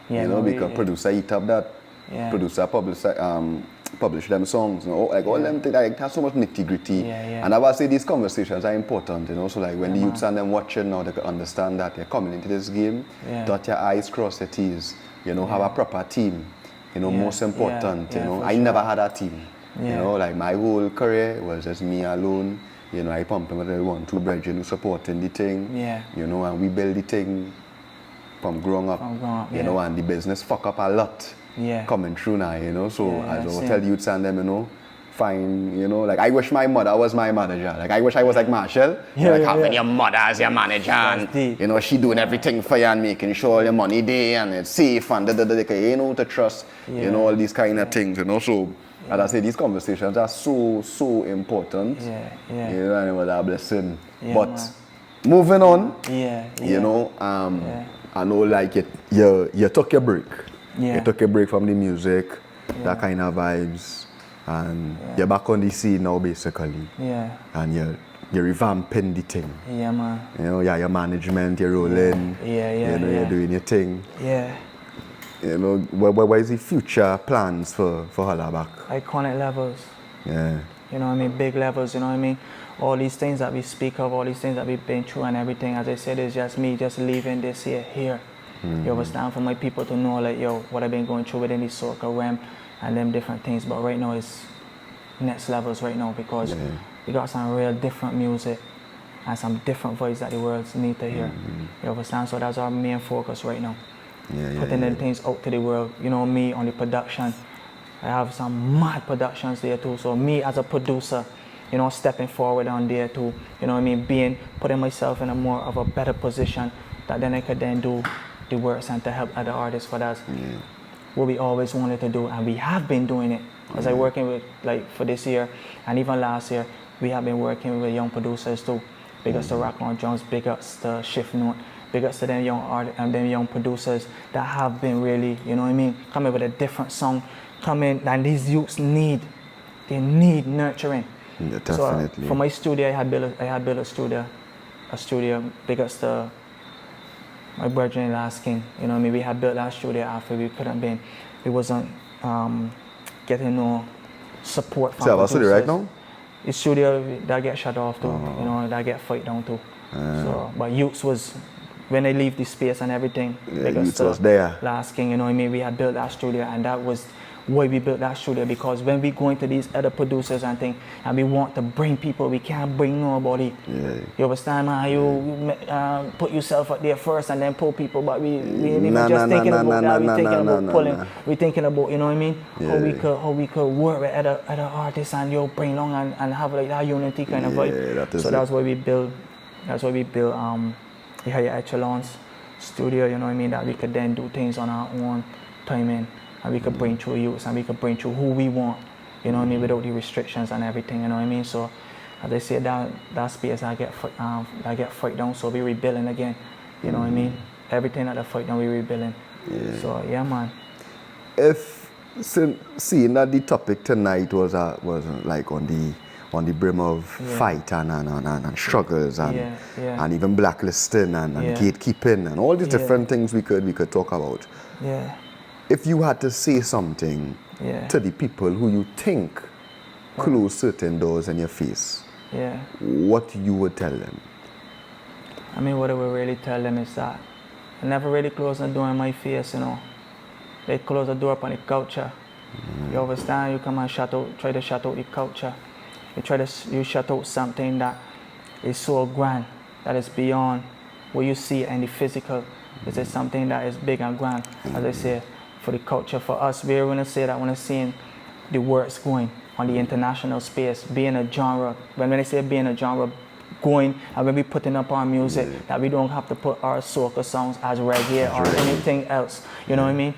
Yeah, you know, no, because producer eat up that, Yeah. producer publish them songs, you know, like all them things, like have so much nitty gritty. Yeah. And I would say these conversations are important, you know, so like when the youths and them watching now, they can understand that you're coming into this game, dot your I's, cross your T's, you know, have a proper team, you know, most important, you know. I never had a team, you know, like my whole career was just me alone, you know, I pumping with the 1, 2 brethren who supporting the thing, you know, and we build the thing from growing up, you know, and the business fuck up a lot. Coming through now, you know, so as I will tell youths and them, you know, fine, you know, like I wish my mother was my manager, like I wish I was like Machel, like having your mother as your manager, and you know, she doing everything for you and making sure all your money there and it's safe and you know, to trust, you know, all these kind of things, you know, so as I say, these conversations are so important, you know, and it was a blessing, but moving on, you know, I know like you took your break. You took a break from the music, that kind of vibes, and you're back on the scene now basically. And you're revamping the thing. Yeah, man. You know, your management, you're rolling. You know, you're doing your thing. You know, what is the future plans for Holla Bak? Iconic levels. You know what I mean? Big levels, you know what I mean? All these things that we speak of, all these things that we've been through and everything, as I said, is just me just leaving this here. You understand, for my people to know, like, yo, what I've been going through within the soca realm and them different things. But right now it's next levels right now because we got some real different music and some different voice that the world need to hear. You understand? So that's our main focus right now. Putting them things out to the world. You know, me on the production, I have some mad productions there too. So me as a producer, you know, stepping forward on there too. You know what I mean? Putting myself in a more of a better position that then I could then do the works and to help other artists, for that's what we always wanted to do, and we have been doing it. As I working with, like, for this year and even last year, we have been working with young producers too. Big ups to Rock on Drums, big ups to Shift Note, big ups to them young artists and them young producers that have been really, you know what I mean, coming with a different song, coming, and these youths need nurturing. Definitely. So for my studio, I had built a studio. Big ups to my brethren last king, you know what I mean? We had built that studio after we wasn't getting no support from producers. Studio right now? The studio that get shut off too, you know, that get fight down too. So, but youths was, when they leave the space and everything, youths was there. Last king, you know what I mean? We had built that studio, and that was why we built that studio, because when we go into these other producers and things, and we want to bring people, we can't bring nobody. You understand, man? You put yourself out there first and then pull people, but we ain't even just thinking about that. We thinking about pulling. We thinking about, you know what I mean? How we could work with other artists and bring along and have like that unity kind of vibe. So that's why we build. That's why we built the higher echelons studio. You know what I mean? That we could then do things on our own timing. And we could bring through youths and we could bring through who we want, you know what I mean, without the restrictions and everything, you know what I mean. So as I say, that space I get fight down, so we rebuilding again, you know what I mean. Everything at the fight down, we rebuilding. So yeah, man. If seeing that the topic tonight was like on the brim of fight and struggles and even blacklisting and gatekeeping and all these different things we could talk about. If you had to say something to the people who you think close certain doors in your face, what you would tell them? I mean, what I would really tell them is that I never really close the door in my face, you know. They close the door upon the culture. You understand? You come and try to shut out the culture. You shut out something that is so grand, that is beyond what you see in the physical. This is something that is big and grand, as I say. For the culture, for us, we're going to say that when I'm seeing the works going on the international space, being a genre, when I say being a genre, going and when we putting up our music, that we don't have to put our soca songs as reggae or anything else, you know what I mean?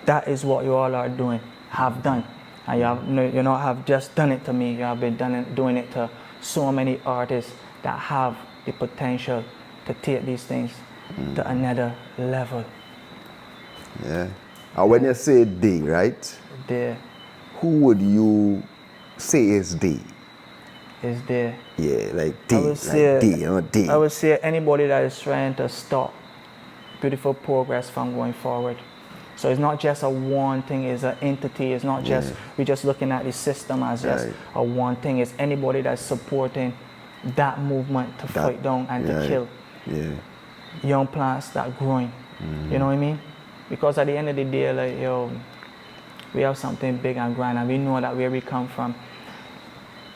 That is what you all are doing, have done. And have just done it to me. You have been doing it to so many artists that have the potential to take these things to another level. Yeah. And when you say they, right? They. Who would you say is they? Is there? Yeah, like they, they. I would say anybody that is trying to stop beautiful progress from going forward. So it's not just a one thing, it's an entity. It's not just, we're just looking at the system as just a one thing. It's anybody that's supporting that movement to fight down and to kill young plants that are growing. You know what I mean? Because at the end of the day, like, we have something big and grand, and we know that where we come from,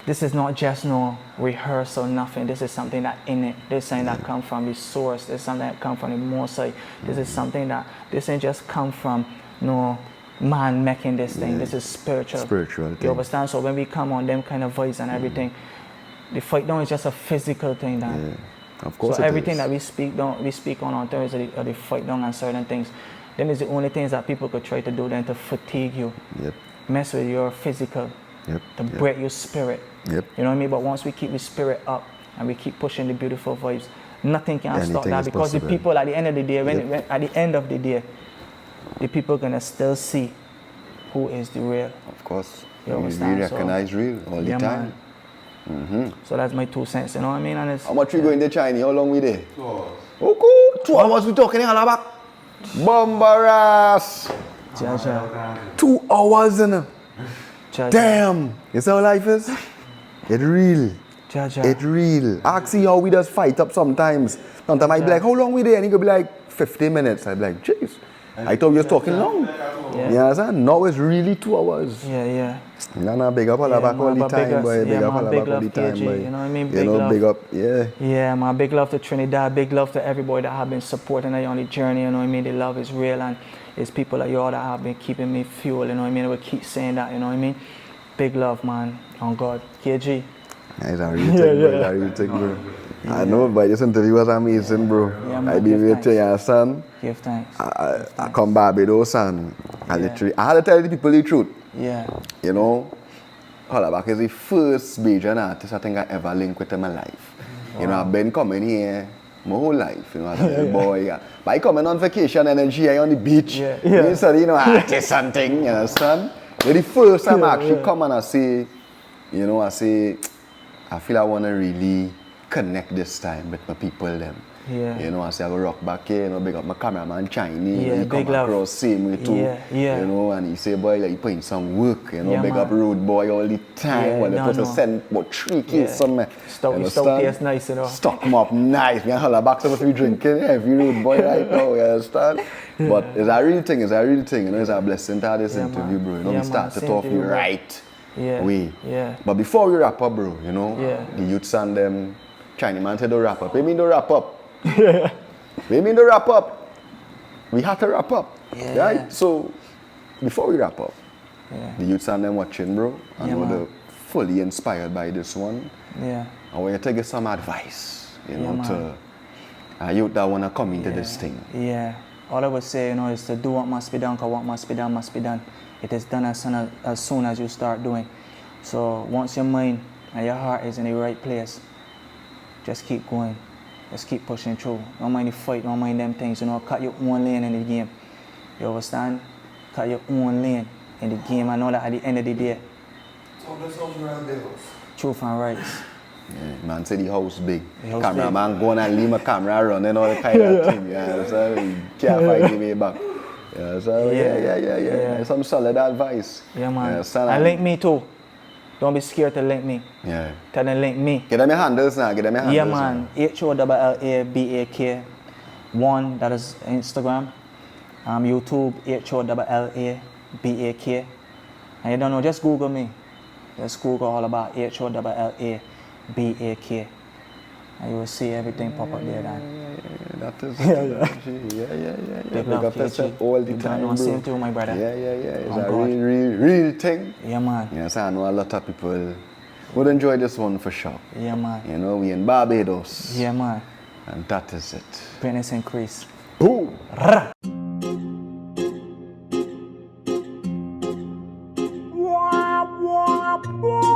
this is not just no rehearsal, nothing. This is something that in it. This is something that come from the source. This is something that come from the Most High. This is something that, this ain't just come from no man making this thing. This is spiritual. Spiritual thing. You understand? So when we come on them kind of vibes and everything, the fight down is just a physical thing. Of course. So everything that we speak on Thursday, or the fight down and certain things, them is the only things that people could try to do then to fatigue you, mess with your physical, to break your spirit. You know what I mean? But once we keep the spirit up and we keep pushing the beautiful vibes, nothing can stop that, because the people at the end of the day, at the end of the day, the people are gonna still see who is the real. Of course. You understand? We recognize real all the time. So that's my 2 cents, you know what I mean? And how much we going to China? How long we there? 2 hours. Oh, cool. 2 hours we talking in Holla Bak. Bombaras. 2 hours in a. Damn. You see how life is? It real. It real. Ask see how we just fight up sometimes. Sometimes I be like, how long we there? And he could be like 50 minutes. I be like, jeez. I thought we was talking long. You understand? Now it's really 2 hours. Nah, big up Holla Bak all the time, boy. Big up Holla Bak all the time, boy. You know what I mean? Big up, Yeah, man. Big love to Trinidad. Big love to everybody that have been supporting us on the journey. You know what I mean? The love is real, and it's people like y'all that have been keeping me fueled. You know what I mean? We keep saying that. You know what I mean? Big love, man. On God. KG. It's a real thing, bro. It's a real thing, bro. I know, but this interview was amazing, bro. I be with you, understand? Give thanks. I come Barbados and I literally, I had to tell the people the truth. You know, Holla Bak is the first Bajan artist I think I ever linked with in my life. You know, I've been coming here my whole life, you know, as a little boy. But I coming on vacation energy, I on the beach. So, you know, artist and thing, you understand? But the first time I actually come and I say, you know, I feel I want to really connect this time with my people them. You know, I say I go rock back here, you know, big up my cameraman Chinese, he come across same way too. You know, and he say, boy, like you put in some work, you know, big up Road Boy all the time. When the person send about 3 kids somewhere. Stock tastes nice, you know. Stock them up nice. Me and Holla Bak supposed to be drinking every Road Boy right now, you understand? But it's a real thing, you know, it's a blessing to have this interview, bro. You know, we started off the right way. But before we wrap up, bro, you know, the youths and them, Chinese man said don't wrap up. What mean don't wrap up? We mean to wrap up. We have to wrap up. Right? So before we wrap up, the youths and them watching, bro, I know they're fully inspired by this one. I want you to give some advice, you know, to a youth that wanna come into this thing. All I would say, you know, is to do what must be done, because what must be done must be done. It is done as soon as you start doing. So once your mind and your heart is in the right place, just keep going. Just keep pushing through. Don't mind the fight, don't mind them things. You know, cut your own lane in the game. You understand? Cut your own lane in the game. I know that at the end of the day. Truth and rights. Man said the house big. Cameraman going and leave my camera running all the kind of thing. So you can't fight the way back. So some solid advice. Man. And link me too. Don't be scared to link me. Tell them link me. Get them your handles now. Man. HOLLABAK 1. That is Instagram. YouTube. HOLLABAK. And you don't know, just Google me. Just Google Holla Bak. HOLLABAK. And you will see everything pop up there. That is Big love to you all the time, bro. Same to you, my brother. It's a real thing. Man. Yes, I know a lot of people would enjoy this one for sure. Man. You know, we in Barbados. Man. And that is it. Greatness increase. Boom. up.